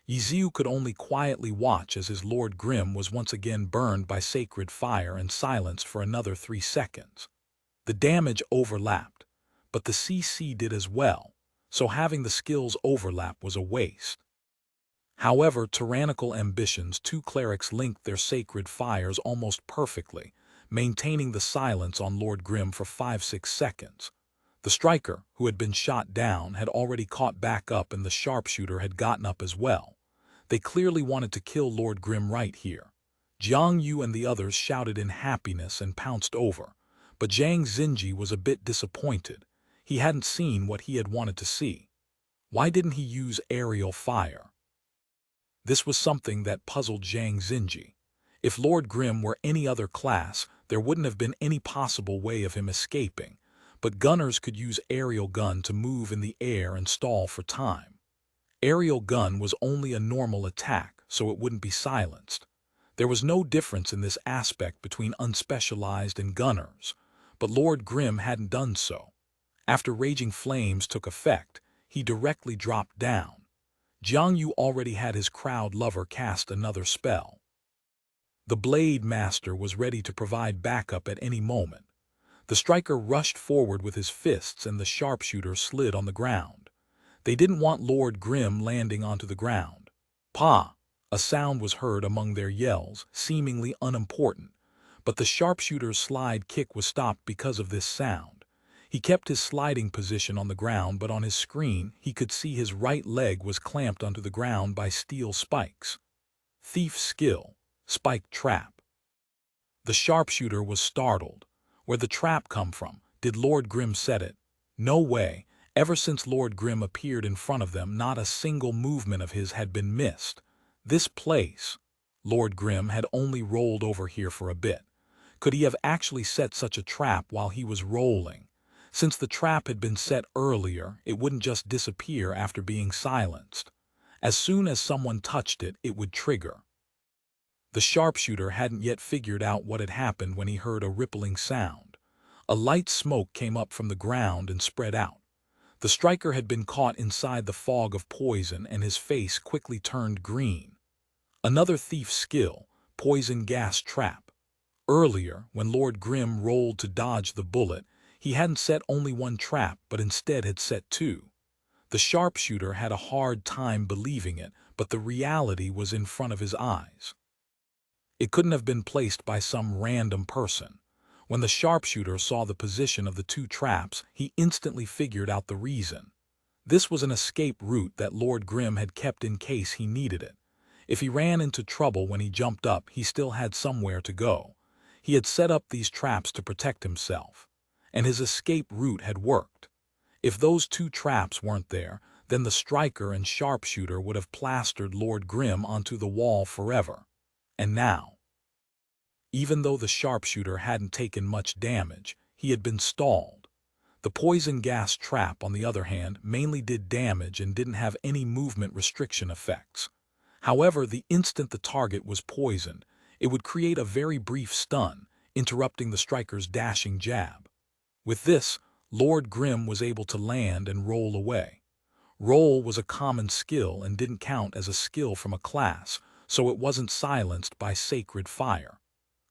Ye Xiu could only quietly watch as his Lord Grim was once again burned by Sacred Fire and silenced for another 3 seconds. The damage overlapped, but the CC did as well, so having the skills overlap was a waste. However, tyrannical ambitions, two clerics linked their sacred fires almost perfectly, maintaining the silence on Lord Grim for 5-6 seconds. The striker, who had been shot down, had already caught back up, and the sharpshooter had gotten up as well. They clearly wanted to kill Lord Grim right here. Jiang Yu and the others shouted in happiness and pounced over, but Zhang Xinji was a bit disappointed. He hadn't seen what he had wanted to see. Why didn't he use aerial fire? This was something that puzzled Zhang Xinji. If Lord Grim were any other class, there wouldn't have been any possible way of him escaping, but gunners could use aerial gun to move in the air and stall for time. Aerial gun was only a normal attack, so it wouldn't be silenced. There was no difference in this aspect between unspecialized and gunners, but Lord Grim hadn't done so. After Raging Flames took effect, he directly dropped down. Jiang Yu already had his crowd lover cast another spell. The Blade Master was ready to provide backup at any moment. The striker rushed forward with his fists and the sharpshooter slid on the ground. They didn't want Lord Grim landing onto the ground. Pa! A sound was heard among their yells, seemingly unimportant, but the sharpshooter's slide kick was stopped because of this sound. He kept his sliding position on the ground, but on his screen he could see his right leg was clamped onto the ground by steel spikes. Thief skill, spike trap. The sharpshooter was startled. Where'd the trap come from? Did Lord Grim set it? No way. Ever since Lord Grim appeared in front of them, not a single movement of his had been missed. This place. Lord Grim had only rolled over here for a bit. Could he have actually set such a trap while he was rolling? Since the trap had been set earlier, it wouldn't just disappear after being silenced. As soon as someone touched it, it would trigger. The sharpshooter hadn't yet figured out what had happened when he heard a rippling sound. A light smoke came up from the ground and spread out. The striker had been caught inside the fog of poison, and his face quickly turned green. Another thief skill, poison gas trap. Earlier, when Lord Grim rolled to dodge the bullet, he hadn't set only one trap, but instead had set two. The sharpshooter had a hard time believing it, but the reality was in front of his eyes. It couldn't have been placed by some random person. When the sharpshooter saw the position of the two traps, he instantly figured out the reason. This was an escape route that Lord Grim had kept in case he needed it. If he ran into trouble when he jumped up, he still had somewhere to go. He had set up these traps to protect himself, and his escape route had worked. If those two traps weren't there, then the striker and sharpshooter would have plastered Lord Grim onto the wall forever. And now, even though the sharpshooter hadn't taken much damage, he had been stalled. The poison gas trap, on the other hand, mainly did damage and didn't have any movement restriction effects. However, the instant the target was poisoned, it would create a very brief stun, interrupting the striker's dashing jab. With this, Lord Grim was able to land and roll away. Roll was a common skill and didn't count as a skill from a class, so it wasn't silenced by sacred fire.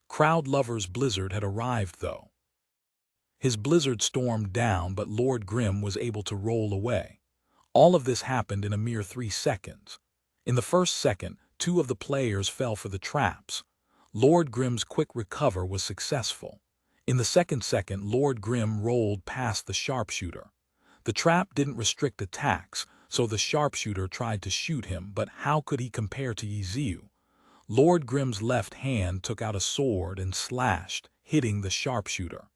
Crowd Lover's blizzard had arrived, though. His blizzard stormed down, but Lord Grim was able to roll away. All of this happened in a mere 3 seconds. In the first second, 2 of the players fell for the traps. Lord Grim's quick recover was successful. In the second second, Lord Grim rolled past the sharpshooter. The trap didn't restrict attacks, so the sharpshooter tried to shoot him, but how could he compare to Ye Xiu? Lord Grim's left hand took out a sword and slashed, hitting the sharpshooter.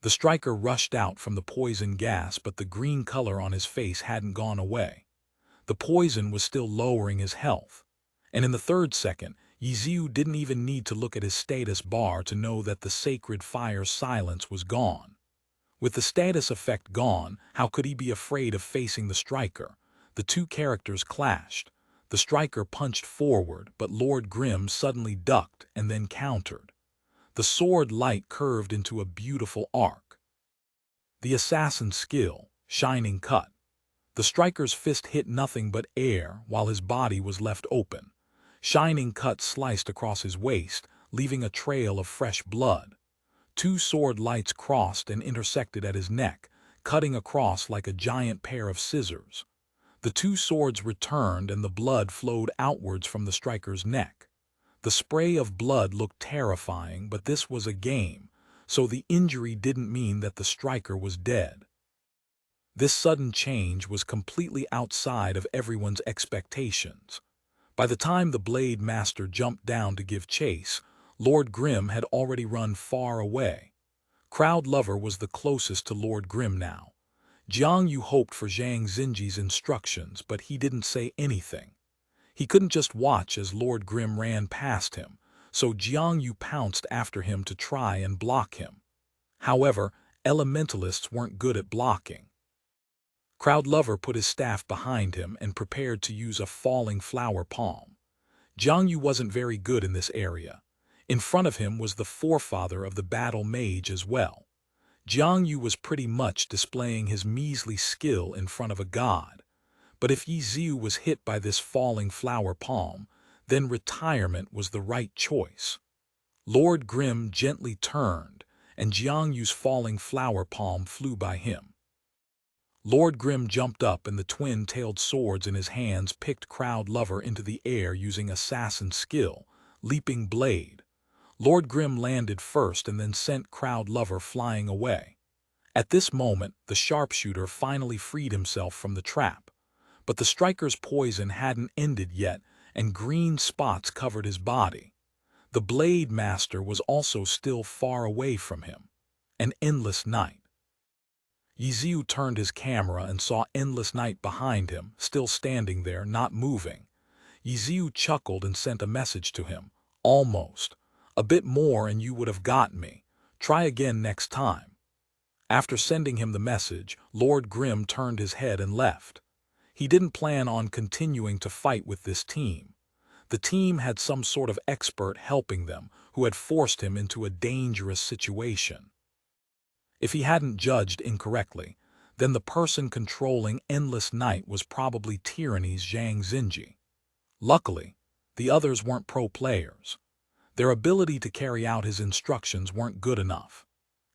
The striker rushed out from the poison gas, but the green color on his face hadn't gone away. The poison was still lowering his health. And in the third second, Ye Xiu didn't even need to look at his status bar to know that the sacred fire's silence was gone. With the status effect gone, how could he be afraid of facing the striker? The two characters clashed. The striker punched forward, but Lord Grim suddenly ducked and then countered. The sword light curved into a beautiful arc. The assassin's skill, shining cut. The striker's fist hit nothing but air while his body was left open. Shining cut sliced across his waist, leaving a trail of fresh blood. 2 sword lights crossed and intersected at his neck, cutting across like a giant pair of scissors. The two swords returned and the blood flowed outwards from the striker's neck. The spray of blood looked terrifying, but this was a game, so the injury didn't mean that the striker was dead. This sudden change was completely outside of everyone's expectations. By the time the Blade Master jumped down to give chase, Lord Grim had already run far away. Crowd Lover was the closest to Lord Grim now. Jiang Yu hoped for Zhang Xinji's instructions, but he didn't say anything. He couldn't just watch as Lord Grim ran past him, so Jiang Yu pounced after him to try and block him. However, elementalists weren't good at blocking. Crowd Lover put his staff behind him and prepared to use a falling flower palm. Jiang Yu wasn't very good in this area. In front of him was the forefather of the battle mage as well. Jiang Yu was pretty much displaying his measly skill in front of a god. But if Ye Xiu was hit by this falling flower palm, then retirement was the right choice. Lord Grim gently turned, and Jiang Yu's falling flower palm flew by him. Lord Grim jumped up and the twin-tailed swords in his hands picked Crowd Lover into the air using assassin skill, leaping blade. Lord Grim landed first and then sent Crowd Lover flying away. At this moment, the sharpshooter finally freed himself from the trap. But the striker's poison hadn't ended yet, and green spots covered his body. The Blade Master was also still far away from him. An endless night. Ye Xiu turned his camera and saw Endless Night behind him, still standing there, not moving. Ye Xiu chuckled and sent a message to him. Almost. A bit more and you would have got me. Try again next time. After sending him the message, Lord Grim turned his head and left. He didn't plan on continuing to fight with this team. The team had some sort of expert helping them who had forced him into a dangerous situation. If he hadn't judged incorrectly, then the person controlling Endless Night was probably Tyranny's Zhang Xinji. Luckily, the others weren't pro players. Their ability to carry out his instructions weren't good enough.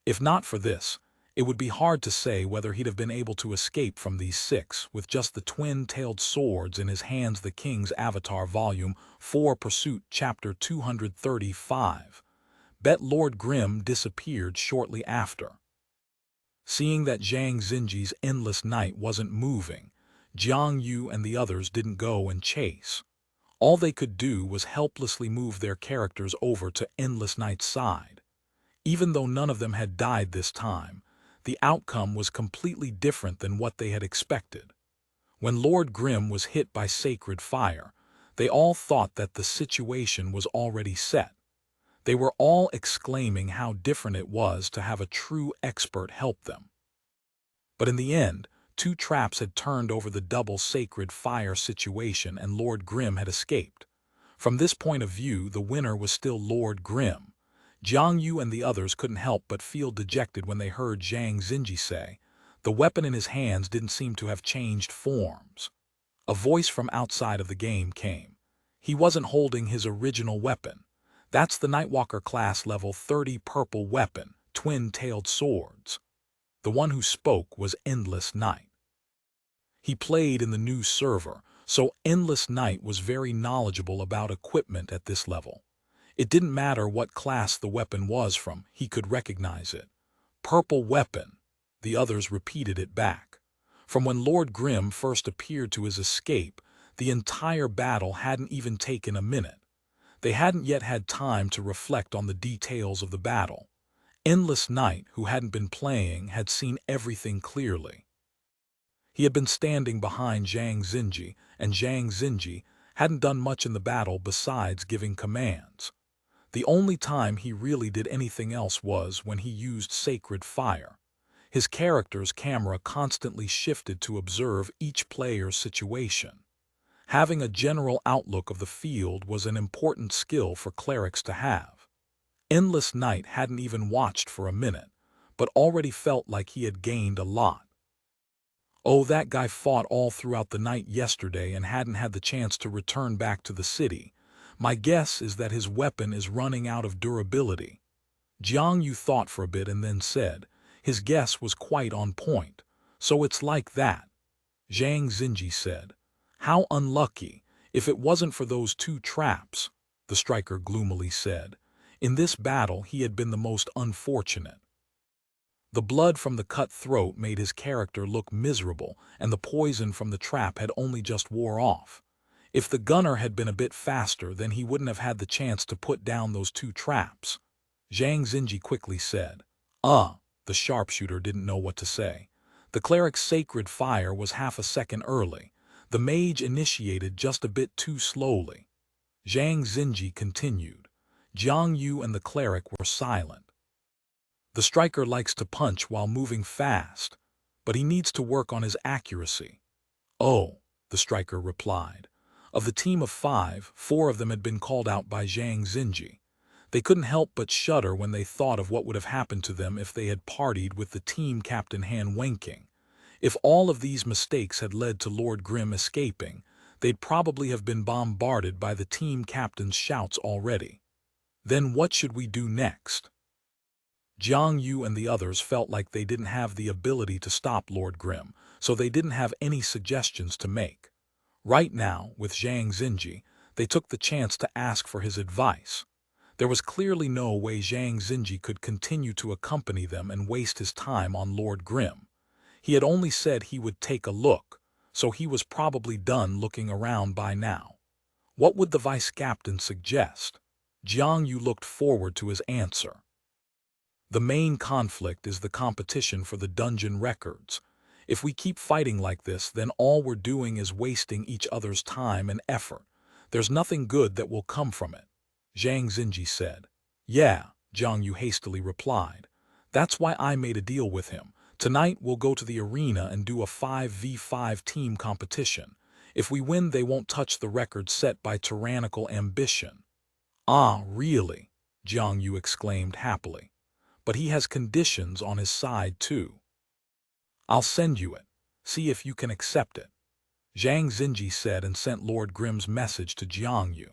If not for this, it would be hard to say whether he'd have been able to escape from these six with just the twin-tailed swords in his hands. The King's Avatar Volume 4 Pursuit Chapter 235. Bet Lord Grim disappeared shortly after. Seeing that Zhang Xinji's Endless Night wasn't moving, Jiang Yu and the others didn't go and chase. All they could do was helplessly move their characters over to Endless Night's side. Even though none of them had died this time, the outcome was completely different than what they had expected. When Lord Grim was hit by sacred fire, they all thought that the situation was already set. They were all exclaiming how different it was to have a true expert help them. But in the end, two traps had turned over the double sacred fire situation and Lord Grim had escaped. From this point of view, the winner was still Lord Grim. Jiang Yu and the others couldn't help but feel dejected when they heard Zhang Xinji say, the weapon in his hands didn't seem to have changed forms. A voice from outside of the game came. He wasn't holding his original weapon. That's the Nightwalker class level 30 purple weapon, twin-tailed swords. The one who spoke was Endless Night. He played in the new server, so Endless Night was very knowledgeable about equipment at this level. It didn't matter what class the weapon was from, he could recognize it. Purple weapon. The others repeated it back. From when Lord Grim first appeared to his escape, the entire battle hadn't even taken a minute. They hadn't yet had time to reflect on the details of the battle. Endless Night, who hadn't been playing, had seen everything clearly. He had been standing behind Zhang Xinji, and Zhang Xinji hadn't done much in the battle besides giving commands. The only time he really did anything else was when he used sacred fire. His character's camera constantly shifted to observe each player's situation. Having a general outlook of the field was an important skill for clerics to have. Endless Night hadn't even watched for a minute, but already felt like he had gained a lot. Oh, that guy fought all throughout the night yesterday and hadn't had the chance to return back to the city. My guess is that his weapon is running out of durability. Jiang Yu thought for a bit and then said, his guess was quite on point. So it's like that. Zhang Xinji said. How unlucky. If it wasn't for those two traps, the striker gloomily said. In this battle he had been the most unfortunate. The blood from the cut throat made his character look miserable, and the poison from the trap had only just wore off. If the gunner had been a bit faster, then he wouldn't have had the chance to put down those two traps. Zhang Xinji quickly said. The sharpshooter didn't know what to say. The cleric's sacred fire was half a second early. The mage initiated just a bit too slowly. Zhang Xinji continued. Jiang Yu and the cleric were silent. The striker likes to punch while moving fast, but he needs to work on his accuracy. Oh, the striker replied. Of the team of 5, 4 of them had been called out by Zhang Xinji. They couldn't help but shudder when they thought of what would have happened to them if they had partied with the team captain Han Wenqing. If all of these mistakes had led to Lord Grimm escaping, they'd probably have been bombarded by the team captain's shouts already. Then what should we do next? Jiang Yu and the others felt like they didn't have the ability to stop Lord Grimm, so they didn't have any suggestions to make. Right now, with Zhang Xinji, they took the chance to ask for his advice. There was clearly no way Zhang Xinji could continue to accompany them and waste his time on Lord Grimm. He had only said he would take a look, so he was probably done looking around by now. What would the vice captain suggest? Jiang Yu looked forward to his answer. The main conflict is the competition for the dungeon records. If we keep fighting like this, then all we're doing is wasting each other's time and effort. There's nothing good that will come from it. Zhang Xinji said. Yeah, Jiang Yu hastily replied. That's why I made a deal with him. Tonight we'll go to the arena and do a 5v5 team competition. If we win, they won't touch the record set by tyrannical ambition. Ah, really? Jiang Yu exclaimed happily. But he has conditions on his side too. I'll send you it. See if you can accept it. Zhang Xinji said and sent Lord Grimm's message to Jiang Yu.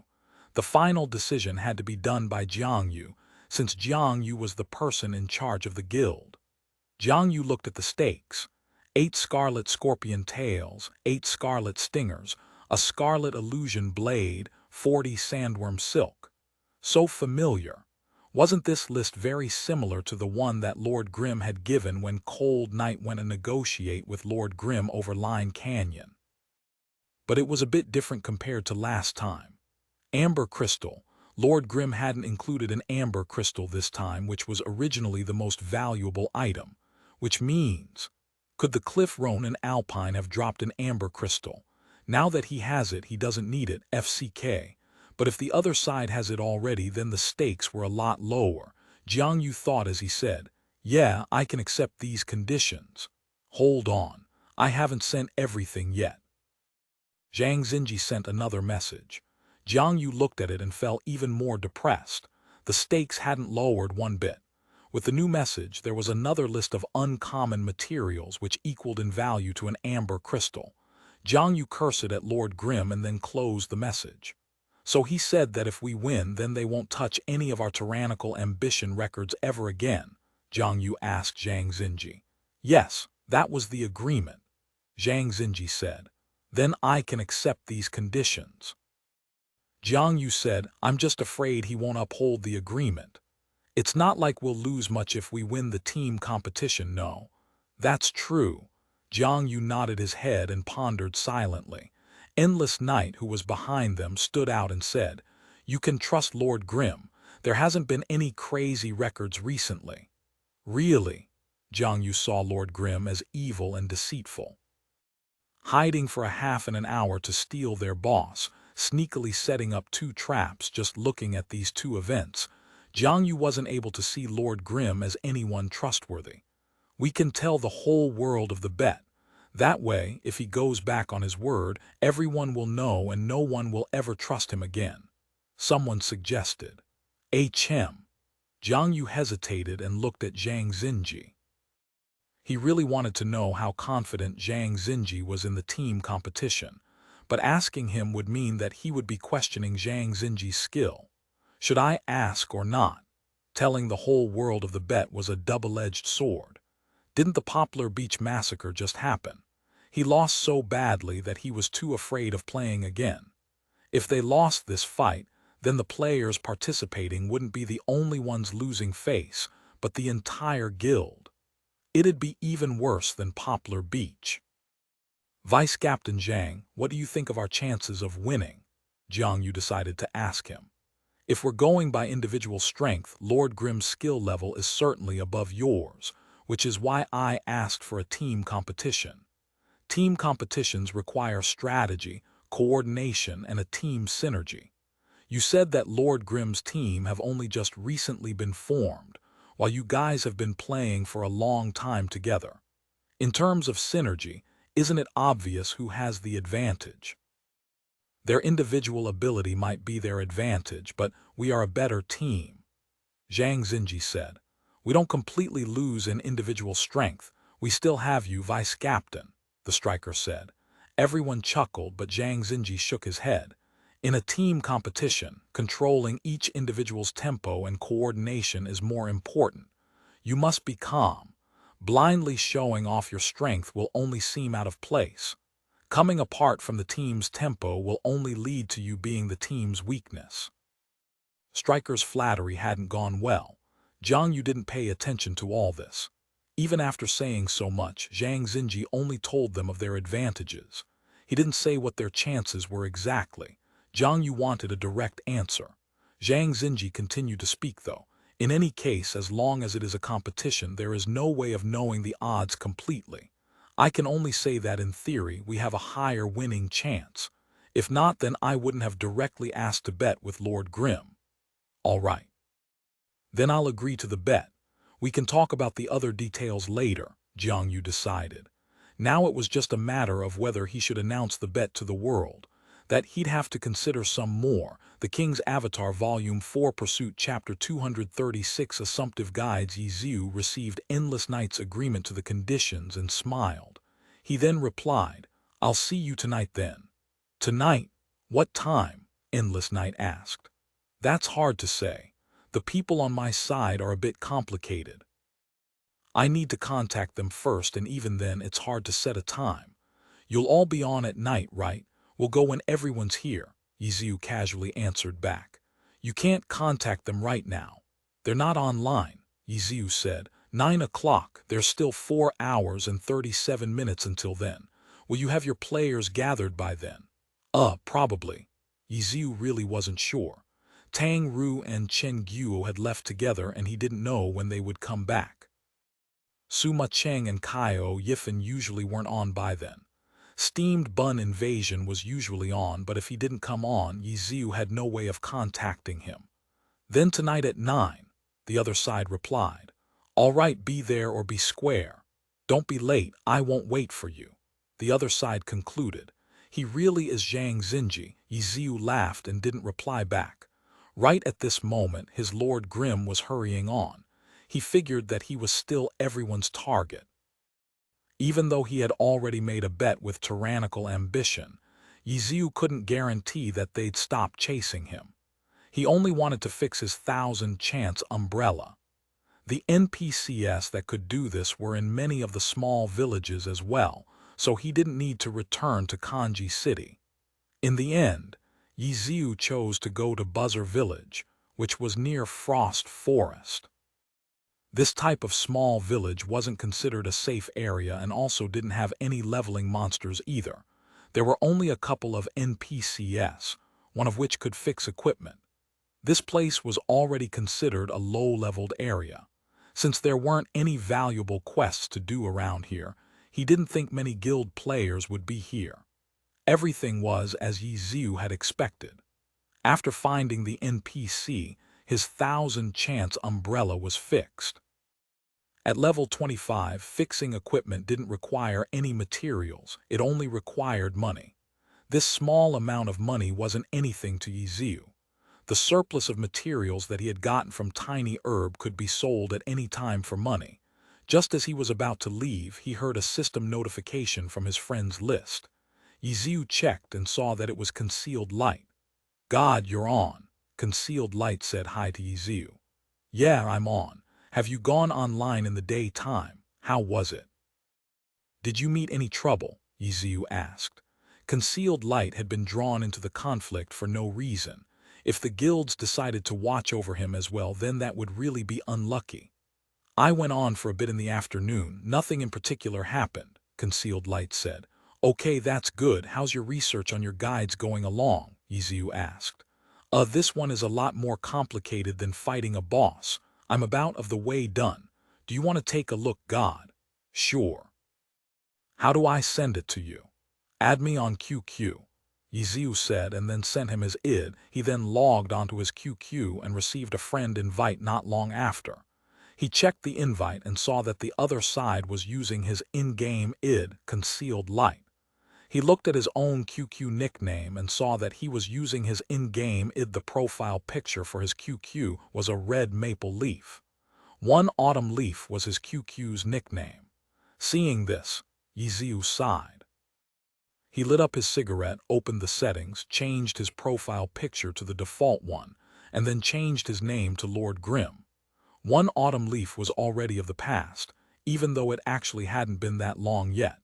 The final decision had to be done by Jiang Yu, since Jiang Yu was the person in charge of the guild. Jiang Yu looked at the stakes. 8 scarlet scorpion tails, 8 scarlet stingers, a scarlet illusion blade, 40 sandworm silk. So familiar. Wasn't this list very similar to the one that Lord Grimm had given when Cold Knight went to negotiate with Lord Grimm over Line Canyon? But it was a bit different compared to last time. Amber crystal. Lord Grimm hadn't included an amber crystal this time, which was originally the most valuable item. Which means, could the Cliff Ronin Alpine have dropped an amber crystal? Now that he has it, he doesn't need it, FCK. But if the other side has it already, then the stakes were a lot lower. Jiang Yu thought as he said, yeah, I can accept these conditions. Hold on, I haven't sent everything yet. Zhang Xinji sent another message. Jiang Yu looked at it and felt even more depressed. The stakes hadn't lowered one bit. With the new message, there was another list of uncommon materials which equaled in value to an amber crystal. Jiang Yu cursed at Lord Grimm and then closed the message. So he said that if we win, then they won't touch any of our tyrannical ambition records ever again. Jiang Yu asked Zhang Xinji. Yes, that was the agreement. Zhang Xinji said. Then I can accept these conditions. Jiang Yu said, I'm just afraid he won't uphold the agreement. It's not like we'll lose much if we win the team competition, no. That's true. Jiang Yu nodded his head and pondered silently. Endless Knight, who was behind them, stood out and said, You can trust Lord Grimm. There hasn't been any crazy records recently. Really? Jiang Yu saw Lord Grimm as evil and deceitful. Hiding for a half an hour to steal their boss, sneakily setting up 2 traps just looking at these 2 events, Jiang Yu wasn't able to see Lord Grimm as anyone trustworthy. We can tell the whole world of the bet. That way, if he goes back on his word, everyone will know and no one will ever trust him again. Someone suggested. H.M. Jiang Yu hesitated and looked at Zhang Xinji. He really wanted to know how confident Zhang Xinji was in the team competition, but asking him would mean that he would be questioning Zhang Xinji's skill. Should I ask or not? Telling the whole world of the bet was a double-edged sword. Didn't the Poplar Beach massacre just happen? He lost so badly that he was too afraid of playing again. If they lost this fight, then the players participating wouldn't be the only ones losing face, but the entire guild. It'd be even worse than Poplar Beach. Vice Captain Zhang, what do you think of our chances of winning? Jiang Yu decided to ask him. If we're going by individual strength, Lord Grimm's skill level is certainly above yours, which is why I asked for a team competition. Team competitions require strategy, coordination, and a team synergy. You said that Lord Grimm's team have only just recently been formed, while you guys have been playing for a long time together. In terms of synergy, isn't it obvious who has the advantage? Their individual ability might be their advantage, but we are a better team, Zhang Xinji said. We don't completely lose in individual strength. We still have you, Vice Captain, the striker said. Everyone chuckled, but Zhang Xinji shook his head. In a team competition, controlling each individual's tempo and coordination is more important. You must be calm. Blindly showing off your strength will only seem out of place. Coming apart from the team's tempo will only lead to you being the team's weakness. Striker's flattery hadn't gone well. Jiang Yu didn't pay attention to all this. Even after saying so much, Zhang Xinji only told them of their advantages. He didn't say what their chances were exactly. Jiang Yu wanted a direct answer. Zhang Xinji continued to speak though. In any case, as long as it is a competition, there is no way of knowing the odds completely. I can only say that in theory we have a higher winning chance. If not, then I wouldn't have directly asked to bet with Lord Grimm. All right. Then I'll agree to the bet. We can talk about the other details later, Jiang Yu decided. Now it was just a matter of whether he should announce the bet to the world. That he'd have to consider some more. The King's Avatar Volume 4 Pursuit Chapter 236 Assumptive Guides. Ye Xiu received Endless Night's agreement to the conditions and smiled. He then replied, I'll see you tonight then. Tonight? What time? Endless Night asked. That's hard to say. The people on my side are a bit complicated. I need to contact them first, and even then it's hard to set a time. You'll all be on at night, right? We'll go when everyone's here, Ye Xiu casually answered back. You can't contact them right now. They're not online, Ye Xiu said. 9 o'clock, there's still 4 hours and 37 minutes until then. Will you have your players gathered by then? Probably. Ye Xiu really wasn't sure. Tang Ru and Chen Guo had left together and he didn't know when they would come back. Suma Cheng and Kaio Yifan usually weren't on by then. Steamed Bun Invasion was usually on, but if he didn't come on, Ye Xiu had no way of contacting him. Then tonight at 9, the other side replied. All right, be there or be square. Don't be late, I won't wait for you. The other side concluded. He really is Zhang Xinji. Ye Xiu laughed and didn't reply back. Right at this moment, his Lord Grimm was hurrying on. He figured that he was still everyone's target. Even though he had already made a bet with tyrannical ambition, Ye Xiu couldn't guarantee that they'd stop chasing him. He only wanted to fix his 1,000-chance umbrella. The NPCs that could do this were in many of the small villages as well, so he didn't need to return to Kanji City. In the end, Ye Xiu chose to go to Buzzer Village, which was near Frost Forest. This type of small village wasn't considered a safe area and also didn't have any leveling monsters either. There were only a couple of NPCs, one of which could fix equipment. This place was already considered a low-leveled area. Since there weren't any valuable quests to do around here, he didn't think many guild players would be here. Everything was as Ye Xiu had expected. After finding the NPC, his 1,000-chance umbrella was fixed. At level 25, fixing equipment didn't require any materials, it only required money. This small amount of money wasn't anything to Ye Xiu. The surplus of materials that he had gotten from Tiny Herb could be sold at any time for money. Just as he was about to leave, he heard a system notification from his friend's list. Ye Xiu checked and saw that it was Concealed Light. God, you're on. Concealed Light said hi to Ye Xiu. Yeah, I'm on. Have you gone online in the daytime? How was it? Did you meet any trouble? Ye Xiu asked. Concealed Light had been drawn into the conflict for no reason. If the guilds decided to watch over him as well, then that would really be unlucky. I went on for a bit in the afternoon. Nothing in particular happened, Concealed Light said. Okay, that's good. How's your research on your guides going along? Ye Xiu asked. This one is a lot more complicated than fighting a boss. I'm about of the way done. Do you want to take a look, God? Sure. How do I send it to you? Add me on QQ. Ye Xiu said, and then sent him his ID. He then logged onto his QQ and received a friend invite not long after. He checked the invite and saw that the other side was using his in-game ID, Concealed Light. He looked at his own QQ nickname and saw that he was using his in-game ID. The profile picture for his QQ was a red maple leaf. One autumn leaf was his QQ's nickname. Seeing this, Ye Xiu sighed. He lit up his cigarette, opened the settings, changed his profile picture to the default one, and then changed his name to Lord Grimm. One autumn leaf was already of the past, even though it actually hadn't been that long yet.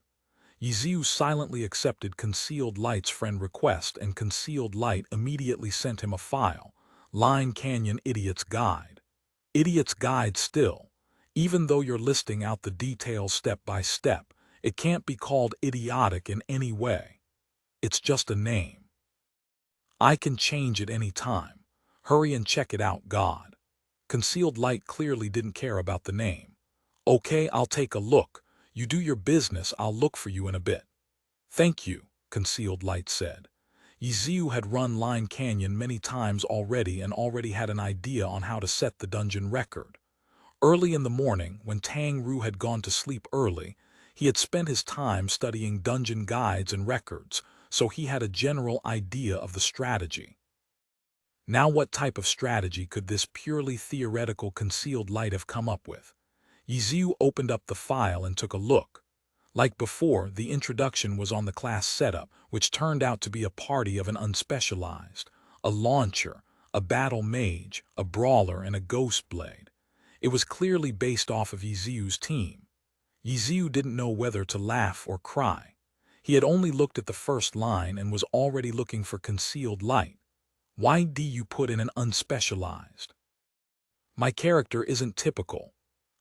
Ye Xiu silently accepted Concealed Light's friend request, and Concealed Light immediately sent him a file, Line Canyon Idiot's Guide. Idiot's Guide still. Even though you're listing out the details step by step, it can't be called idiotic in any way. It's just a name. I can change it any time. Hurry and check it out, God. Concealed Light clearly didn't care about the name. Okay, I'll take a look. You do your business, I'll look for you in a bit. Thank you, Concealed Light said. Ye Xiu had run Line Canyon many times already and already had an idea on how to set the dungeon record. Early in the morning, when Tang Ru had gone to sleep early, he had spent his time studying dungeon guides and records, so he had a general idea of the strategy. Now what type of strategy could this purely theoretical Concealed Light have come up with? Ye Xiu opened up the file and took a look. Like before, the introduction was on the class setup, which turned out to be a party of an unspecialized, a launcher, a battle mage, a brawler, and a ghost blade. It was clearly based off of Ye Xiu's team. Ye Xiu didn't know whether to laugh or cry. He had only looked at the first line and was already looking for Concealed Light. Why do you put in an unspecialized? My character isn't typical.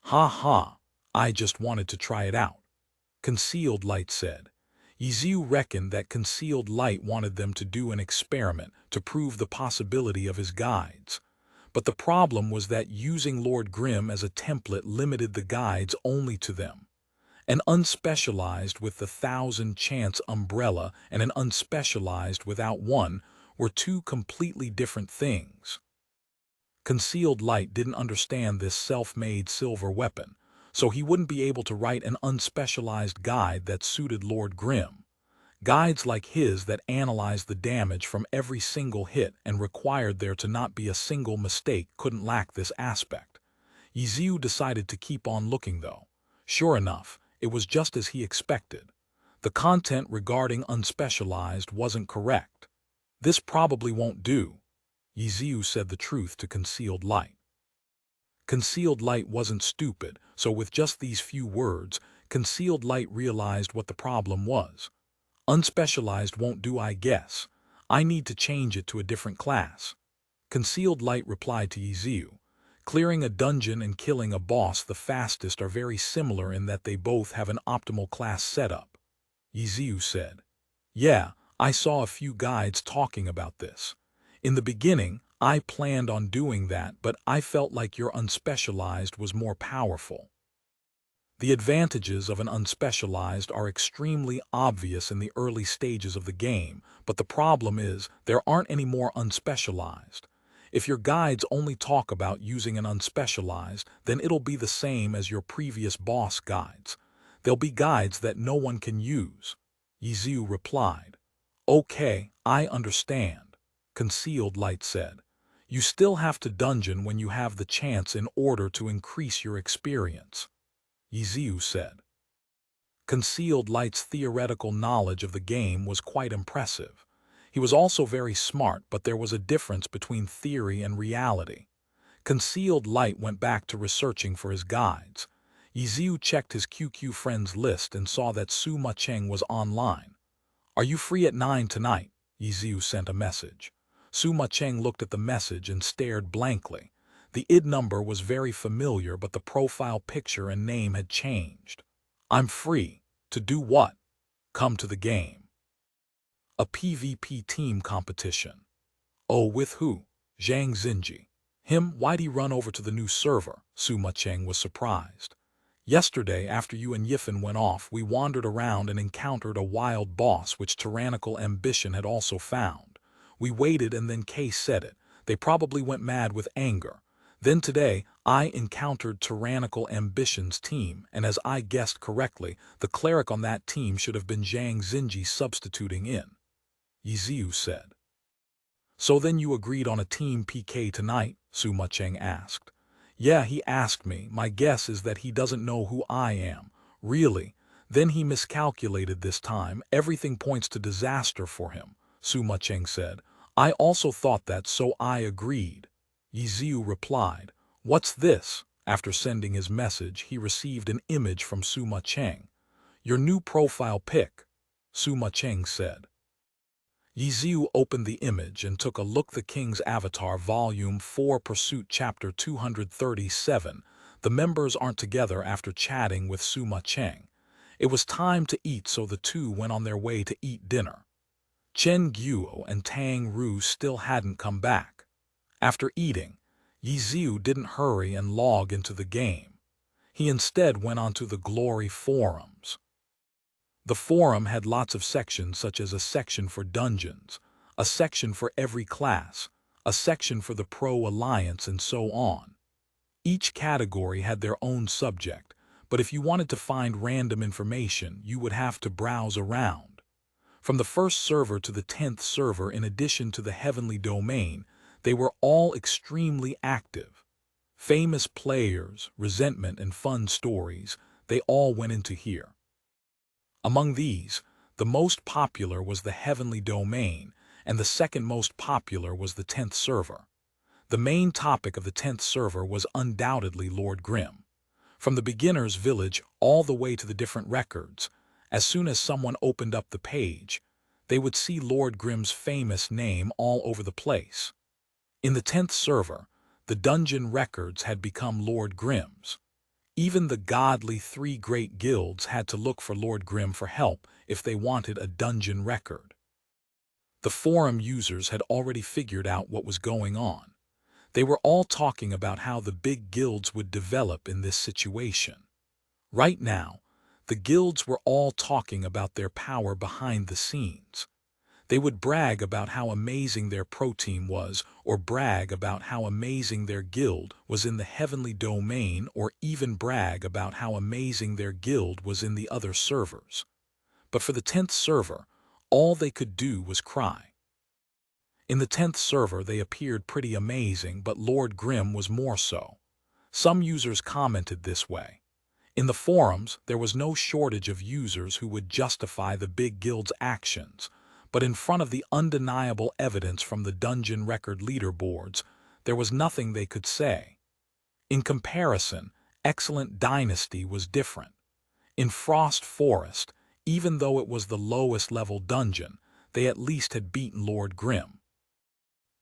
Ha ha, I just wanted to try it out, Concealed Light said. Ye Xiu reckoned that Concealed Light wanted them to do an experiment to prove the possibility of his guides. But the problem was that using Lord Grimm as a template limited the guides only to them. An unspecialized with the 1,000-chance umbrella and an unspecialized without one were two completely different things. Concealed Light didn't understand this self-made silver weapon, so he wouldn't be able to write an unspecialized guide that suited Lord Grimm. Guides like his that analyzed the damage from every single hit and required there to not be a single mistake couldn't lack this aspect. Ye Xiu decided to keep on looking though. Sure enough, it was just as he expected. The content regarding unspecialized wasn't correct. This probably won't do. Ye Xiu said the truth to Concealed Light. Concealed Light wasn't stupid, so with just these few words, Concealed Light realized what the problem was. Unspecialized won't do, I guess. I need to change it to a different class. Concealed Light replied to Ye Xiu. Clearing a dungeon and killing a boss the fastest are very similar in that they both have an optimal class setup. Ye Xiu said. Yeah, I saw a few guides talking about this. In the beginning, I planned on doing that, but I felt like your unspecialized was more powerful. The advantages of an unspecialized are extremely obvious in the early stages of the game, but the problem is there aren't any more unspecialized. If your guides only talk about using an unspecialized, then it'll be the same as your previous boss guides. They'll be guides that no one can use. Ye Xiu replied. Okay, I understand, Concealed Light said. You still have to dungeon when you have the chance in order to increase your experience, Ye Xiu said. Concealed Light's theoretical knowledge of the game was quite impressive. He was also very smart, but there was a difference between theory and reality. Concealed Light went back to researching for his guides. Ye Xiu checked his QQ friends list and saw that Suma Cheng was online. "Are you free at 9 tonight?" Ye Xiu sent a message. Suma Cheng looked at the message and stared blankly. The ID number was very familiar, but the profile picture and name had changed. "I'm free. To do what?" "Come to the game." "A PvP team competition." "Oh, with who?" "Zhang Xinji." "Him? Why'd he run over to the new server?" Suma Cheng was surprised. "Yesterday, after you and Yifen went off, we wandered around and encountered a wild boss which Tyrannical Ambition had also found. We waited and then Case said it. They probably went mad with anger. Then today, I encountered Tyrannical Ambition's team, and as I guessed correctly, the cleric on that team should have been Zhang Xinji substituting in," Ye Xiu said. "So then you agreed on a team PK tonight?" Suma Cheng asked. "Yeah, he asked me. My guess is that he doesn't know who I am." "Really? Then he miscalculated this time. Everything points to disaster for him," Suma Cheng said. "I also thought that, so I agreed." Ye Xiu replied. "What's this?" After sending his message, he received an image from Suma Cheng. "Your new profile pic," Suma Cheng said. Ye Xiu opened the image and took a look. The King's Avatar, Volume 4, Pursuit, Chapter 237. The members aren't together after chatting with Suma Cheng. It was time to eat, so the two went on their way to eat dinner. Chen Guo and Tang Ru still hadn't come back. After eating, Ye Xiu didn't hurry and log into the game. He instead went onto the Glory forums. The forum had lots of sections, such as a section for dungeons, a section for every class, a section for the Pro Alliance, and so on. Each category had their own subject, but if you wanted to find random information, you would have to browse around. From the first server to the 10th server, in addition to the Heavenly Domain, they were all extremely active. Famous players, resentment, and fun stories, they all went into here. Among these, the most popular was the Heavenly Domain, and the second most popular was the 10th server. The main topic of the 10th server was undoubtedly Lord Grimm. From the beginner's village all the way to the different records, as soon as someone opened up the page, they would see Lord Grimm's famous name all over the place. In the 10th server, the dungeon records had become Lord Grimm's. Even the godly three great guilds had to look for Lord Grimm for help if they wanted a dungeon record. The forum users had already figured out what was going on. They were all talking about how the big guilds would develop in this situation. Right now, the guilds were all talking about their power behind the scenes. They would brag about how amazing their pro team was, or brag about how amazing their guild was in the Heavenly Domain, or even brag about how amazing their guild was in the other servers. But for the 10th server, all they could do was cry. In the 10th server they appeared pretty amazing, but Lord Grimm was more so. Some users commented this way. In the forums, there was no shortage of users who would justify the big guild's actions, but in front of the undeniable evidence from the dungeon record leaderboards, there was nothing they could say. In comparison, Excellent Dynasty was different. In Frost Forest, even though it was the lowest level dungeon, they at least had beaten Lord Grimm.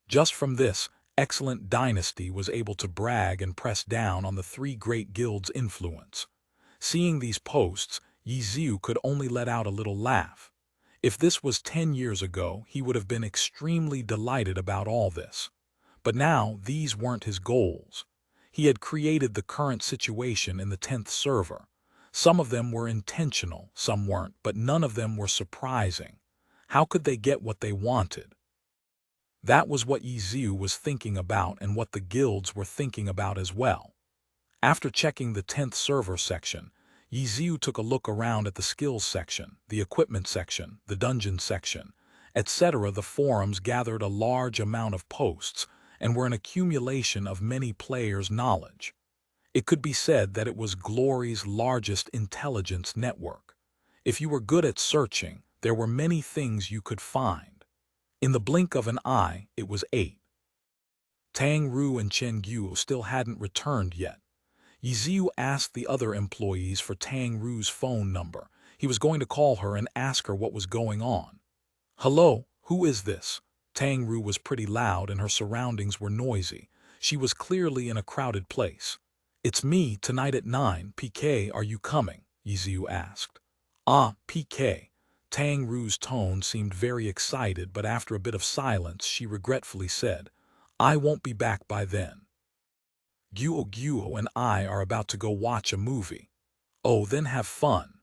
Just from this, Excellent Dynasty was able to brag and press down on the three great guilds' influence. Seeing these posts, Ye Xiu could only let out a little laugh. If this was 10 years ago, he would have been extremely delighted about all this. But now, these weren't his goals. He had created the current situation in the 10th server. Some of them were intentional, some weren't, but none of them were surprising. How could they get what they wanted? That was what Ye Xiu was thinking about, and what the guilds were thinking about as well. After checking the 10th server section, Ye Xiu took a look around at the skills section, the equipment section, the dungeon section, etc. The forums gathered a large amount of posts and were an accumulation of many players' knowledge. It could be said that it was Glory's largest intelligence network. If you were good at searching, there were many things you could find. In the blink of an eye, it was 8. Tang Ru and Chen Guo still hadn't returned yet. Ye Xiu asked the other employees for Tang Ru's phone number. He was going to call her and ask her what was going on. "Hello, who is this?" Tang Ru was pretty loud and her surroundings were noisy. She was clearly in a crowded place. "It's me, tonight at 9 p.m. Are you coming?" Ye Xiu asked. "Ah, PK." Tang Ru's tone seemed very excited, but after a bit of silence, she regretfully said, "I won't be back by then. Guo and I are about to go watch a movie." "Oh, then have fun."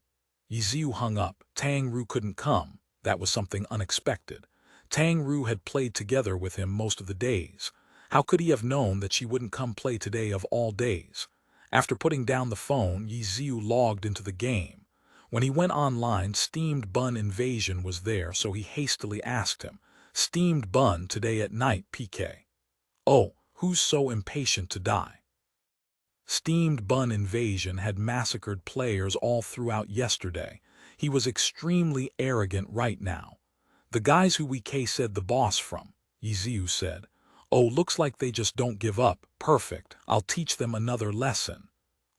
Ye Xiu hung up. Tang Ru couldn't come. That was something unexpected. Tang Ru had played together with him most of the days. How could he have known that she wouldn't come play today of all days? After putting down the phone, Ye Xiu logged into the game. When he went online, Steamed Bun Invasion was there, so he hastily asked him, "Steamed Bun today at night, PK?" "Oh, who's so impatient to die?" Steamed Bun Invasion had massacred players all throughout yesterday. He was extremely arrogant right now. "The guys who we said the boss from," Ye Xiu said. "Oh, looks like they just don't give up. Perfect. I'll teach them another lesson."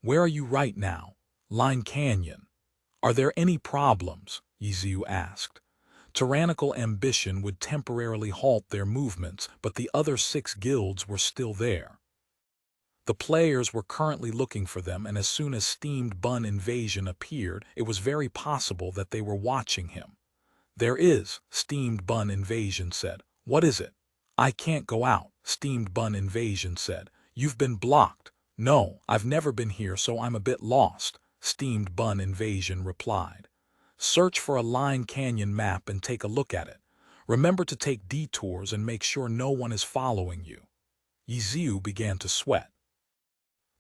"Where are you right now?" "Line Canyon." "Are there any problems?" Ye Xiu asked. Tyrannical ambition would temporarily halt their movements, but the other 6 guilds were still there. The players were currently looking for them, and as soon as Steamed Bun Invasion appeared, it was very possible that they were watching him. "There is," Steamed Bun Invasion said. "What is it?" "I can't go out," Steamed Bun Invasion said. "You've been blocked." "No, I've never been here, so I'm a bit lost," Steamed Bun Invasion replied. "Search for a Line Canyon map and take a look at it. Remember to take detours and make sure no one is following you." Ye Xiu began to sweat.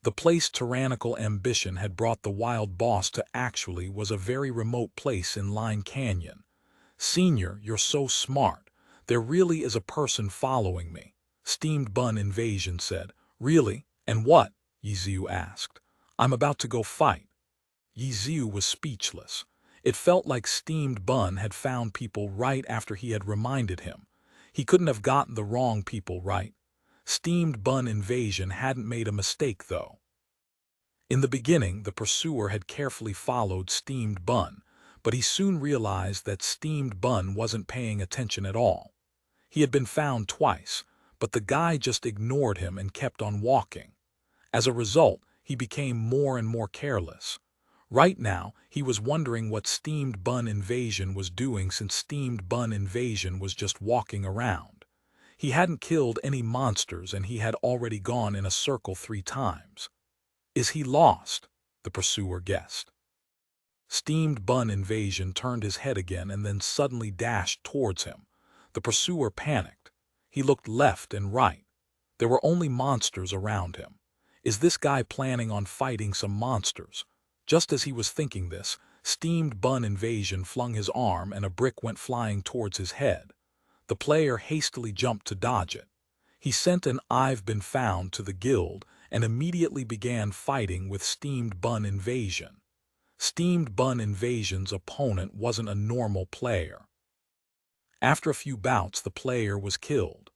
The place tyrannical ambition had brought the wild boss to actually was a very remote place in Line Canyon. "Senior, you're so smart. There really is a person following me," Steamed Bun Invasion said. "Really? And what?" Ye Xiu asked. "I'm about to go fight." Ye Xiu was speechless. It felt like Steamed Bun had found people right after he had reminded him. He couldn't have gotten the wrong people right. Steamed Bun Invasion hadn't made a mistake, though. In the beginning, the pursuer had carefully followed Steamed Bun, but he soon realized that Steamed Bun wasn't paying attention at all. He had been found twice, but the guy just ignored him and kept on walking. As a result, he became more and more careless. Right now, he was wondering what Steamed Bun Invasion was doing, since Steamed Bun Invasion was just walking around. He hadn't killed any monsters and he had already gone in a circle 3 times. "Is he lost?" the pursuer guessed. Steamed Bun Invasion turned his head again and then suddenly dashed towards him. The pursuer panicked. He looked left and right. There were only monsters around him. Is this guy planning on fighting some monsters? Just as he was thinking this, Steamed Bun Invasion flung his arm and a brick went flying towards his head. The player hastily jumped to dodge it. He sent an "I've been found" to the guild and immediately began fighting with Steamed Bun Invasion. Steamed Bun Invasion's opponent wasn't a normal player. After a few bouts, the player was killed.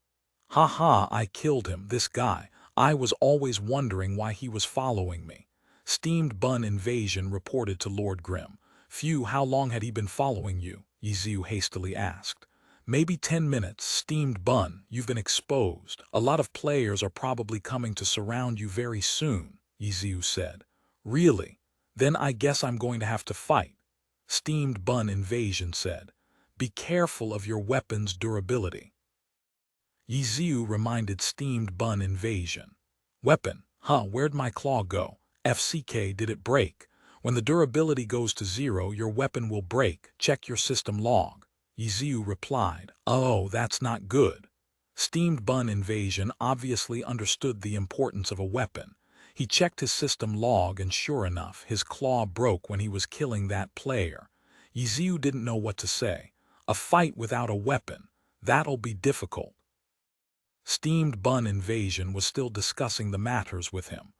"Ha ha, I killed him, this guy. I was always wondering why he was following me," Steamed Bun Invasion reported to Lord Grimm. "Phew, how long had he been following you?" Ye Xiu hastily asked. "Maybe 10 minutes, Steamed Bun. You've been exposed. A lot of players are probably coming to surround you very soon," Ye Xiu said. "Really? Then I guess I'm going to have to fight," Steamed Bun Invasion said. "Be careful of your weapon's durability." Ye Xiu reminded Steamed Bun Invasion. "Weapon? Huh, where'd my claw go? FCK, did it break? When the durability goes to 0, your weapon will break. Check your system log." Ye Xiu replied, "Oh, that's not good." Steamed Bun Invasion obviously understood the importance of a weapon. He checked his system log and sure enough, his claw broke when he was killing that player. Ye Xiu didn't know what to say. A fight without a weapon? That'll be difficult. Steamed Bun Invasion was still discussing the matters with him.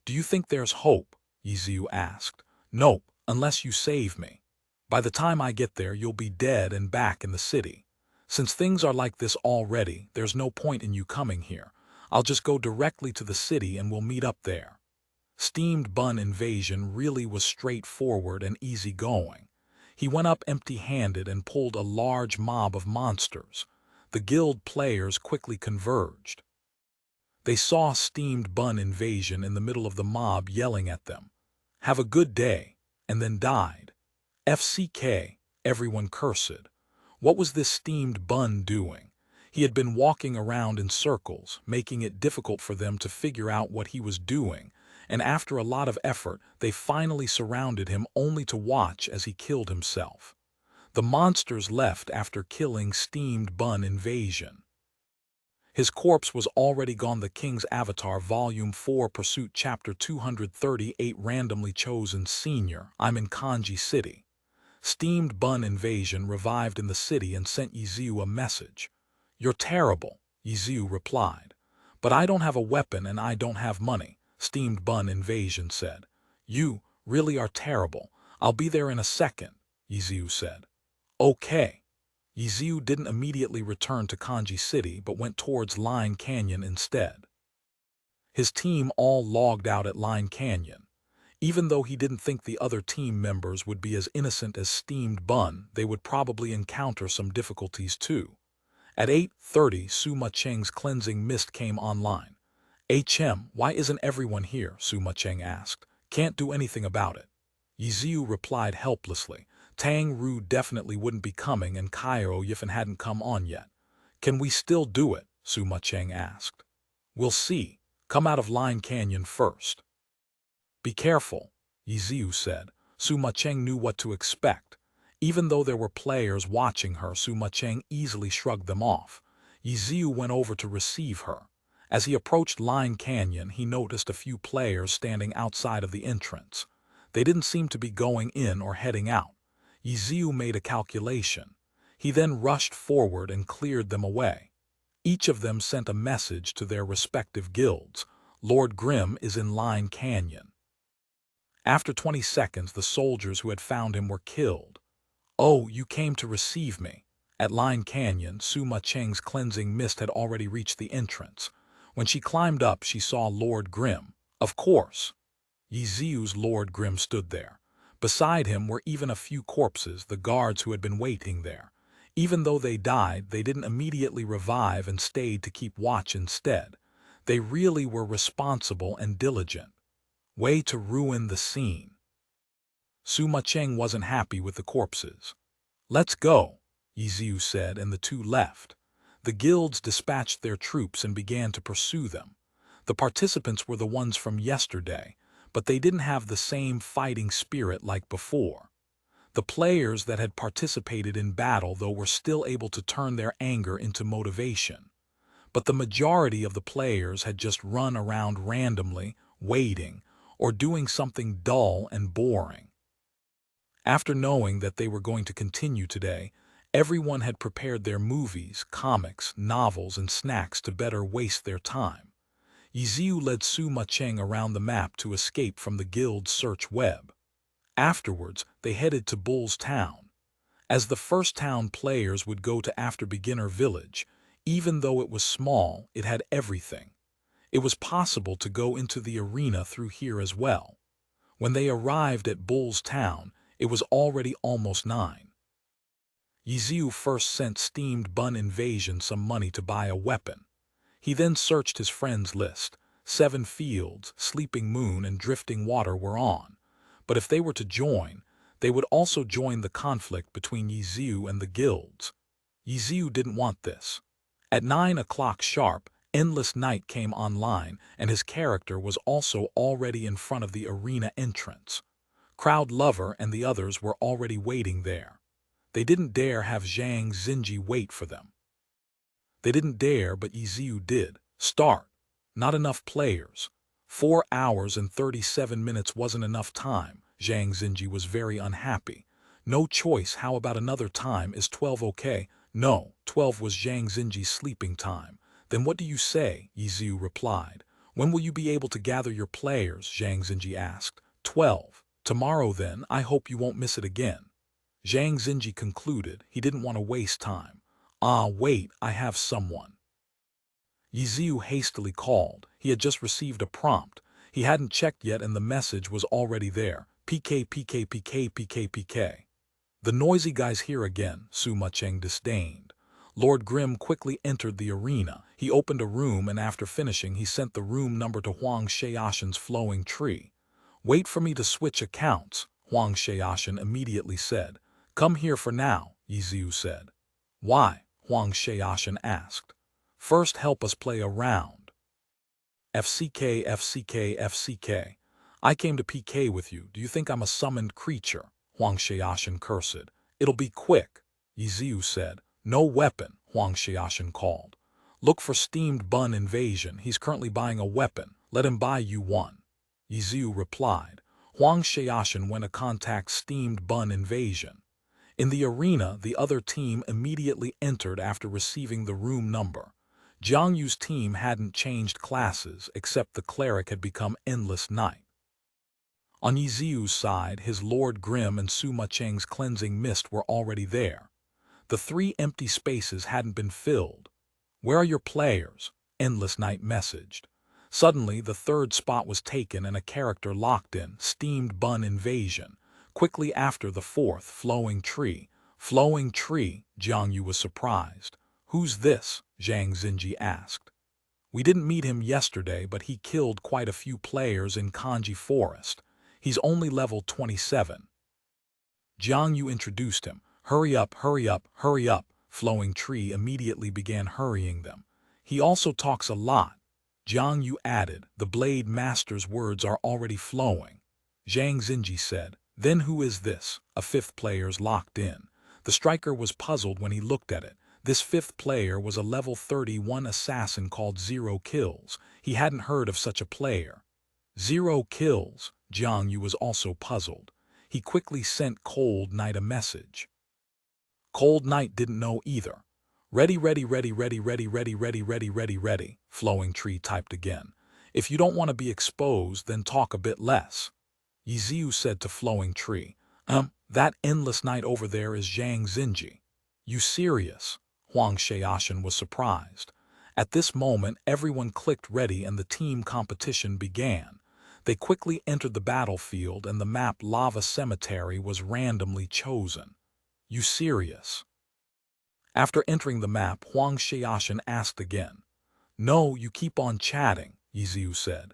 "Do you think there's hope?" Ye Xiu asked. "Nope, unless you save me. By the time I get there, you'll be dead and back in the city. Since things are like this already, there's no point in you coming here. I'll just go directly to the city and we'll meet up there." Steamed bun invasion really was straightforward and easygoing. He went up empty-handed and pulled a large mob of monsters. The guild players quickly converged. They saw steamed bun invasion in the middle of the mob yelling at them, "Have a good day," and then died. FCK, everyone cursed. What was this steamed bun doing? He had been walking around in circles, making it difficult for them to figure out what he was doing, and after a lot of effort, they finally surrounded him only to watch as he killed himself. The monsters left after killing steamed bun invasion. His corpse was already gone. The King's Avatar, Volume 4, Pursuit, Chapter 238, Randomly Chosen Senior. I'm in Kanji City. Steamed bun invasion revived in the city and sent Ye Xiu a message. "You're terrible," Ye Xiu replied. "But I don't have a weapon and I don't have money," steamed bun invasion said. "You really are terrible. I'll be there in a second," Ye Xiu said. "Okay." Ye Xiu didn't immediately return to Kanji City but went towards Line Canyon instead. His team all logged out at Line Canyon. Even though he didn't think the other team members would be as innocent as steamed bun, they would probably encounter some difficulties too. At 8:30, Suma Cheng's cleansing mist came online. "HM, why isn't everyone here?" Suma Cheng asked. "Can't do anything about it." Ye Xiu replied helplessly. "Tang Ru definitely wouldn't be coming and Cairo Yifan hadn't come on yet." "Can we still do it?" Suma Cheng asked. "We'll see. Come out of Line Canyon first." "Be careful," Ye Xiu said. Suma Cheng knew what to expect. Even though there were players watching her, Suma Cheng easily shrugged them off. Ye Xiu went over to receive her. As he approached Line Canyon, he noticed a few players standing outside of the entrance. They didn't seem to be going in or heading out. Ye Xiu made a calculation. He then rushed forward and cleared them away. Each of them sent a message to their respective guilds. "Lord Grimm is in Line Canyon." After 20 seconds, the soldiers who had found him were killed. "Oh, you came to receive me." At Line Canyon, Suma Cheng's cleansing mist had already reached the entrance. When she climbed up, she saw Lord Grimm. Of course. Ye Xiu's Lord Grimm stood there. Beside him were even a few corpses, the guards who had been waiting there. Even though they died, they didn't immediately revive and stayed to keep watch instead. They really were responsible and diligent. Way to ruin the scene. Suma Cheng wasn't happy with the corpses. "Let's go," Ye Xiu said, and the two left. The guilds dispatched their troops and began to pursue them. The participants were the ones from yesterday, but they didn't have the same fighting spirit like before. The players that had participated in battle, though, were still able to turn their anger into motivation. But the majority of the players had just run around randomly, waiting, or doing something dull and boring. After knowing that they were going to continue today, everyone had prepared their movies, comics, novels, and snacks to better waste their time. Ye Xiu led Suma Cheng around the map to escape from the guild's search web. Afterwards, they headed to Bull's Town. As the first town, players would go to after Beginner Village. Even though it was small, it had everything. It was possible to go into the arena through here as well. When they arrived at Bull's Town, it was already almost 9. Ye Xiu first sent steamed bun invasion some money to buy a weapon. He then searched his friends' list. 7 Fields, Sleeping Moon, and Drifting Water were on. But if they were to join, they would also join the conflict between Ye Xiu and the guilds. Ye Xiu didn't want this. At 9 o'clock sharp, Endless Night came online, and his character was also already in front of the arena entrance. Crowd Lover and the others were already waiting there. They didn't dare have Zhang Xinji wait for them. They didn't dare, but Ye Xiu did. Start. Not enough players. 4 hours and 37 minutes wasn't enough time. Zhang Xinji was very unhappy. "No choice. How about another time? Is 12 okay?" No, 12 was Zhang Xinji's sleeping time. "Then what do you say?" Ye Xiu replied. "When will you be able to gather your players?" Zhang Xinji asked. 12. "Tomorrow then. I hope you won't miss it again." Zhang Xinji concluded. He didn't want to waste time. "Ah, wait, I have someone." Ye Xiu hastily called. He had just received a prompt. He hadn't checked yet and the message was already there. PK, PK, PK, PK, PK. The noisy guy's here again, Sima Cheng disdained. Lord Grimm quickly entered the arena. He opened a room and after finishing he sent the room number to Huang Xiaoshan's flowing tree. Wait for me to switch accounts, Huang Xiaoshan immediately said. Come here for now, Ye Xiu said. Why? Huang Xiaoshan asked. First help us play a round. FCK, FCK, FCK. I came to PK with you. Do you think I'm a summoned creature? Huang Xiaoshan cursed. It'll be quick, Ye Xiu said. No weapon, Huang Xiaoshan called. Look for steamed bun invasion. He's currently buying a weapon. Let him buy you one. Ye Xiu replied. Huang Xiaoshan went to contact steamed bun invasion. In the arena, the other team immediately entered after receiving the room number. Jiang Yu's team hadn't changed classes, except the cleric had become Endless Night. On Ye Xiu's side, his Lord Grimm and Sima Cheng's cleansing mist were already there. The 3 empty spaces hadn't been filled. Where are your players? Endless Night messaged. Suddenly, the 3rd spot was taken and a character locked in, steamed bun invasion. Quickly after the 4th, flowing tree. Flowing tree, Jiang Yu was surprised. Who's this? Zhang Xinji asked. We didn't meet him yesterday, but he killed quite a few players in Kanji Forest. He's only level 27. Jiang Yu introduced him. Hurry up, hurry up, hurry up. Flowing Tree immediately began hurrying them. He also talks a lot. Jiang Yu added, the Blade Master's words are already flowing. Zhang Xinji said, then who is this? A 5th player's locked in. The striker was puzzled when he looked at it. This 5th player was a level 31 assassin called Zero Kills. He hadn't heard of such a player. Zero Kills. Jiang Yu was also puzzled. He quickly sent Cold Knight a message. Cold Knight didn't know either. Ready, ready, ready, ready, ready, ready, ready, ready, ready, ready, Flowing Tree typed again. If you don't want to be exposed, then talk a bit less. Ye Xiu said to Flowing Tree. That Endless Night over there is Zhang Xinji. You serious? Huang Xiaoshan was surprised. At this moment, everyone clicked ready and the team competition began. They quickly entered the battlefield and the map Lava Cemetery was randomly chosen. You serious? After entering the map, Huang Xiaoshan asked again. No, you keep on chatting, Ye Xiu said.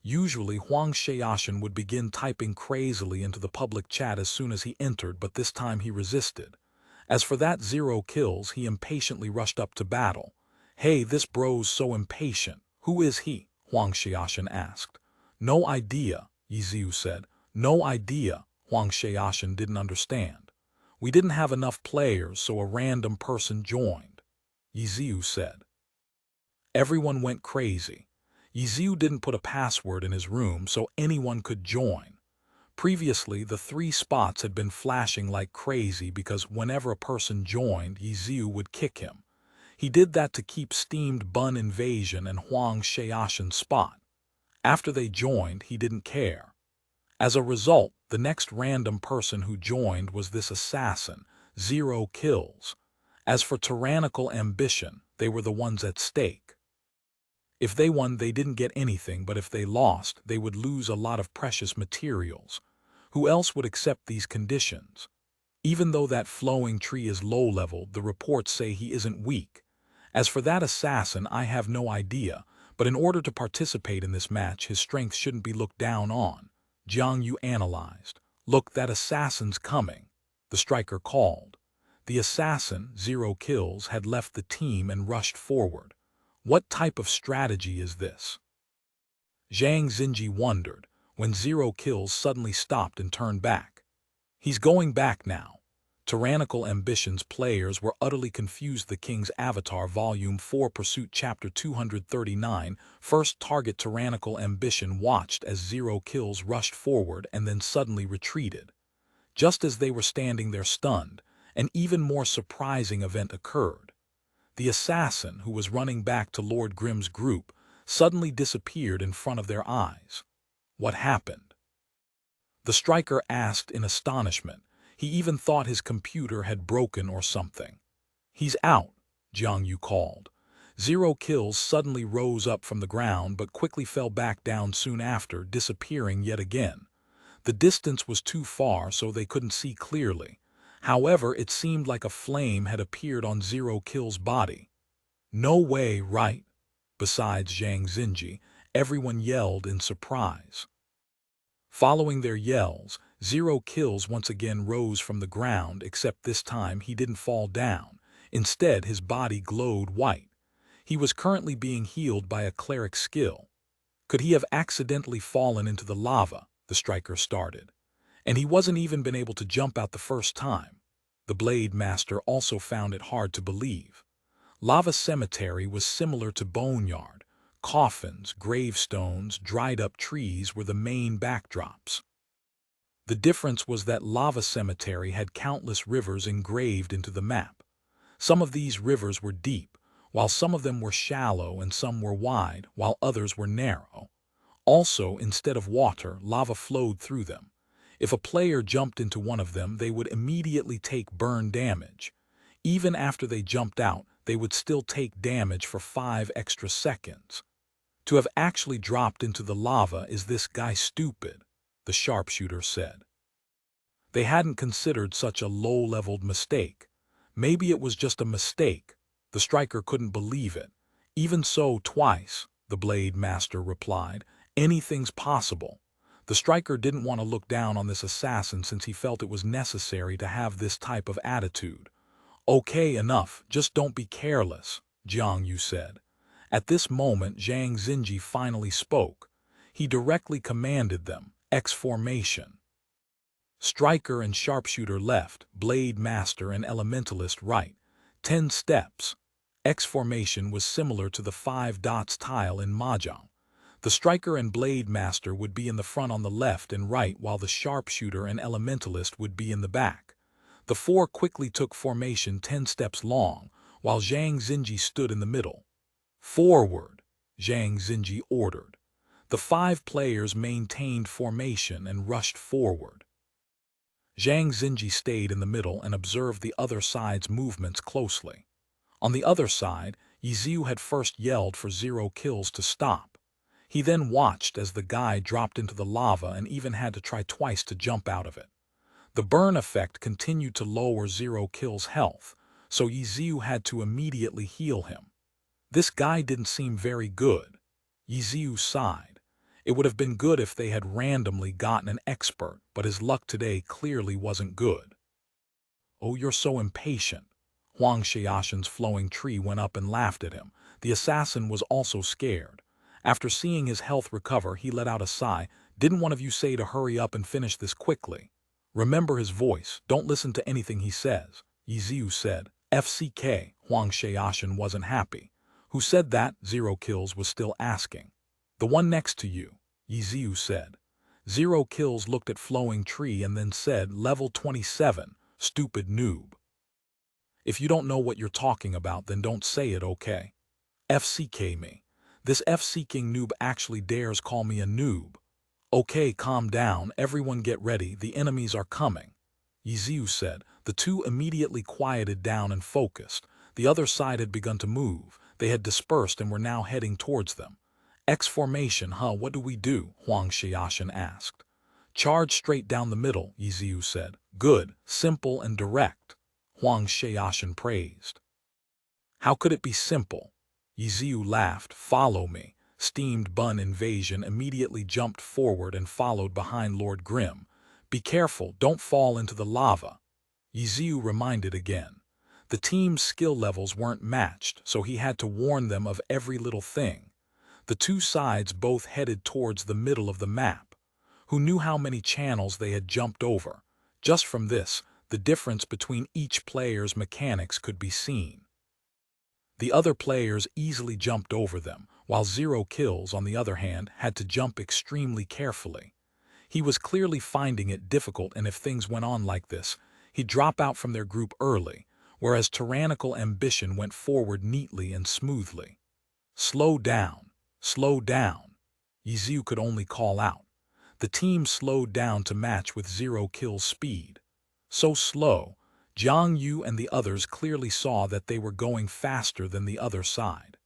Usually, Huang Xiaoshan would begin typing crazily into the public chat as soon as he entered, but this time he resisted. As for that Zero Kills, he impatiently rushed up to battle. Hey, this bro's so impatient. Who is he? Huang Xiaoshan asked. No idea, Ye Xiu said. No idea, Huang Xiaoshan didn't understand. We didn't have enough players, so a random person joined, Ye Xiu said. Everyone went crazy. Ye Xiu didn't put a password in his room so anyone could join. Previously, the 3 spots had been flashing like crazy because whenever a person joined, Ye Xiu would kick him. He did that to keep steamed bun invasion and Huang Xiaoshan's spot. After they joined, he didn't care. As a result, the next random person who joined was this assassin, Zero Kills. As for tyrannical ambition, they were the ones at stake. If they won, they didn't get anything, but if they lost, they would lose a lot of precious materials. Who else would accept these conditions? Even though that Flowing Tree is low-leveled, the reports say he isn't weak. As for that assassin, I have no idea, but in order to participate in this match, his strength shouldn't be looked down on. Jiang Yu analyzed. Look, that assassin's coming. The striker called. The assassin, Zero Kills, had left the team and rushed forward. What type of strategy is this? Zhang Xinji wondered, when Zero Kills suddenly stopped and turned back. He's going back now. Tyrannical Ambitions players were utterly confused. The King's Avatar Volume 4 Pursuit Chapter 239 First target Tyrannical Ambition watched as Zero Kills rushed forward and then suddenly retreated. Just as they were standing there stunned, an even more surprising event occurred. The assassin, who was running back to Lord Grimm's group, suddenly disappeared in front of their eyes. What happened? The striker asked in astonishment. He even thought his computer had broken or something. He's out, Jiang Yu called. Zero Kills suddenly rose up from the ground but quickly fell back down soon after, disappearing yet again. The distance was too far so they couldn't see clearly. However, it seemed like a flame had appeared on Zero Kill's body. No way, right? Besides Zhang Xinji, everyone yelled in surprise. Following their yells, Zero Kills once again rose from the ground, except this time he didn't fall down. Instead, his body glowed white. He was currently being healed by a cleric skill. Could he have accidentally fallen into the lava? The striker started. And he wasn't even been able to jump out the first time. The Blade Master also found it hard to believe. Lava Cemetery was similar to Boneyard. Coffins, gravestones, dried-up trees were the main backdrops. The difference was that Lava Cemetery had countless rivers engraved into the map. Some of these rivers were deep, while some of them were shallow, and some were wide, while others were narrow. Also, instead of water, lava flowed through them. If a player jumped into one of them, they would immediately take burn damage. Even after they jumped out, they would still take damage for 5 extra seconds. To have actually dropped into the lava, is this guy stupid? The sharpshooter said. They hadn't considered such a low-leveled mistake. Maybe it was just a mistake. The striker couldn't believe it. Even so, twice, the Blade Master replied. Anything's possible. The striker didn't want to look down on this assassin since he felt it was necessary to have this type of attitude. Okay, enough, just don't be careless, Jiang Yu said. At this moment, Zhang Xinji finally spoke. He directly commanded them, X formation. Striker and sharpshooter left, Blade Master and Elementalist right. 10 steps. X formation was similar to the 5 dots tile in Mahjong. The striker and Blade Master would be in the front on the left and right, while the sharpshooter and Elementalist would be in the back. The 4 quickly took formation 10 steps long, while Zhang Xinji stood in the middle. Forward, Zhang Xinji ordered. The 5 players maintained formation and rushed forward. Zhang Xinji stayed in the middle and observed the other side's movements closely. On the other side, Ye Xiu had first yelled for Zero Kills to stop. He then watched as the guy dropped into the lava and even had to try twice to jump out of it. The burn effect continued to lower Zero Kill's health, so Ye Xiu had to immediately heal him. This guy didn't seem very good. Ye Xiu sighed. It would have been good if they had randomly gotten an expert, but his luck today clearly wasn't good. Oh, you're so impatient. Huang Xiaoshan's flowing tree went up and laughed at him. The assassin was also scared. After seeing his health recover, he let out a sigh. Didn't one of you say to hurry up and finish this quickly? Remember his voice. Don't listen to anything he says, Ye Xiu said. FCK, Huang Xiaoshan wasn't happy. Who said that? Zero Kills was still asking. The one next to you, Ye Xiu said. Zero Kills looked at Flowing Tree and then said, Level 27, stupid noob. If you don't know what you're talking about, then don't say it, okay? FCK me. This F-seeking noob actually dares call me a noob. Okay, calm down, everyone get ready, the enemies are coming. Ye Xiu said. The 2 immediately quieted down and focused. The other side had begun to move. They had dispersed and were now heading towards them. X formation, huh? What do we do? Huang Xiaoshan asked. Charge straight down the middle, Ye Xiu said. Good, simple and direct, Huang Xiaoshan praised. How could it be simple? Ye Xiu laughed. Follow me. Steamed Bun Invasion immediately jumped forward and followed behind Lord Grimm. Be careful, don't fall into the lava. Ye Xiu reminded again. The team's skill levels weren't matched, so he had to warn them of every little thing. The 2 sides both headed towards the middle of the map. Who knew how many channels they had jumped over? Just from this, the difference between each player's mechanics could be seen. The other players easily jumped over them, while Zero Kills, on the other hand, had to jump extremely carefully. He was clearly finding it difficult, and if things went on like this, he'd drop out from their group early, whereas Tyrannical Ambition went forward neatly and smoothly. Slow down, slow down. Ye Xiu could only call out. The team slowed down to match with Zero Kill's speed. So slow, Jiang Yu and the others clearly saw that they were going faster than the other side.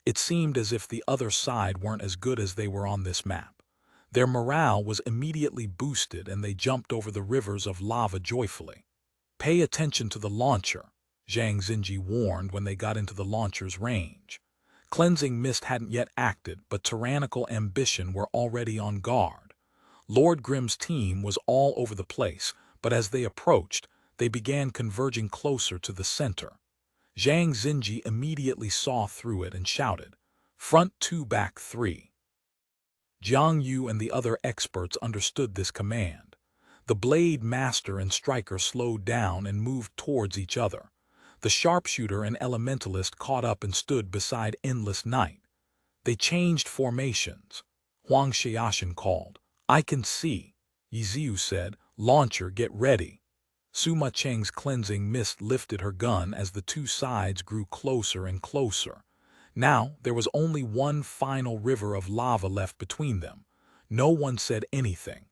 It seemed as if the other side weren't as good as they were on this map. Their morale was immediately boosted and they jumped over the rivers of lava joyfully. "Pay attention to the launcher," Zhang Xinji warned when they got into the launcher's range. Cleansing Mist hadn't yet acted, but tyrannical ambition were already on guard. Lord Grimm's team was all over the place, but as they approached, they began converging closer to the center. Zhang Xinji immediately saw through it and shouted, "Front 2, back 3." Jiang Yu and the other experts understood this command. The blade master and striker slowed down and moved towards each other. The sharpshooter and elementalist caught up and stood beside Endless Night. They changed formations. Huang Xiaoshan called, "I can see." Ye Xiu said, "Launcher, get ready." Suma Cheng's cleansing mist lifted her gun as the two sides grew closer and closer. Now there was only one final river of lava left between them. No one said anything.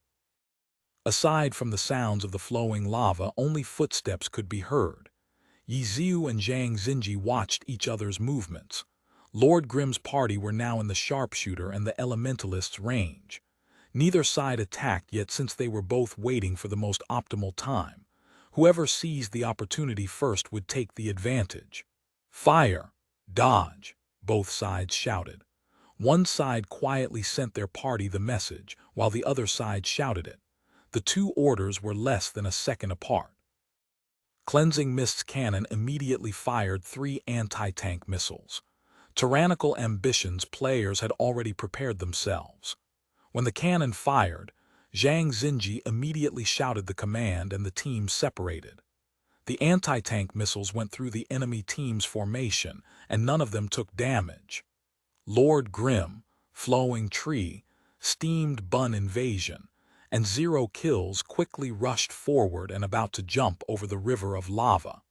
Aside from the sounds of the flowing lava, only footsteps could be heard. Ye Xiu and Zhang Xinji watched each other's movements. Lord Grimm's party were now in the sharpshooter and the elementalist's range. Neither side attacked yet since they were both waiting for the most optimal time. Whoever seized the opportunity first would take the advantage. "Fire! Dodge!" both sides shouted. One side quietly sent their party the message, while the other side shouted it. The two orders were less than a second apart. Cleansing Mist's cannon immediately fired 3 anti-tank missiles. Tyrannical ambitions players had already prepared themselves. When the cannon fired, Zhang Xinji immediately shouted the command and the teams separated. The anti-tank missiles went through the enemy team's formation, and none of them took damage. Lord Grimm, Flowing Tree, Steamed Bun Invasion, and Zero Kills quickly rushed forward and about to jump over the river of lava.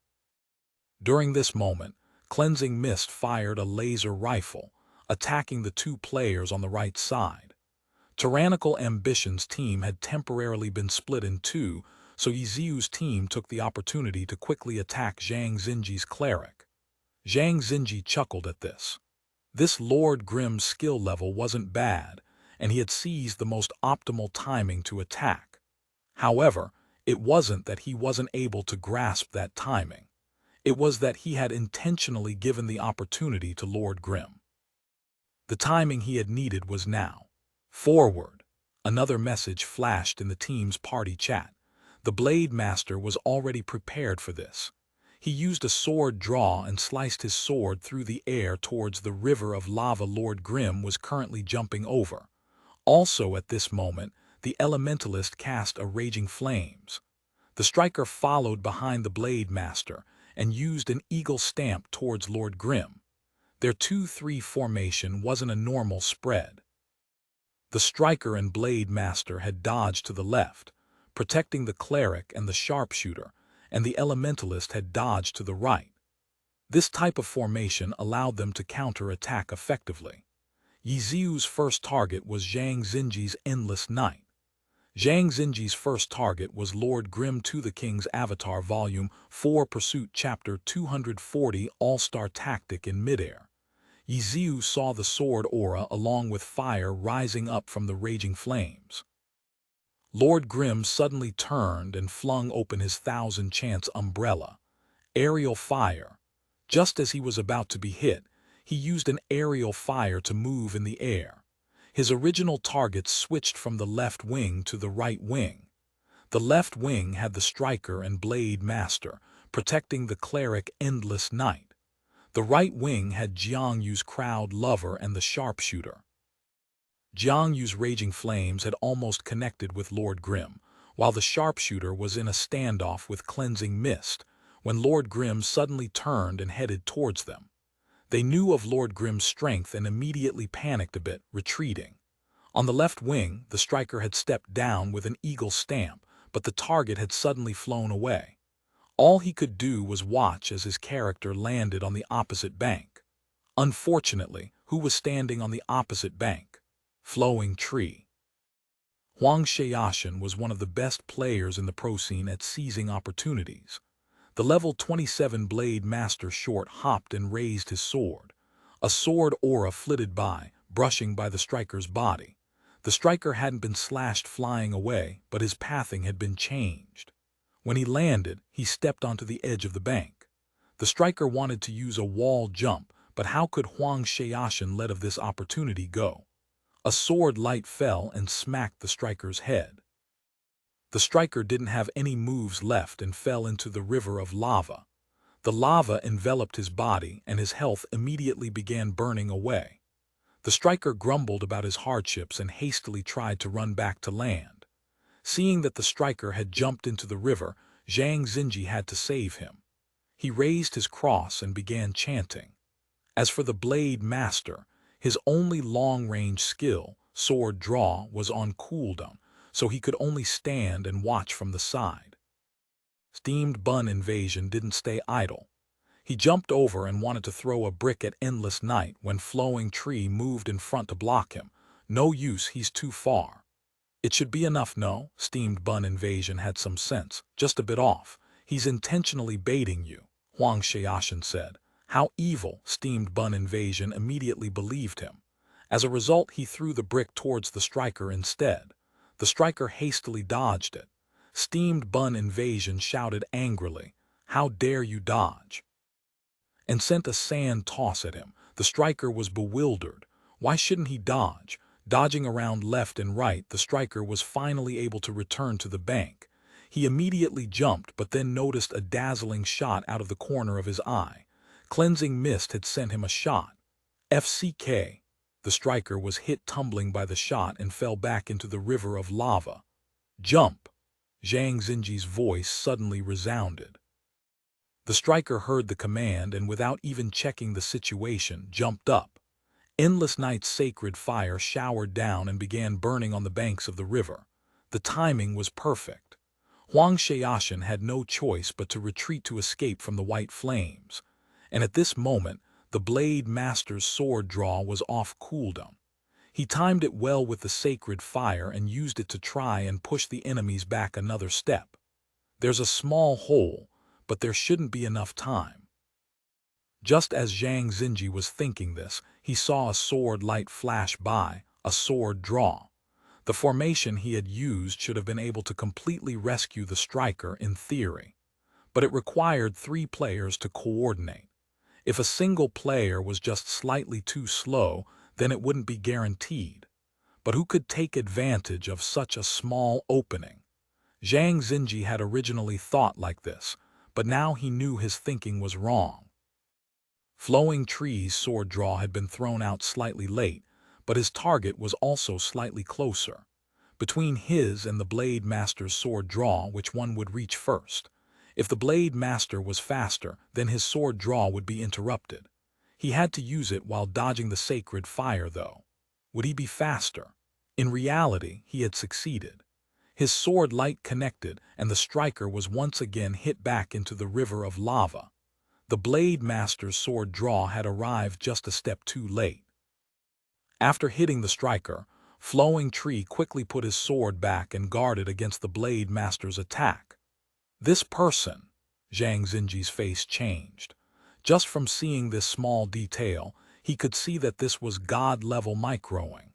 During this moment, Cleansing Mist fired a laser rifle, attacking the two players on the right side. Tyrannical Ambition's team had temporarily been split in two, so Ye Xiu's team took the opportunity to quickly attack Zhang Xinji's cleric. Zhang Xinji chuckled at this. This Lord Grimm's skill level wasn't bad, and he had seized the most optimal timing to attack. However, it wasn't that he wasn't able to grasp that timing. It was that he had intentionally given the opportunity to Lord Grimm. The timing he had needed was now. "Forward!" Another message flashed in the team's party chat. The Blade Master was already prepared for this. He used a sword draw and sliced his sword through the air towards the river of lava Lord Grimm was currently jumping over. Also at this moment, the Elementalist cast a Raging Flames. The striker followed behind the Blade Master and used an eagle stamp towards Lord Grimm. Their 2-3 formation wasn't a normal spread. The striker and Blade Master had dodged to the left, protecting the cleric and the sharpshooter, and the elementalist had dodged to the right. This type of formation allowed them to counter-attack effectively. Ye Xiu's first target was Zhang Xinji's Endless Night. Zhang Xinji's first target was Lord Grimm to the King's Avatar Volume 4 Pursuit Chapter 240 All-Star Tactic in Midair. Ye Xiu saw the sword aura along with fire rising up from the raging flames. Lord Grimm suddenly turned and flung open his 1000-chance umbrella. Aerial fire. Just as he was about to be hit, he used an aerial fire to move in the air. His original target switched from the left wing to the right wing. The left wing had the striker and Blade Master, protecting the cleric Endless Night. The right wing had Jiang Yu's crowd lover and the sharpshooter. Jiang Yu's Raging Flames had almost connected with Lord Grimm, while the sharpshooter was in a standoff with Cleansing Mist, when Lord Grimm suddenly turned and headed towards them. They knew of Lord Grimm's strength and immediately panicked a bit, retreating. On the left wing, the striker had stepped down with an eagle stamp, but the target had suddenly flown away. All he could do was watch as his character landed on the opposite bank. Unfortunately, who was standing on the opposite bank? Flowing Tree. Huang Xiaoshan was one of the best players in the pro scene at seizing opportunities. The level 27 Blade Master short hopped and raised his sword. A sword aura flitted by, brushing by the striker's body. The striker hadn't been slashed flying away, but his pathing had been changed. When he landed, he stepped onto the edge of the bank. The striker wanted to use a wall jump, but how could Huang Xiaoshan let of this opportunity go? A sword light fell and smacked the striker's head. The striker didn't have any moves left and fell into the river of lava. The lava enveloped his body and his health immediately began burning away. The striker grumbled about his hardships and hastily tried to run back to land. Seeing that the striker had jumped into the river, Zhang Xinji had to save him. He raised his cross and began chanting. As for the blade master, his only long-range skill, sword draw, was on cooldown, so he could only stand and watch from the side. Steamed bun invasion didn't stay idle. He jumped over and wanted to throw a brick at Endless Night when Flowing Tree moved in front to block him. No use, he's too far. It should be enough, no? Steamed bun invasion had some sense, just a bit off. He's intentionally baiting you, Huang Xiaoshan said. How evil, Steamed bun invasion immediately believed him. As a result, he threw the brick towards the striker instead. The striker hastily dodged it. Steamed bun invasion shouted angrily, "How dare you dodge?" and sent a sand toss at him. The striker was bewildered. Why shouldn't he dodge? Dodging around left and right, the striker was finally able to return to the bank. He immediately jumped, but then noticed a dazzling shot out of the corner of his eye. Cleansing mist had sent him a shot. FCK. The striker was hit tumbling by the shot and fell back into the river of lava. Jump! Zhang Xinji's voice suddenly resounded. The striker heard the command and without even checking the situation, jumped up. Endless Night's sacred fire showered down and began burning on the banks of the river. The timing was perfect. Huang Xiaoshan had no choice but to retreat to escape from the white flames. And at this moment, the Blade Master's sword draw was off cooldown. He timed it well with the sacred fire and used it to try and push the enemies back another step. There's a small hole, but there shouldn't be enough time. Just as Zhang Xinji was thinking this, he saw a sword light flash by, a sword draw. The formation he had used should have been able to completely rescue the striker in theory. But it required 3 players to coordinate. If a single player was just slightly too slow, then it wouldn't be guaranteed. But who could take advantage of such a small opening? Zhang Xinji had originally thought like this, but now he knew his thinking was wrong. Flowing Tree's sword draw had been thrown out slightly late, but his target was also slightly closer. Between his and the Blade Master's sword draw, which one would reach first? If the Blade Master was faster, then his sword draw would be interrupted. He had to use it while dodging the sacred fire, though. Would he be faster? In reality, he had succeeded. His sword light connected, and the striker was once again hit back into the river of lava. The Blade Master's sword draw had arrived just a step too late. After hitting the striker, Flowing Tree quickly put his sword back and guarded against the Blade Master's attack. This person, Zhang Xinji's face changed. Just from seeing this small detail, he could see that this was God-level microing.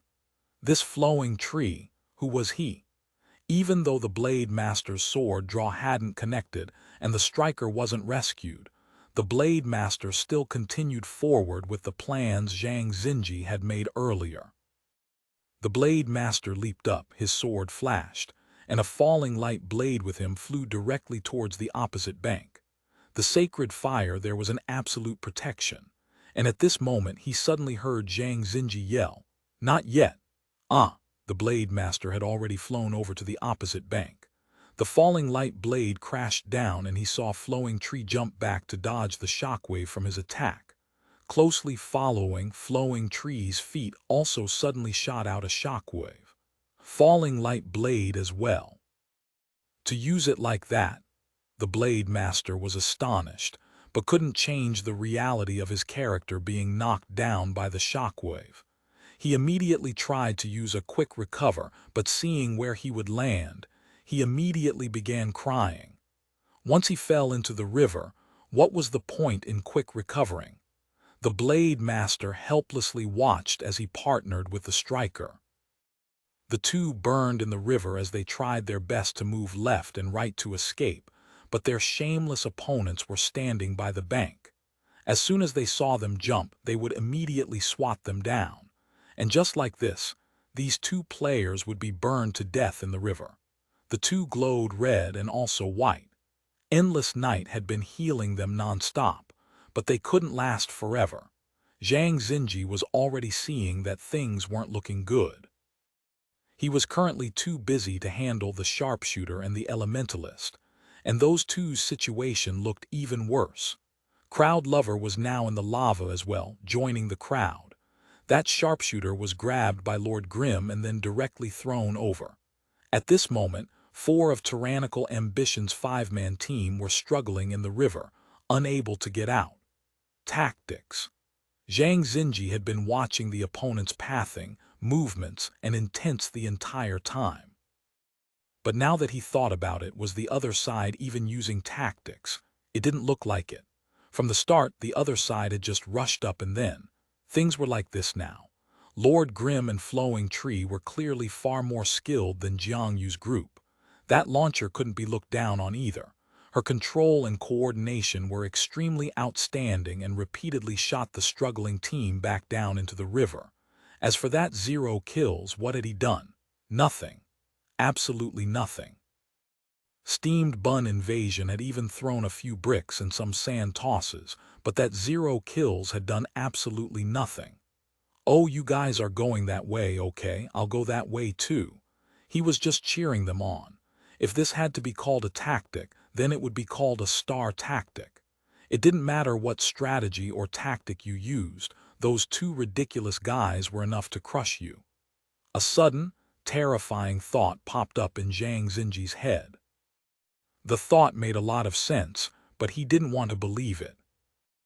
This Flowing Tree, who was he? Even though the Blade Master's sword draw hadn't connected and the striker wasn't rescued, the Blade Master still continued forward with the plans Zhang Xinji had made earlier. The Blade Master leaped up, his sword flashed, and a falling light blade with him flew directly towards the opposite bank. The sacred fire there was an absolute protection, and at this moment he suddenly heard Zhang Xinji yell, "Not yet!" The Blade Master had already flown over to the opposite bank. The falling light blade crashed down and he saw Flowing Tree jump back to dodge the shockwave from his attack. Closely following, Flowing Tree's feet also suddenly shot out a shockwave. Falling light blade as well. To use it like that, the Blade Master was astonished, but couldn't change the reality of his character being knocked down by the shockwave. He immediately tried to use a quick recover, but seeing where he would land, he immediately began crying. Once he fell into the river, what was the point in quick recovering? The Blade Master helplessly watched as he partnered with the striker. The two burned in the river as they tried their best to move left and right to escape, but their shameless opponents were standing by the bank. As soon as they saw them jump, they would immediately swat them down. And just like this, these two players would be burned to death in the river. The two glowed red and also white. Endless night had been healing them non-stop, but they couldn't last forever. Zhang Xinji was already seeing that things weren't looking good. He was currently too busy to handle the sharpshooter and the elementalist, and those two's situation looked even worse. Crowd Lover was now in the lava as well, joining the crowd. That sharpshooter was grabbed by Lord Grimm and then directly thrown over. At this moment, 4 of Tyrannical Ambition's 5-man team were struggling in the river, unable to get out. Tactics. Zhang Xinji had been watching the opponent's pathing, movements, and intents the entire time. But now that he thought about it, was the other side even using tactics? It didn't look like it. From the start, the other side had just rushed up, and then things were like this now. Lord Grimm and Flowing Tree were clearly far more skilled than Jiang Yu's group. That launcher couldn't be looked down on either. Her control and coordination were extremely outstanding and repeatedly shot the struggling team back down into the river. As for that 0 kills, what had he done? Nothing. Absolutely nothing. Steamed Bun Invasion had even thrown a few bricks and some sand tosses, but that 0 kills had done absolutely nothing. "Oh, you guys are going that way, okay, I'll go that way too." He was just cheering them on. If this had to be called a tactic, then it would be called a star tactic. It didn't matter what strategy or tactic you used, those two ridiculous guys were enough to crush you. A sudden, terrifying thought popped up in Zhang Xinji's head. The thought made a lot of sense, but he didn't want to believe it.